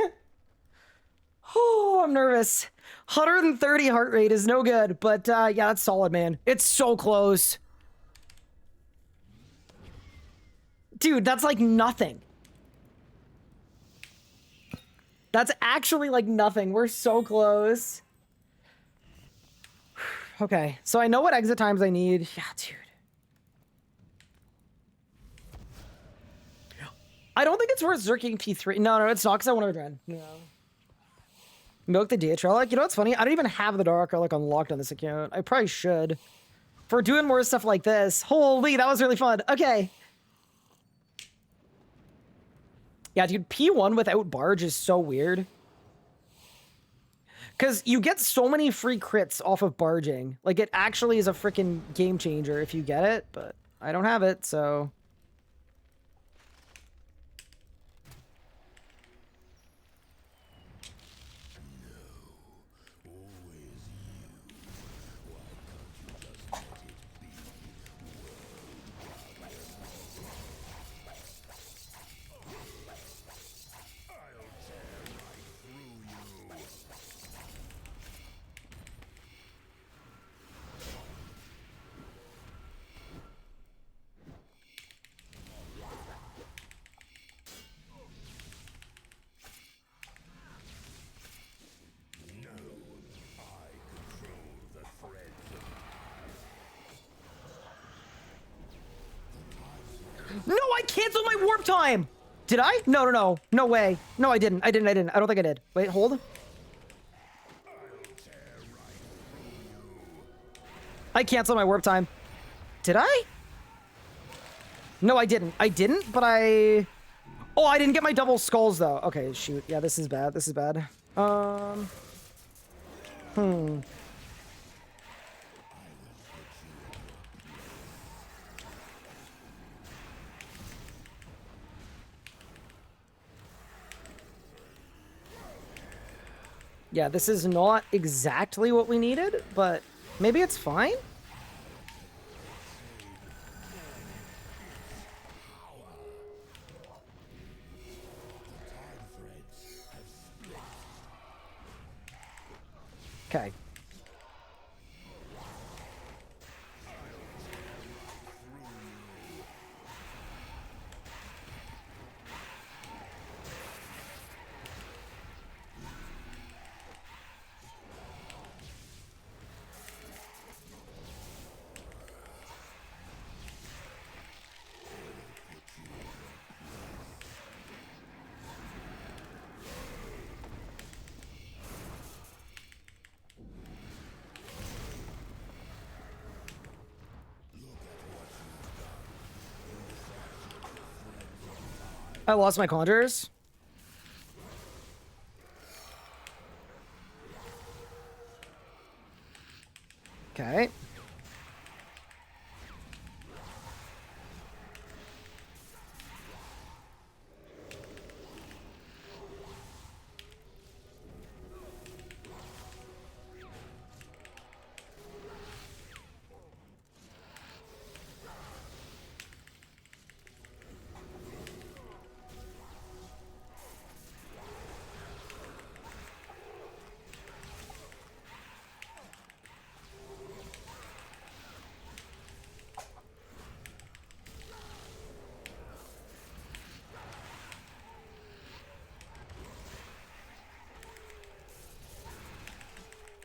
Oh, I'm nervous. 130 heart rate is no good, but yeah, that's solid, man. It's so close. Dude, that's like nothing. That's actually like nothing. We're so close. Okay, so I know what exit times I need. Yeah, dude. I don't think it's worth zerking P3. No, it's not because I want to Adren. No. Milk the DH relic. You know what's funny? I don't even have the Dark Relic unlocked on this account. I probably should. For doing more stuff like this. Holy, that was really fun. Okay. Yeah, dude, P1 without Barge is so weird. Because you get so many free crits off of barging. Like, it actually is a freaking game changer if you get it, but I don't have it, so... No, I canceled my warp time! Did I? No. No way. No, I didn't. I don't think I did. Wait, hold. I canceled my warp time. Did I? No, I didn't. I didn't, but I... Oh, I didn't get my double skulls, though. Okay, shoot. Yeah, this is bad. This is bad. Yeah, this is not exactly what we needed, but maybe it's fine? Okay. I lost my conjures. Okay.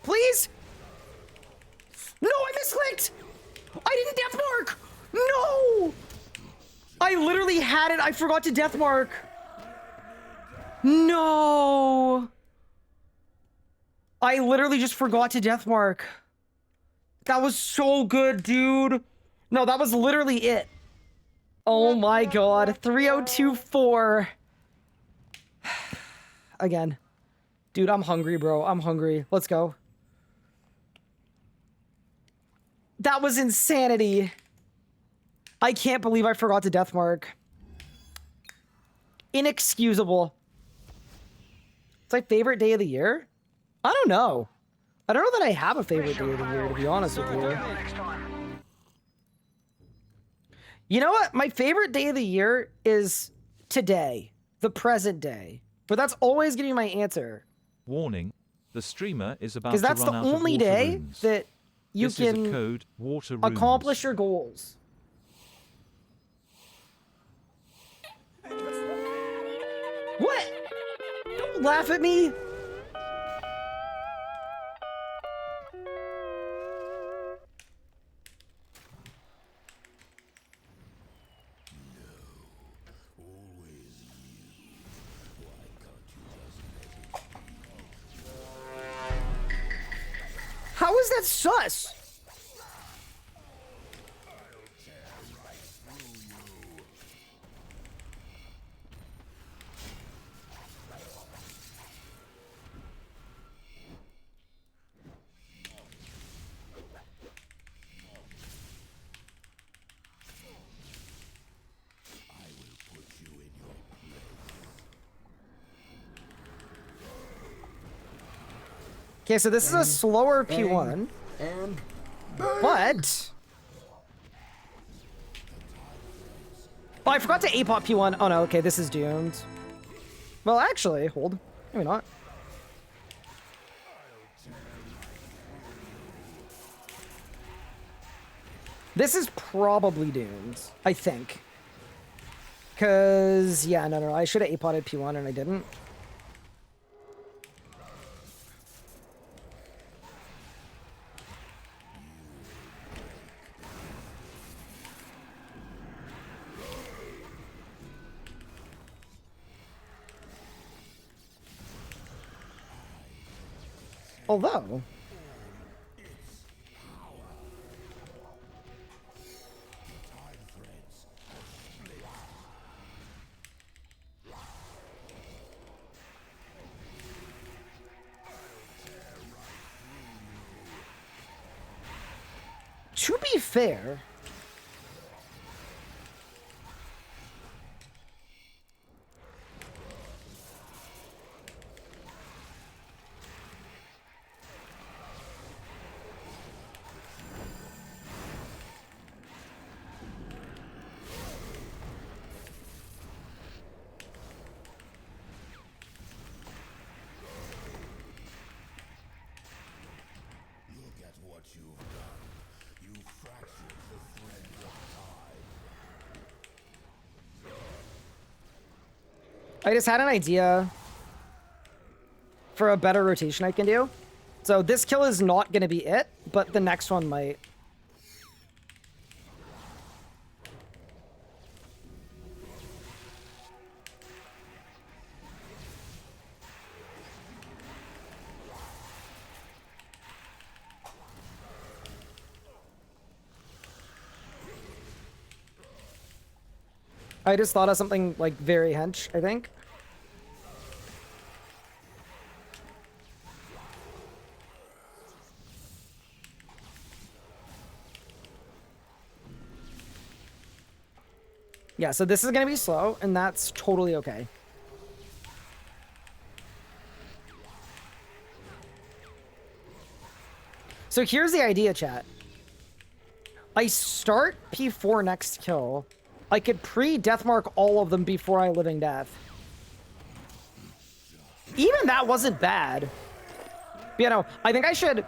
Please? No, I misclicked! I didn't death mark! No! I literally had it. I forgot to death mark. No! I literally just forgot to death mark. That was so good, dude. No, that was literally it. Oh my god. 3024. Again. Dude, I'm hungry, bro. I'm hungry. Let's go. That was insanity. I can't believe I forgot to death mark. Inexcusable. It's my favorite day of the year? I don't know. I don't know that I have a favorite day of the year, to be honest with you. You know what? My favorite day of the year is today. The present day. But that's always gonna be my answer. Warning, the streamer is about Because to that's run the out of only water day runes. that you This is a can code, water accomplish runes. your goals. What? Don't laugh at me. How is that sus? Okay, so this is a slower P1, but... Oh, I forgot to A-pop P1. Oh no, okay, this is doomed. Well, actually, hold. Maybe not. This is probably doomed, I think. Because, yeah, no, I should have A-potted P1 and I didn't. Although... To be fair... I just had an idea for a better rotation I can do. So this kill is not going to be it, but the next one might. I just thought of something like very hench, I think. Yeah, so this is gonna be slow, and that's totally okay. So here's the idea, chat. I start P4 next kill. I could pre-deathmark all of them before I living death. Even that wasn't bad. You know, I think I should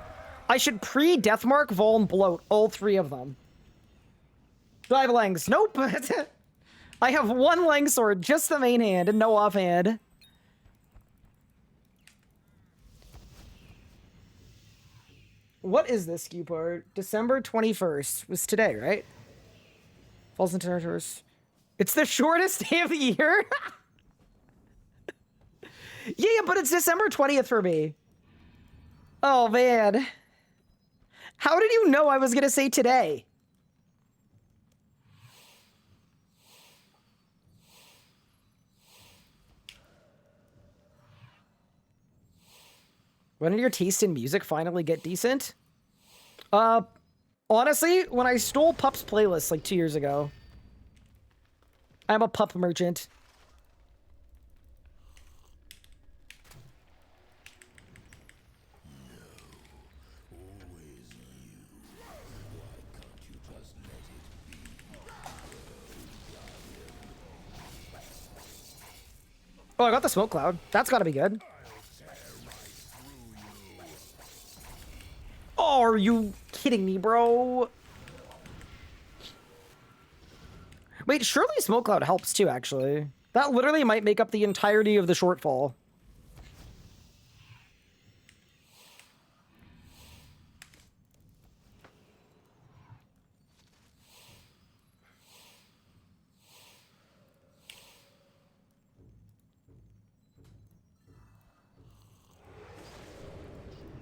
pre-deathmark, Vol, and bloat all 3 of them. Do I have Langs? Nope. I have 1 Lang sword, just the main hand, and no offhand. What is this skew part? December 21st was today, right? Falls into reverse. It's the shortest day of the year? Yeah, but it's December 20th for me. Oh, man. How did you know I was going to say today? When did your taste in music finally get decent? Honestly, when I stole Pup's playlist like 2 years ago. I'm a Pup merchant. Oh, I got the smoke cloud. That's gotta be good. Oh, are you kidding me, bro? Wait, surely smoke cloud helps too, actually. That literally might make up the entirety of the shortfall.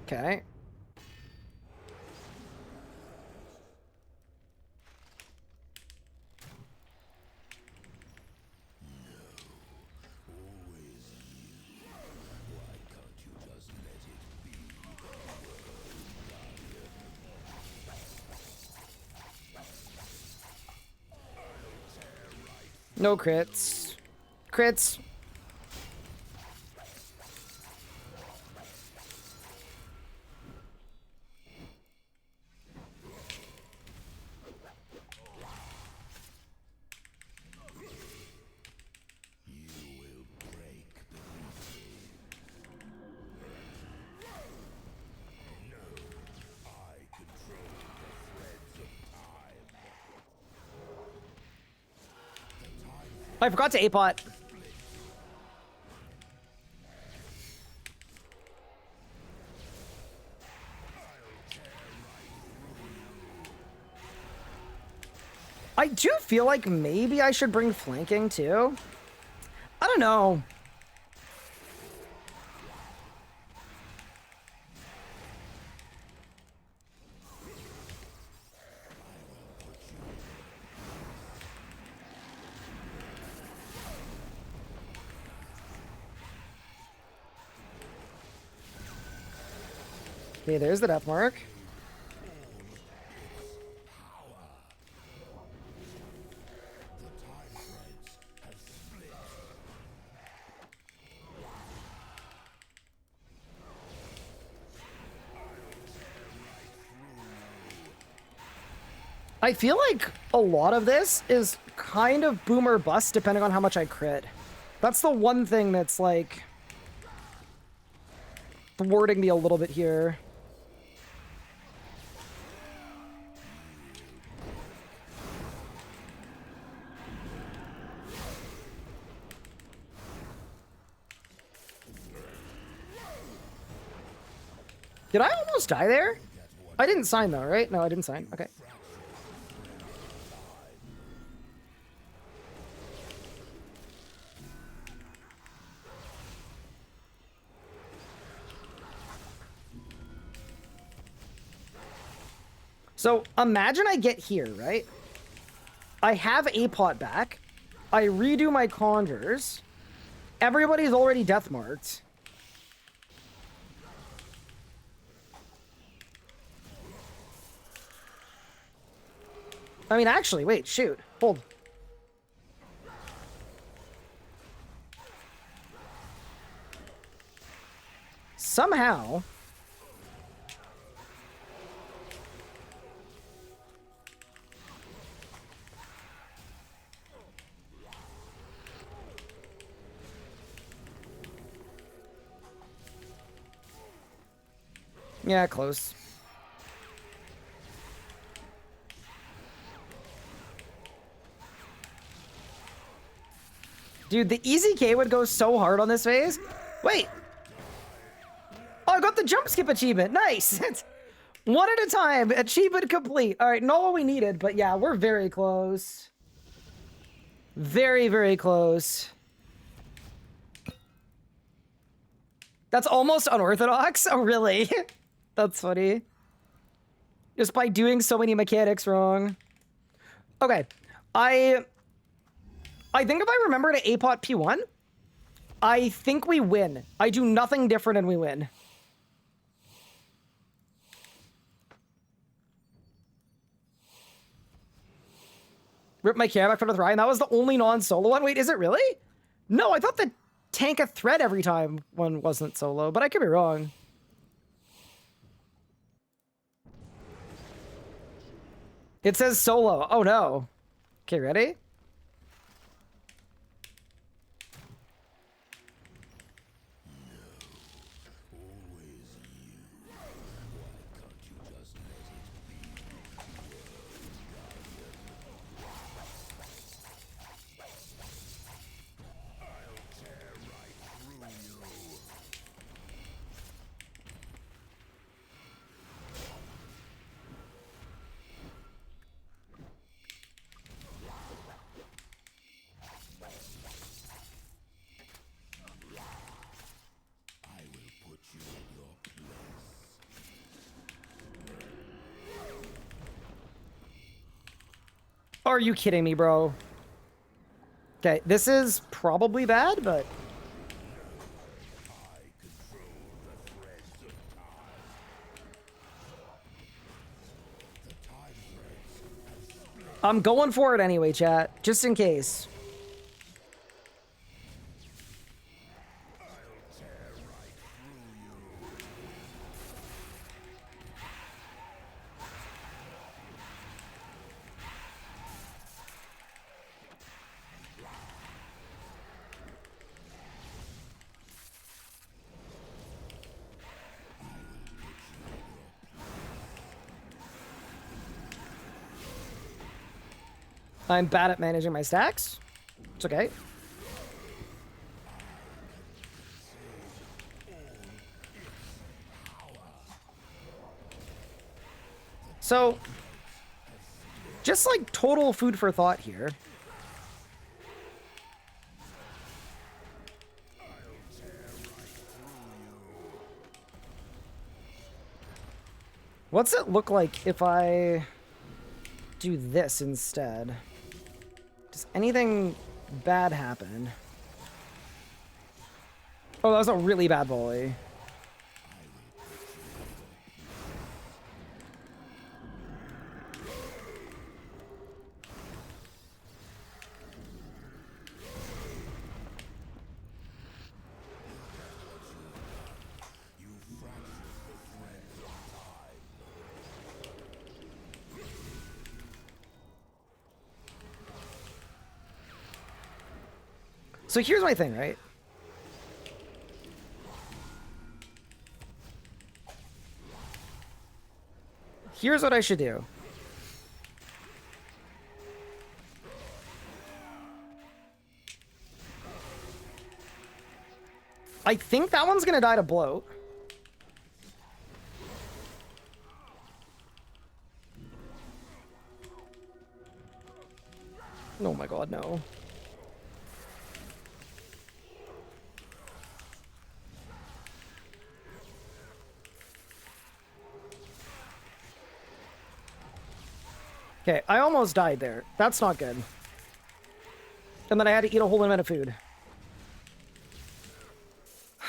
Okay. No crits. Crits. I forgot to A-pot. I do feel like maybe I should bring flanking too. I don't know. Okay, there's the death mark. I feel like a lot of this is kind of boom or bust depending on how much I crit. That's the one thing that's like thwarting me a little bit here. Did I almost die there? I didn't sign though, right? No, I didn't sign. Okay. So imagine I get here, right? I have A-pot back. I redo my conjures. Everybody's already death marked. I mean, actually, wait, shoot. Hold. Somehow... Yeah, close. Dude, the easy K would go so hard on this phase. Wait. Oh, I got the jump skip achievement. Nice. One at a time. Achievement complete. All right, not what we needed, but yeah, we're very close. Very, very close. That's almost unorthodox. Oh, really? That's funny. Just by doing so many mechanics wrong. Okay. I think if I remember to A-pot P1, I think we win. I do nothing different and we win. Rip my Kerapac for the Ryan. That was the only non-solo one. Wait, is it really? No, I thought the tank a thread every time one wasn't solo, but I could be wrong. It says solo. Oh no. Okay, ready? Are you kidding me, bro? Okay, this is probably bad, but... I'm going for it anyway, chat. Just in case. I'm bad at managing my stacks. It's okay. So, just like total food for thought here. What's it look like if I do this instead? Does anything bad happen? Oh, that was a really bad volley. So here's my thing, right? Here's what I should do. I think that one's gonna die to bloat. Oh my god, no. Okay, I almost died there. That's not good. And then I had to eat a whole amount of food.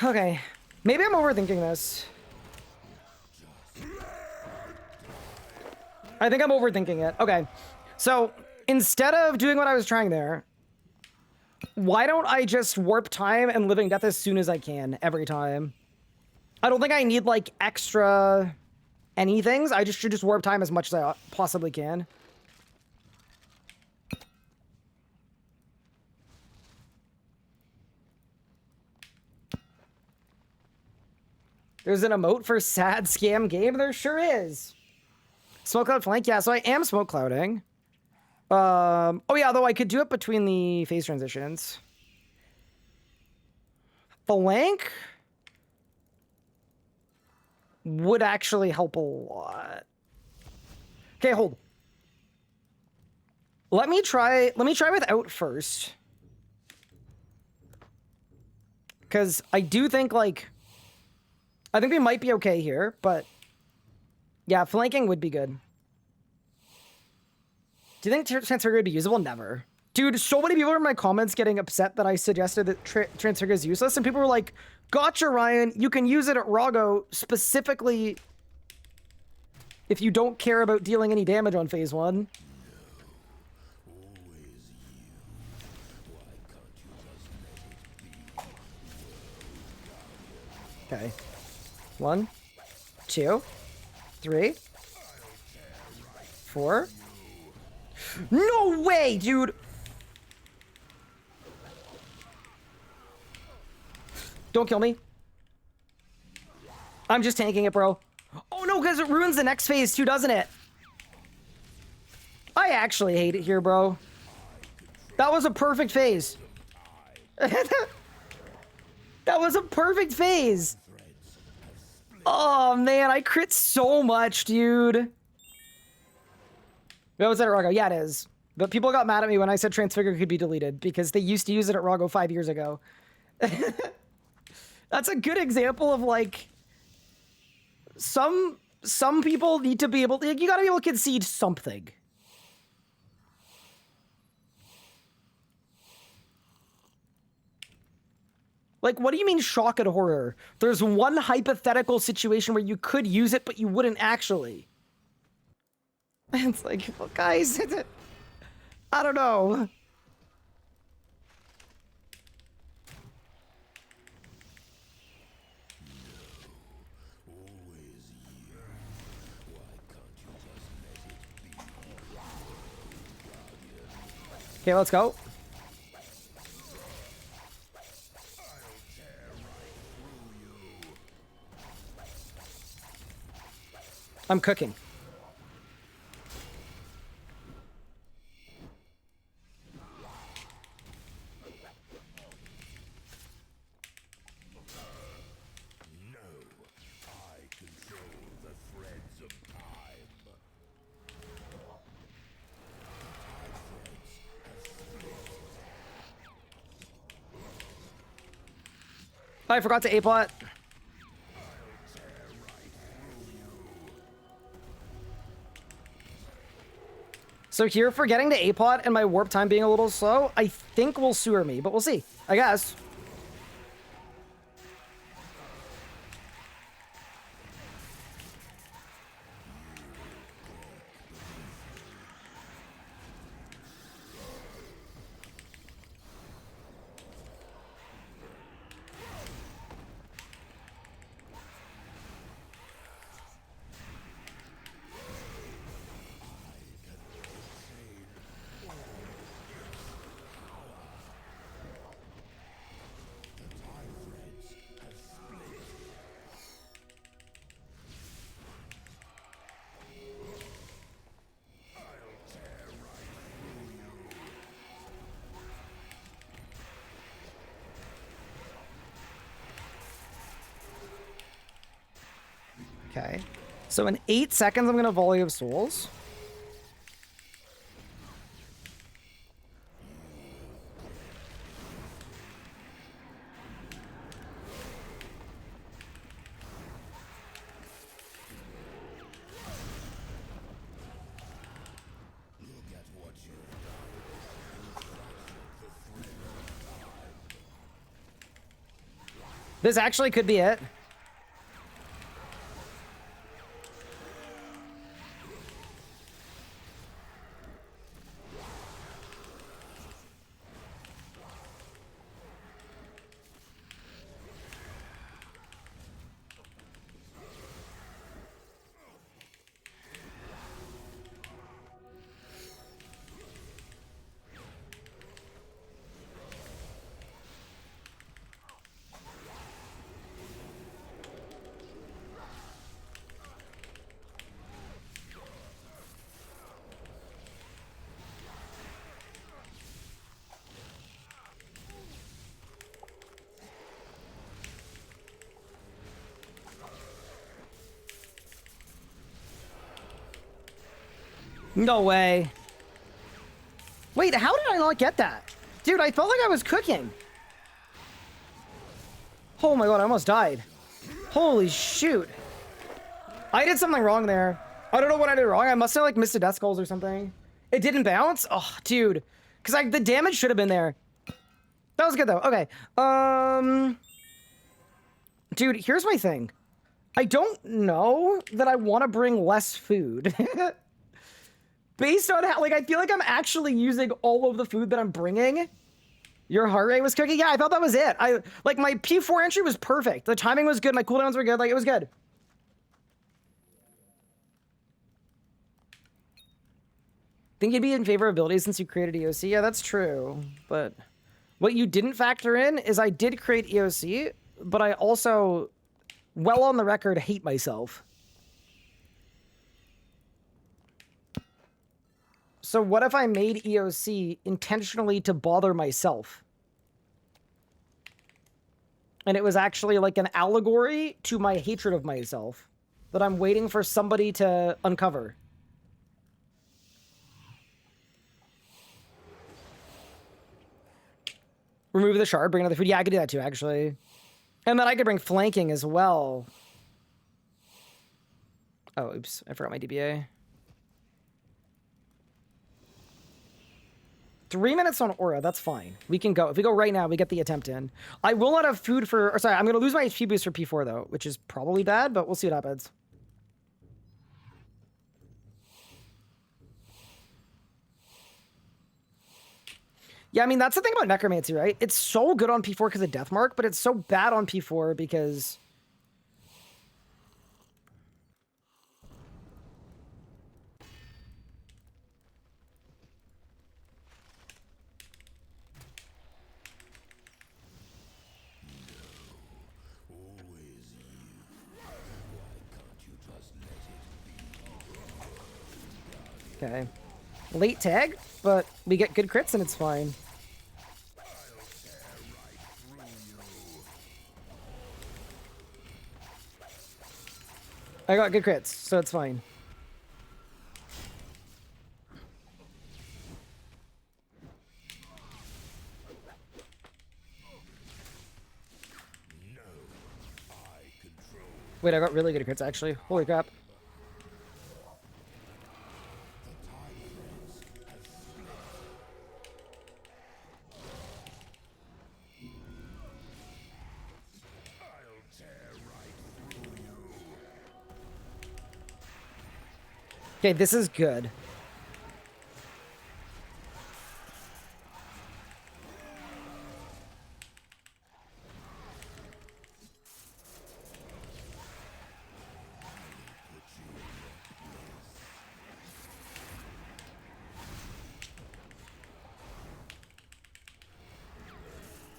Okay. Maybe I'm overthinking this. I think I'm overthinking it. Okay. So, instead of doing what I was trying there, why don't I just warp time and living death as soon as I can every time? I don't think I need, like, extra anythings. I just should just warp time as much as I possibly can. There's an emote for sad scam game? There sure is. Smoke cloud flank? Yeah, so I am smoke clouding. Oh yeah, though I could do it between the phase transitions. Flank would actually help a lot. Okay, hold. Let me try without first. Because I do think, like, I think we might be okay here, but yeah, flanking would be good. Do you think Transfigure would be usable? Never. Dude, so many people in my comments getting upset that I suggested that Transfigure is useless, and people were like, gotcha, Ryan, you can use it at Rago specifically if you don't care about dealing any damage on phase 1. Okay. 1, 2, 3, 4. No way, dude! Don't kill me. I'm just tanking it, bro. Oh no, because it ruins the next phase too, doesn't it? I actually hate it here, bro. That was a perfect phase. That was a perfect phase. Oh man, I crit so much, dude. That was at Rago. Yeah, it is. But people got mad at me when I said Transfigure could be deleted because they used to use it at Rago 5 years ago. That's a good example of, like, some people need to be able to, like, you gotta be able to concede something. Like, what do you mean shock and horror? There's one hypothetical situation where you could use it, but you wouldn't actually. It's like, well, guys, I don't know. Okay, let's go. I'm cooking. I forgot to A-plot. So here, forgetting to A-plot and my warp time being a little slow, I think will sewer me, but we'll see. I guess. Okay. So in 8 seconds, I'm going to Volley of Souls. This actually could be it. No way. Wait, how did I not get that? Dude, I felt like I was cooking. Oh my god, I almost died. Holy shoot. I did something wrong there. I don't know what I did wrong. I must have like missed a death skulls or something. It didn't bounce? Oh, dude. Because the damage should have been there. That was good though. Okay. Dude, here's my thing. I don't know that I want to bring less food. Based on how, like, I feel like I'm actually using all of the food that I'm bringing. Your heart rate was cooking? Yeah, I thought that was it. Like, my P4 entry was perfect. The timing was good. My cooldowns were good. Like, it was good. Think you'd be in favor of abilities since you created EOC? Yeah, that's true. But what you didn't factor in is I did create EOC, but I also, well on the record, hate myself. So what if I made EOC intentionally to bother myself? And it was actually like an allegory to my hatred of myself that I'm waiting for somebody to uncover. Remove the shard, bring another food. Yeah, I could do that too, actually. And then I could bring flanking as well. Oh, oops. I forgot my DBA. 3 minutes on Aura, that's fine. We can go. If we go right now, we get the attempt in. I will not have food for... Or sorry, I'm going to lose my HP boost for P4, though, which is probably bad, but we'll see what happens. Yeah, I mean, that's the thing about Necromancy, right? It's so good on P4 because of Deathmark, but it's so bad on P4 because... Okay. Late tag, but we get good crits and it's fine. I got good crits, so it's fine. Wait, I got really good crits, actually. Holy crap. Okay, this is good.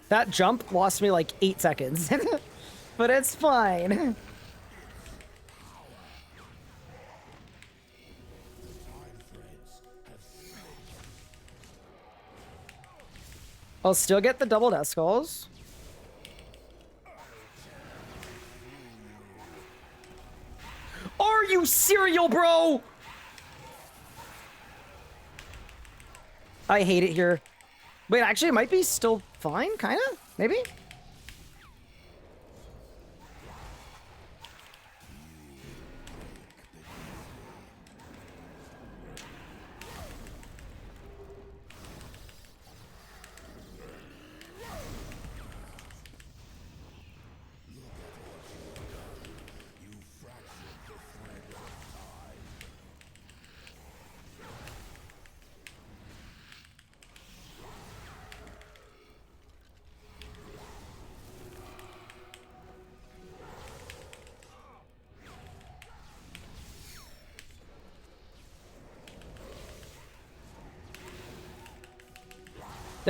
That jump lost me like 8 seconds. But it's fine. I'll still get the double death skulls. Are you serial, bro? I hate it here. Wait, actually, it might be still fine, kind of? Maybe?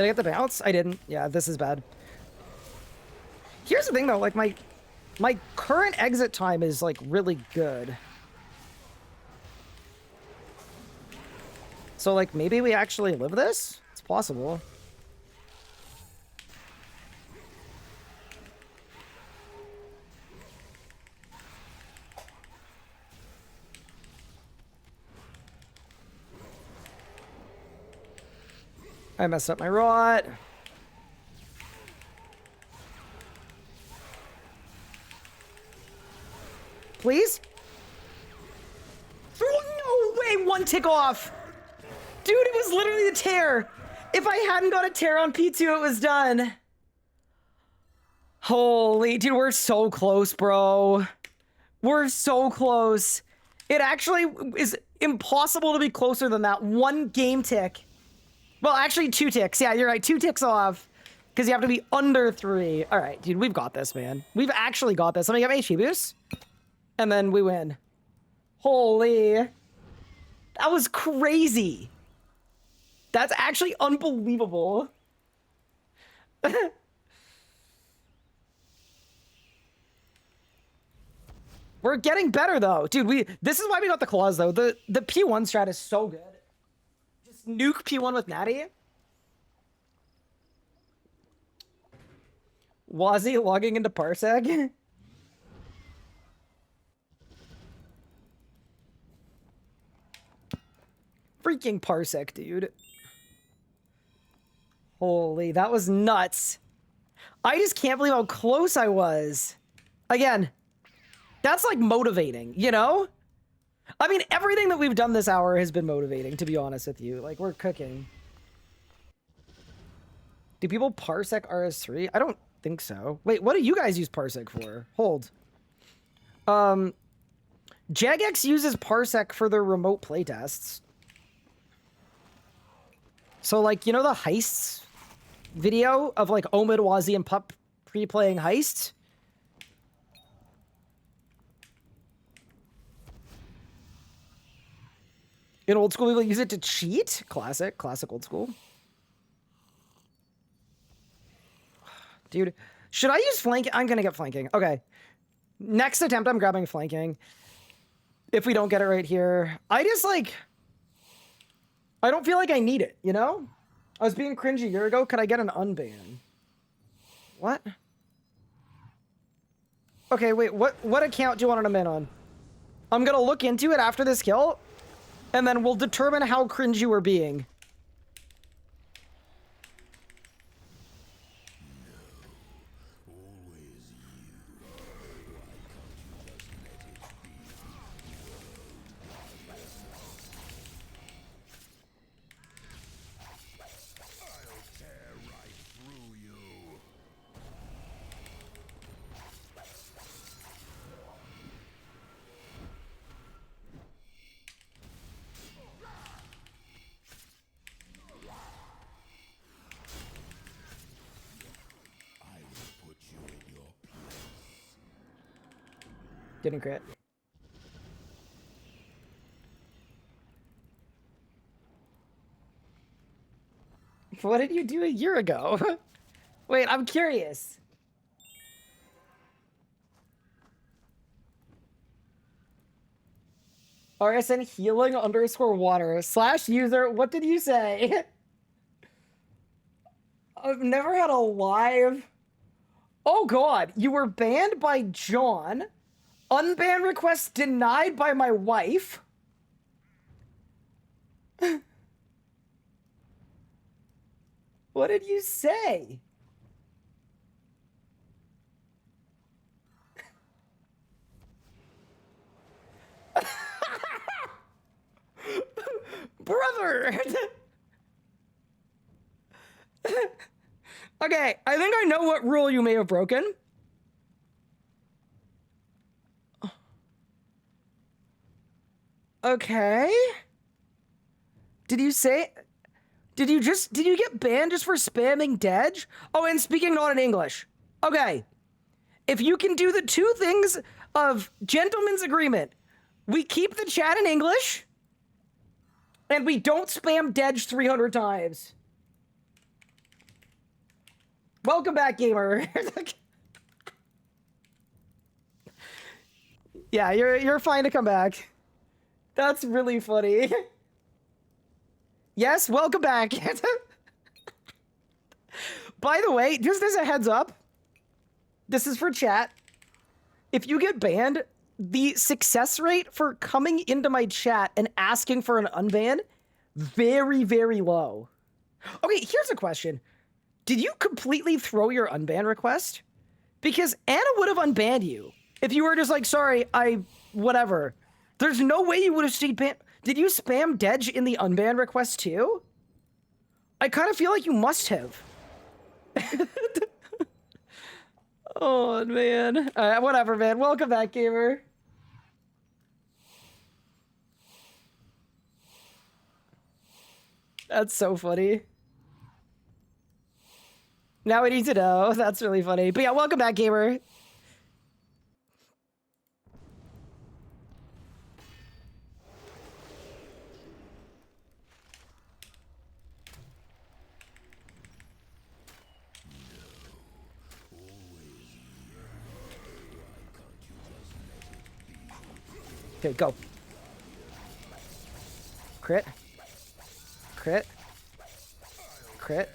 Did I get the bounce? I didn't. Yeah, this is bad. Here's the thing though, like my current exit time is like really good. So like maybe we actually live this? It's possible. I messed up my rot. Please? No way, one tick off. Dude, it was literally the tear. If I hadn't got a tear on P2, it was done. Holy, dude, we're so close, bro. We're so close. It actually is impossible to be closer than that. One game tick. Well, actually, 2 ticks. Yeah, you're right. 2 ticks off. Because you have to be under 3. All right, dude, we've got this, man. We've actually got this. Let me get my HP boost. And then we win. Holy. That was crazy. That's actually unbelievable. We're getting better, though. Dude, this is why we got the claws, though. The P1 strat is so good. Nuke P1 with Natty. Wazzy logging into Parsec. Freaking Parsec, dude. Holy, that was nuts. I just can't believe how close I was. Again, that's like motivating, you know? I mean, everything that we've done this hour has been motivating, to be honest with you. Like, we're cooking. Do people parsec RS3? I don't think so. Wait, what do you guys use parsec for? Hold. Jagex uses parsec for their remote playtests. So, like, you know the heists video of, like, Omid, Wazi, and Pup pre-playing heists? In old school, people use it to cheat. Classic old school. Dude, should I use flanking? I'm gonna get flanking. Okay. Next attempt, I'm grabbing flanking. If we don't get it right here. I just, like... I don't feel like I need it, you know? I was being cringy a year ago. Could I get an unban? What? Okay, wait. What account do you want an amend on? I'm gonna look into it after this kill. And then we'll determine how cringy we're being. Didn't crit. What did you do a year ago? Wait, I'm curious. RSN healing _water / user. What did you say? I've never had a live. Oh God, you were banned by John. Unban request denied by my wife. What did you say? Brother! Okay, I think I know what rule you may have broken. Okay. Did you get banned just for spamming Dej? Oh, and speaking not in English. Okay. If you can do the 2 things of gentleman's agreement, we keep the chat in English, and we don't spam Dej 300 times. Welcome back, gamer. Yeah, you're fine to come back. That's really funny. Yes, welcome back. By the way, just as a heads up, this is for chat. If you get banned, the success rate for coming into my chat and asking for an unban, very, very low. Okay, here's a question. Did you completely throw your unban request? Because Anna would have unbanned you if you were just like, sorry, whatever. There's no way you would have stayed banned. Did you spam Dedge in the unban request too? I kind of feel like you must have. Oh, man. Whatever, man. Welcome back, gamer. That's so funny. Now we need to know. That's really funny. But yeah, welcome back, gamer. Okay, go. Crit. Crit. Crit.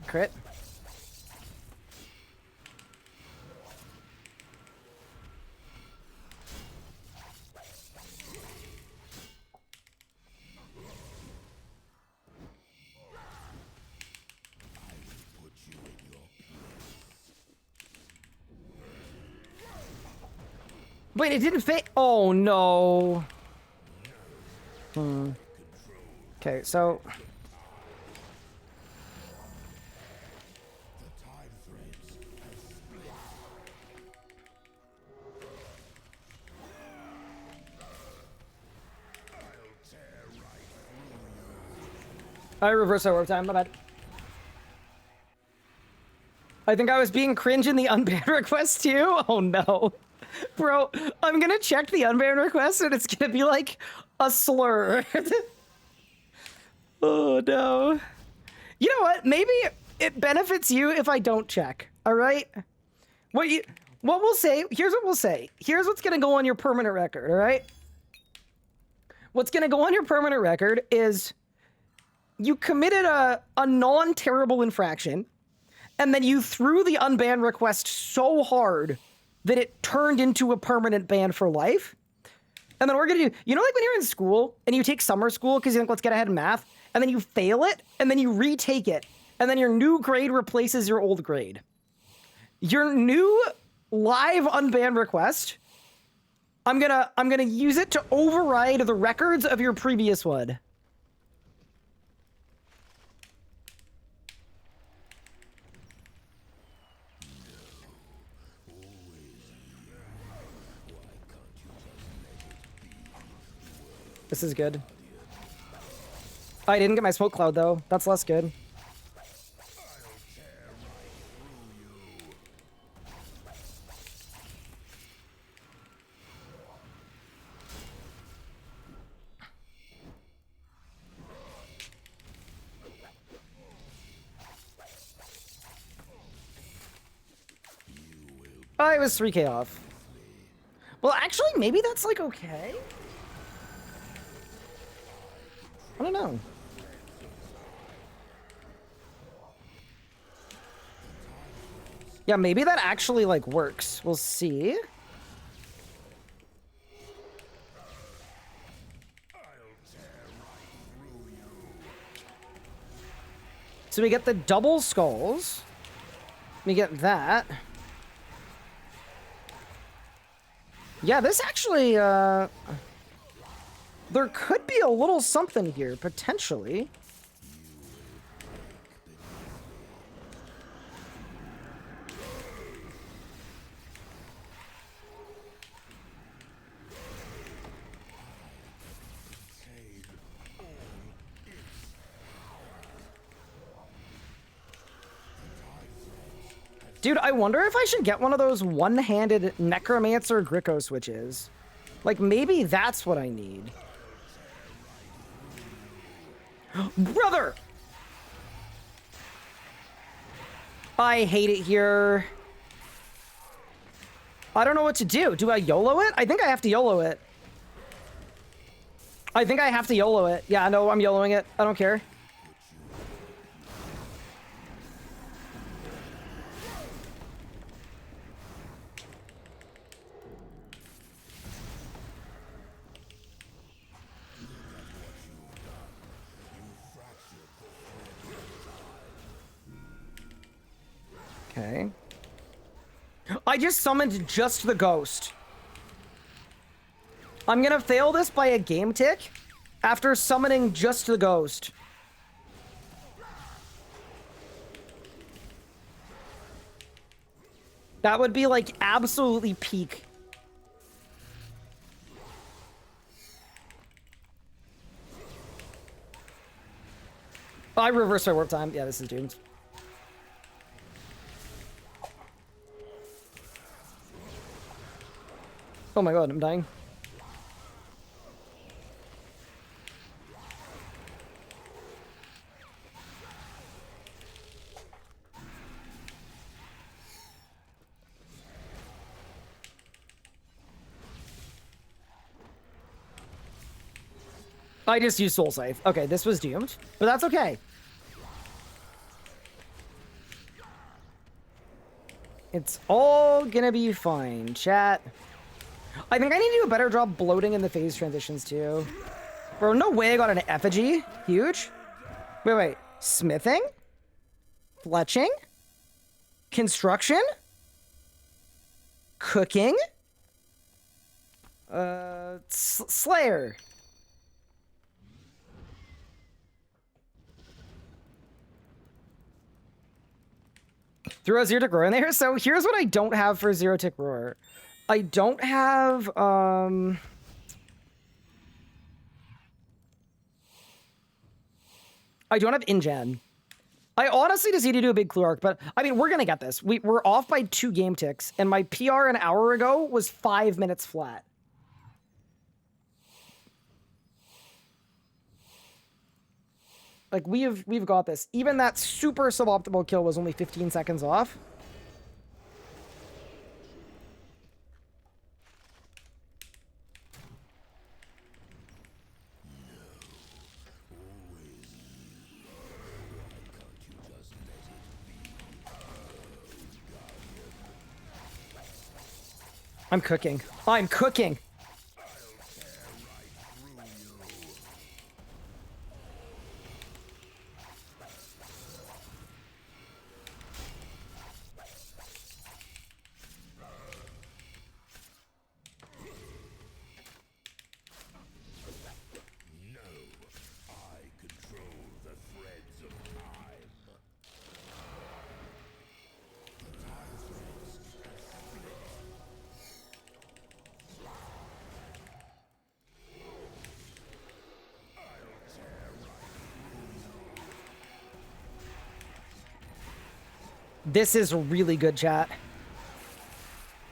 Crit. Wait, it didn't fit. Oh no. Okay, so I reversed our time, my bad. I think I was being cringe in the unban request too. Oh no. Bro, I'm gonna check the unban request and it's gonna be like a slur. Oh no. You know what? Maybe it benefits you if I don't check. All right? What we'll say, here's what we'll say. Here's what's gonna go on your permanent record, all right? What's gonna go on your permanent record is you committed a non-terrible infraction, and then you threw the unban request so hard that it turned into a permanent ban for life. And then we're gonna do, you know, like when you're in school and you take summer school because you think, let's get ahead in math, and then you fail it, and then you retake it, and then your new grade replaces your old grade. Your new live unban request, I'm gonna use it to override the records of your previous one. This is good. I didn't get my smoke cloud though. That's less good. I was 3k off. Well, actually, maybe that's like okay. I don't know. Yeah, maybe that actually like works. We'll see. So we get the double skulls. We get that. Yeah, this actually, there could be a little something here, potentially. Dude, I wonder if I should get one of those one-handed Necromancer Gricko switches. Like, maybe that's what I need. Brother! I hate it here. I don't know what to do. Do I YOLO it? I think I have to YOLO it. I think I have to YOLO it. Yeah, no, I'm YOLOing it. I don't care. Okay. I just summoned just the ghost. I'm gonna fail this by a game tick after summoning just the ghost. That would be like absolutely peak. Oh, I reversed my warp time. Yeah, this is doomed. Oh my god, I'm dying. I just used soul save. Okay, this was doomed, but that's okay. It's all gonna be fine, chat. I think I need to do a better job bloating in the phase transitions too. Bro, no way I got an effigy. Huge. Wait. Smithing? Fletching? Construction? Cooking? Slayer. Throw a zero tick roar in there. So here's what I don't have for zero tick roar. I don't have I don't have InGen. I honestly just need to do a big clue arc, but I mean, we're gonna get this. We're off by 2 game ticks, and my PR an hour ago was 5 minutes flat. Like we've got this. Even that super suboptimal kill was only 15 seconds off. I'm cooking. I'm cooking. This is really good, chat.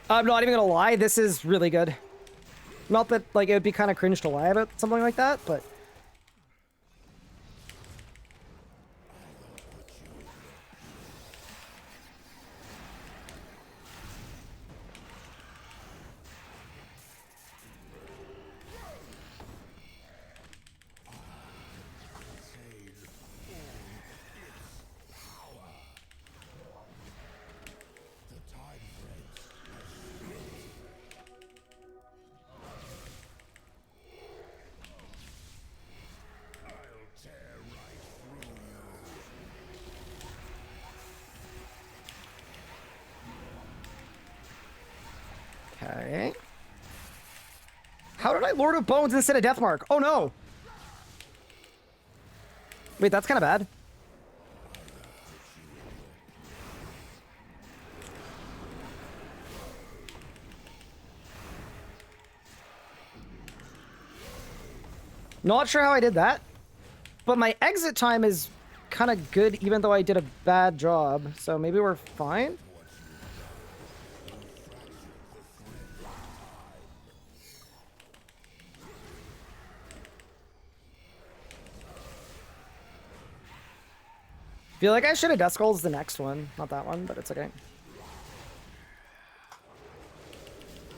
I'm not even gonna lie, this is really good. Not that, like, it would be kind of cringe to lie about something like that, but... Okay. How did I Lord of Bones instead of Deathmark? Oh no! Wait, that's kind of bad. Not sure how I did that. But my exit time is kind of good, even though I did a bad job. So maybe we're fine? Feel like I should have Death Skulls the next one. Not that one, but it's okay.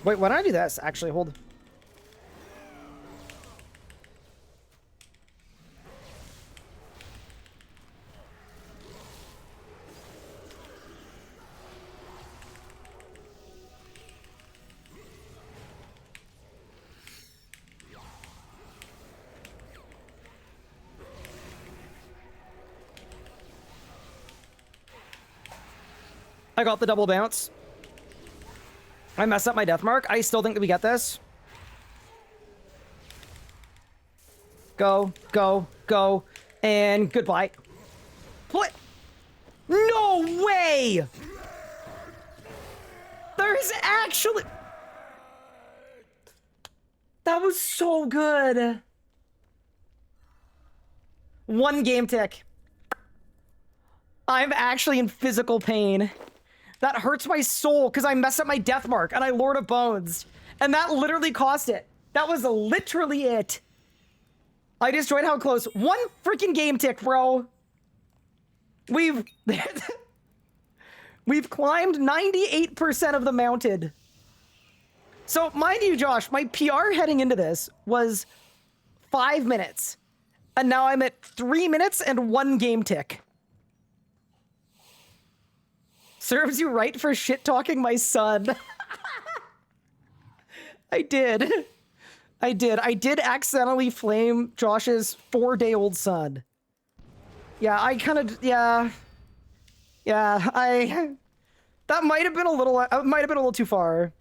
Wait, why don't I do this? Actually, hold. I got the double bounce. I messed up my death mark. I still think that we get this. Go, go, go, and goodbye. What? No way! There's actually... That was so good. One game tick. I'm actually in physical pain. That hurts my soul because I messed up my death mark and I Lord of Bones. And that literally cost it. That was literally it. I just enjoyed how close. One freaking game tick, bro. We've climbed 98% of the mounted. So mind you, Josh, my PR heading into this was 5 minutes. And now I'm at 3 minutes and 1 game tick. Serves you right for shit-talking my son. I did. I did accidentally flame Josh's 4-day-old son. Yeah, I kind of... Yeah. Yeah, that might have been a little too far.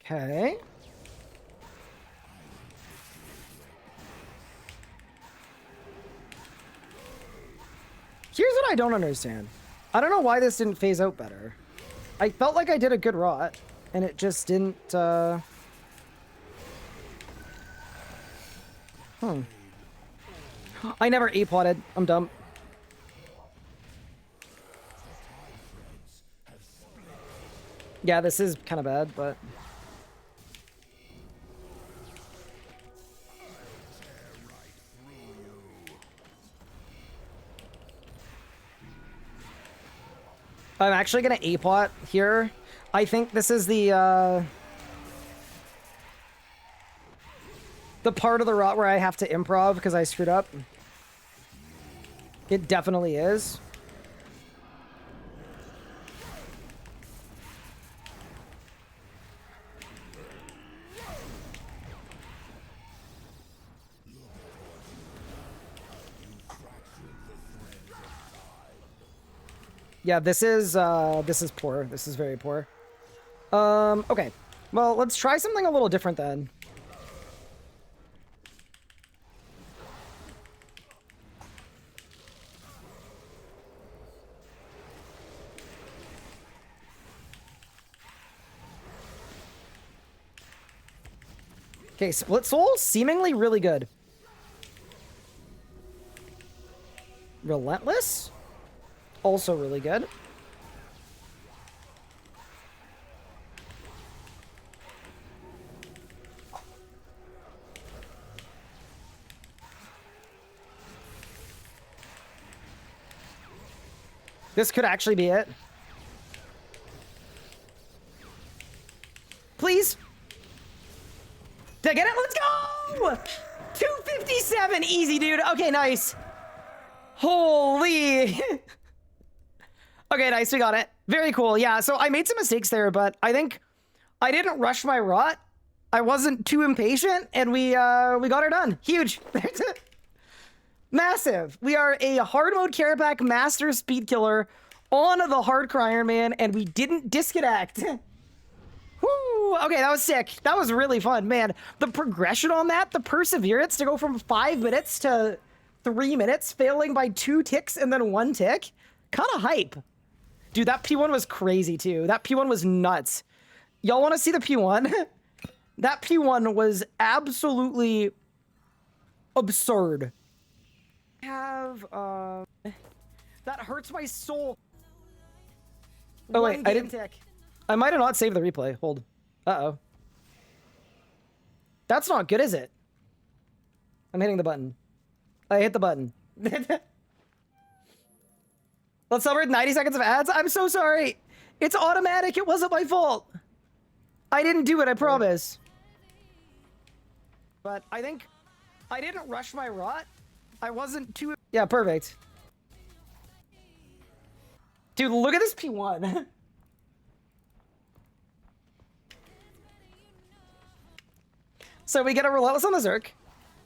Okay. Here's what I don't understand. I don't know why this didn't phase out better. I felt like I did a good rot, and it just didn't, I never A-plotted. I'm dumb. Yeah, this is kind of bad, but... I'm actually gonna A-plot here. I think this is the part of the rot where I have to improv because I screwed up. It definitely is. Yeah, this is poor. This is very poor. Okay. Well, let's try something a little different then. Okay, Split Soul, seemingly really good. Relentless? Also really good. This could actually be it. Please? Did I get get it. Let's go. 257. Easy, dude. Okay, nice. Holy. Okay, nice. We got it. Very cool. Yeah, so I made some mistakes there, but I think I didn't rush my rot. I wasn't too impatient, and we got her done. Huge. There's it. Massive. We are a hard mode Kerapac master speed killer on the hardcore Ironman, and we didn't disconnect. Woo! Okay, that was sick. That was really fun, man. The progression on that, the perseverance to go from 5 minutes to 3 minutes, failing by 2 ticks and then 1 tick, kind of hype. Dude, that P1 was crazy too. That P1 was nuts. Y'all want to see the P1? That P1 was absolutely absurd. That hurts my soul. Oh wait, I didn't. I might have not saved the replay. Hold. Uh-oh. That's not good, is it? I'm hitting the button. I hit the button. Let's celebrate 90 seconds of ads. I'm so sorry. It's automatic. It wasn't my fault. I didn't do it, I promise. But I think I didn't rush my rot. I wasn't too... Yeah, perfect. Dude, look at this P1. So we get a Relentless on the Zerk.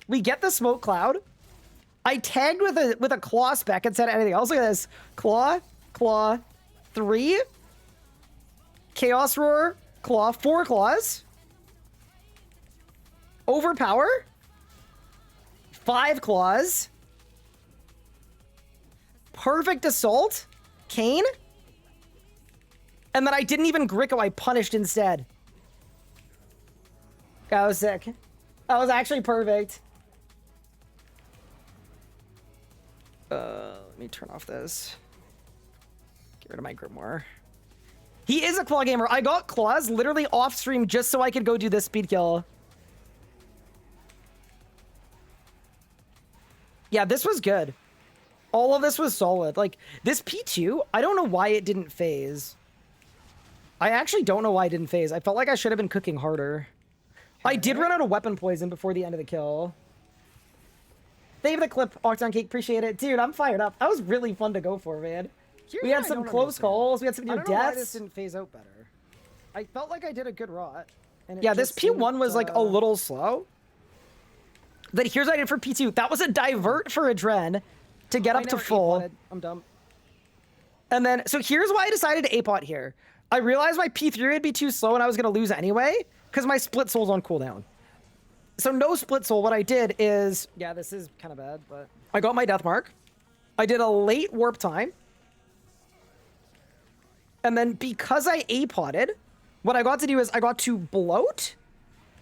We get the Smoke Cloud. I tagged with a Claw spec and said anything else. Look at this. Claw, Claw, 3. Chaos Roar, Claw, 4 claws. Overpower. 5 claws. Perfect Assault. Cane. And then I didn't even Gricko, I punished instead. That was sick. That was actually perfect. Let me turn off this. Get rid of my Grimoire. He is a Claw gamer. I got Claws literally off stream just so I could go do this speed kill. Yeah, this was good. All of this was solid. Like, this P2, I don't know why it didn't phase. I actually don't know why it didn't phase. I felt like I should have been cooking harder. I did run out of weapon poison before the end of the kill. Thank you for the clip, Octon Cake. Appreciate it. Dude, I'm fired up. That was really fun to go for, man. We had some close calls. We had some near deaths. I don't know why this didn't phase out better. I felt like I did a good rot. And yeah, this P1 was like a little slow. But here's what I did for P2. That was a divert for Adren to get up to full. I'm dumb. And then, so here's why I decided to A-pot here. I realized my P3 would be too slow and I was going to lose anyway, because my split soul's on cooldown. So no split soul. What I did is, yeah, this is kind of bad, but I got my death mark. I did a late warp time. And then because I A-potted, what I got to do is I got to bloat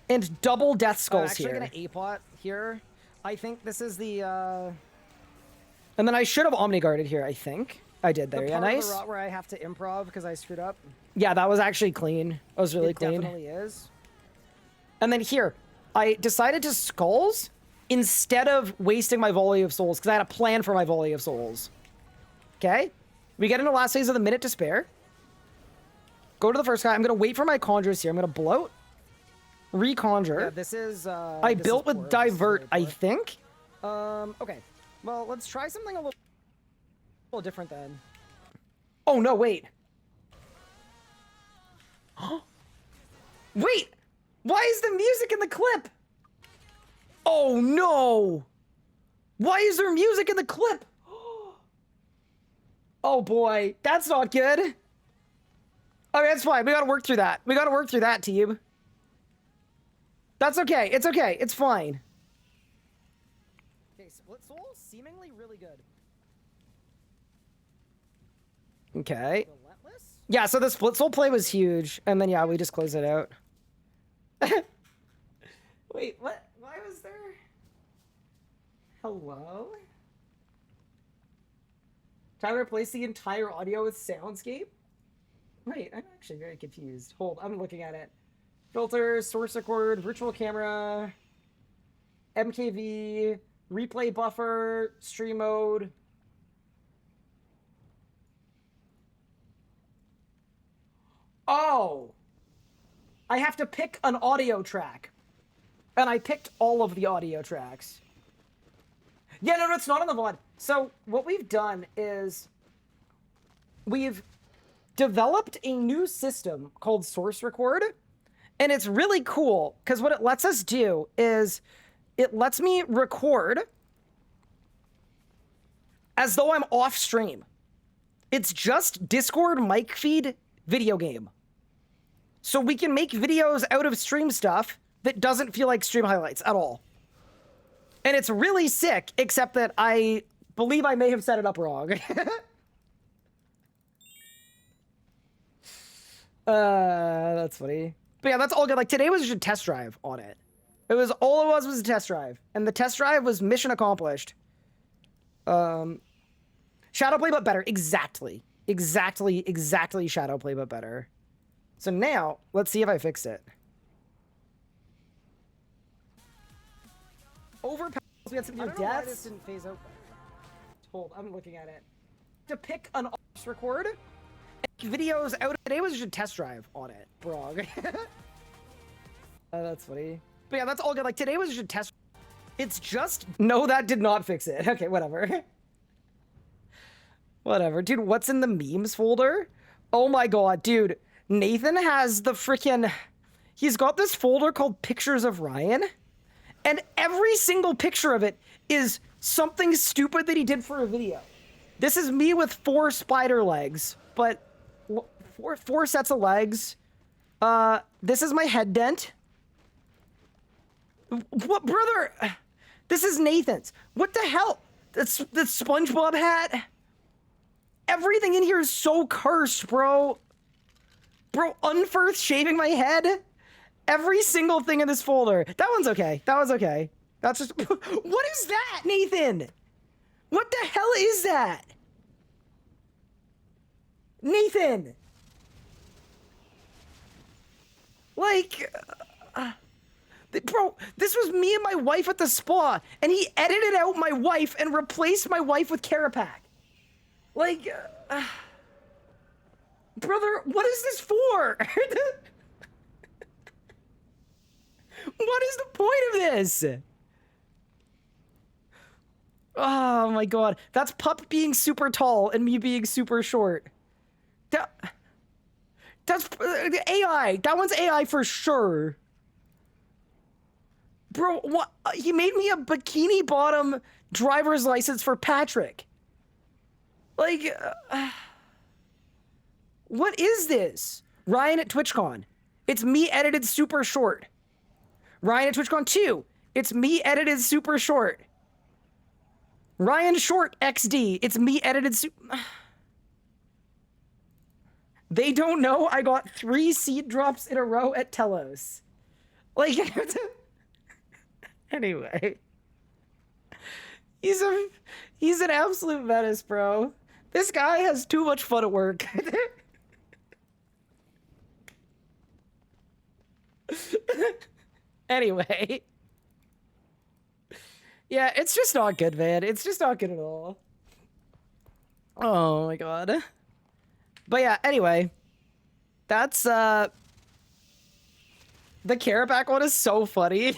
and double death skulls here. I'm actually going to A-pot here. I think this is the, and then I should have Omni-guarded here, I think. I did there, yeah, nice. The part of the rot where I have to improv because I screwed up. Yeah, that was actually clean. It was really clean. It definitely is. And then here, I decided to skulls instead of wasting my volley of souls because I had a plan for my volley of souls. Okay? We get into the last phase of the minute to spare. Go to the first guy. I'm going to wait for my conjures here. I'm going to bloat. Reconjure. Yeah, this is, I built with divert, I think. Okay. Well, let's try something a little different then. Oh, no, wait. Wait! Why is the music in the clip? Oh, no! Why is there music in the clip? Oh, boy. That's not good. Okay, that's fine. We gotta work through that. We gotta work through that, team. That's okay. It's okay. It's fine. Okay, split soul, seemingly really good. Okay. Relentless? Yeah, so the split soul play was huge. And then, yeah, we just closed it out. Wait, what? Why was there... Hello? Try to replace the entire audio with soundscape? Wait, I'm actually very confused. Hold, I'm looking at it. Filter, source record, virtual camera, MKV, replay buffer, stream mode. Oh! I have to pick an audio track. and I picked all of the audio tracks. Yeah, no, it's not on the VOD. So what we've done is we've developed a new system called Source Record, and it's really cool because what it lets us do is it lets me record as though I'm off stream. It's just Discord mic feed video game. So we can make videos out of stream stuff that doesn't feel like stream highlights at all. And it's really sick, except that I believe I may have set it up wrong. That's funny. But yeah, that's all good. Like, today was just a test drive on it. It was, all it was a test drive. And the test drive was mission accomplished. Shadow play, but better. Exactly shadow play, but better. So now, let's see if I fixed it. Overpower. We had some new deaths. This didn't phase out. Hold, I'm looking at it. To pick an ops record. Videos out. Today was just a test drive on it. Wrong. That's funny. But yeah, that's all good. Like, today was just a test. It's just. No, that did not fix it. Okay, whatever. Whatever. Dude, what's in the memes folder? Oh my god, dude. Nathan has the freaking. He's got this folder called Pictures of Ryan. And every single picture of it is something stupid that he did for a video. This is me with 4 spider legs, but four sets of legs. This is my head dent. What, brother? This is Nathan's. What the hell? That's the SpongeBob hat. Everything in here is so cursed, bro. Bro, Unfirth shaving my head. Every single thing in this folder. That one's okay. That was okay. That's just... What is that, Nathan? What the hell is that? Nathan! Like... bro, this was me and my wife at the spa, and he edited out my wife and replaced my wife with Kerapac. Like... brother, what is this for? What is the point of this? Oh my god. That's Pup being super tall and me being super short. That's AI. That one's AI for sure. Bro, what? He made me a bikini bottom driver's license for Patrick. Like, what is this? Ryan at TwitchCon. It's me edited super short. Ryan at TwitchCon 2. It's me edited super short. Ryan Short XD. It's me edited They don't know I got 3 seed drops in a row at Telos. Like, anyway. He's an absolute menace, bro. This guy has too much fun at work. Anyway. Yeah, it's just not good, man. It's just not good at all. Oh my god. But yeah, anyway. That's, the Kerapac one is so funny.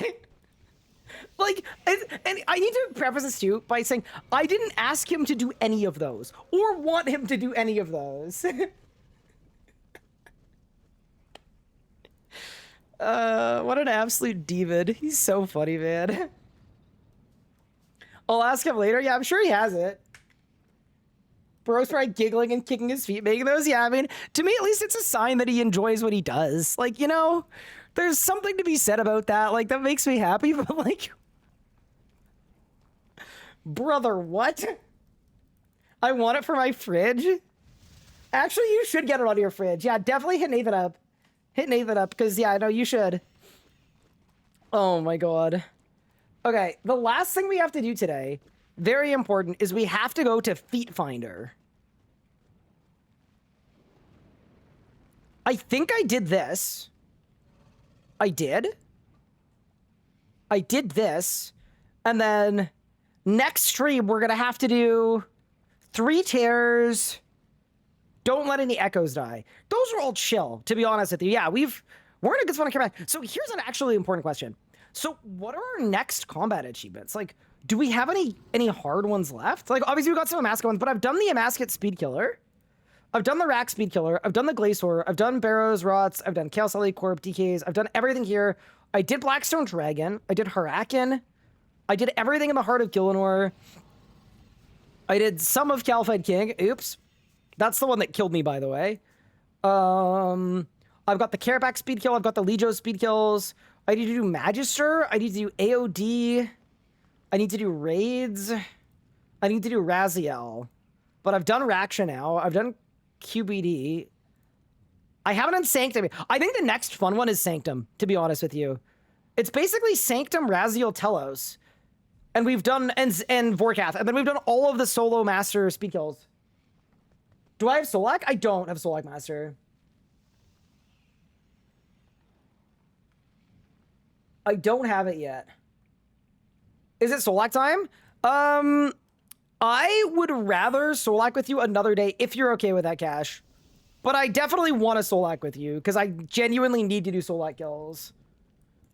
Like, and I need to preface this too by saying, I didn't ask him to do any of those, or want him to do any of those. What an absolute demon. He's so funny, man. I'll ask him later. Yeah, I'm sure he has it. Bro's probably giggling and kicking his feet making those. Yeah, I mean, to me at least it's a sign that he enjoys what he does. Like, you know, there's something to be said about that. Like, that makes me happy, but like... Brother, what? I want it for my fridge? Actually, you should get it on your fridge. Yeah, definitely hit Nathan up. Hit Nathan up, because, yeah, I know you should. Oh, my God. Okay, the last thing we have to do today, very important, is we have to go to Feet Finder. I think I did this. I did? I did this. And then next stream, we're going to have to do 3 tears. Don't let any echoes die. Those are all chill, to be honest with you. Yeah, we're in a good spot on Kerapac. So here's an actually important question. So what are our next combat achievements? Like, do we have any hard ones left? Like, obviously we got some Amasket ones, but I've done the Amasket Speed Killer. I've done the Rack Speed Killer. I've done the Glacier. I've done Barrows, Rots. I've done Chaos Elite Corp, DKs. I've done everything here. I did Blackstone Dragon. I did Harakin. I did everything in the Heart of Gillinor. I did some of Caliphate King. Oops. That's the one that killed me, by the way. I've got the Kerapac Speed Kill. I've got the Legio Speed Kills. I need to do Magister. I need to do AOD. I need to do Raids. I need to do Raziel. But I've done Raksha now. I've done QBD. I haven't done Sanctum. I think the next fun one is Sanctum, to be honest with you. It's basically Sanctum, Raziel, Telos. And we've done, and Vorkath. And then we've done all of the solo master speed kills. Do I have Solak? I don't have Solak Master. I don't have it yet. Is it Solak time? I would rather Solak with you another day if you're okay with that, Cash. But I definitely want to Solak with you because I genuinely need to do Solak kills.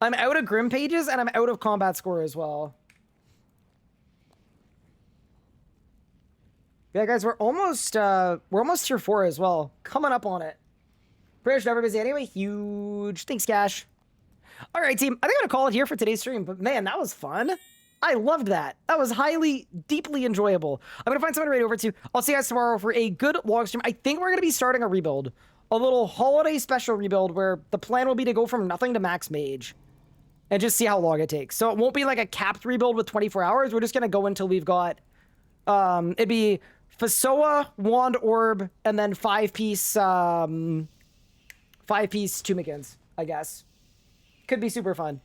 I'm out of Grim pages and I'm out of combat score as well. Yeah, guys, we're almost tier 4 as well. Coming up on it. Pretty much never busy anyway. Huge. Thanks, Cash. All right, team. I think I'm going to call it here for today's stream. But man, that was fun. I loved that. That was deeply enjoyable. I'm going to find someone right over to. I'll see you guys tomorrow for a good log stream. I think we're going to be starting a rebuild. A little holiday special rebuild where the plan will be to go from nothing to max mage. And just see how long it takes. So it won't be like a capped rebuild with 24 hours. We're just going to go until we've got... it'd be Fasoa, Wand Orb, and then 5-piece 5-piece Tumikins, I guess. Could be super fun.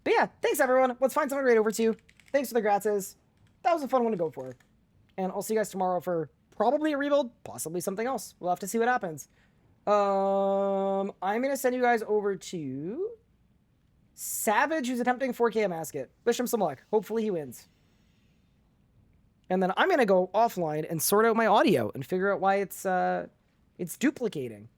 But yeah, thanks everyone. Let's find someone right over to. Thanks for the gratzes. That was a fun one to go for. And I'll see you guys tomorrow for probably a rebuild, possibly something else. We'll have to see what happens. I'm going to send you guys over to Savage, who's attempting 4K Amasket. Wish him some luck. Hopefully he wins. And then I'm going to go offline and sort out my audio and figure out why it's duplicating.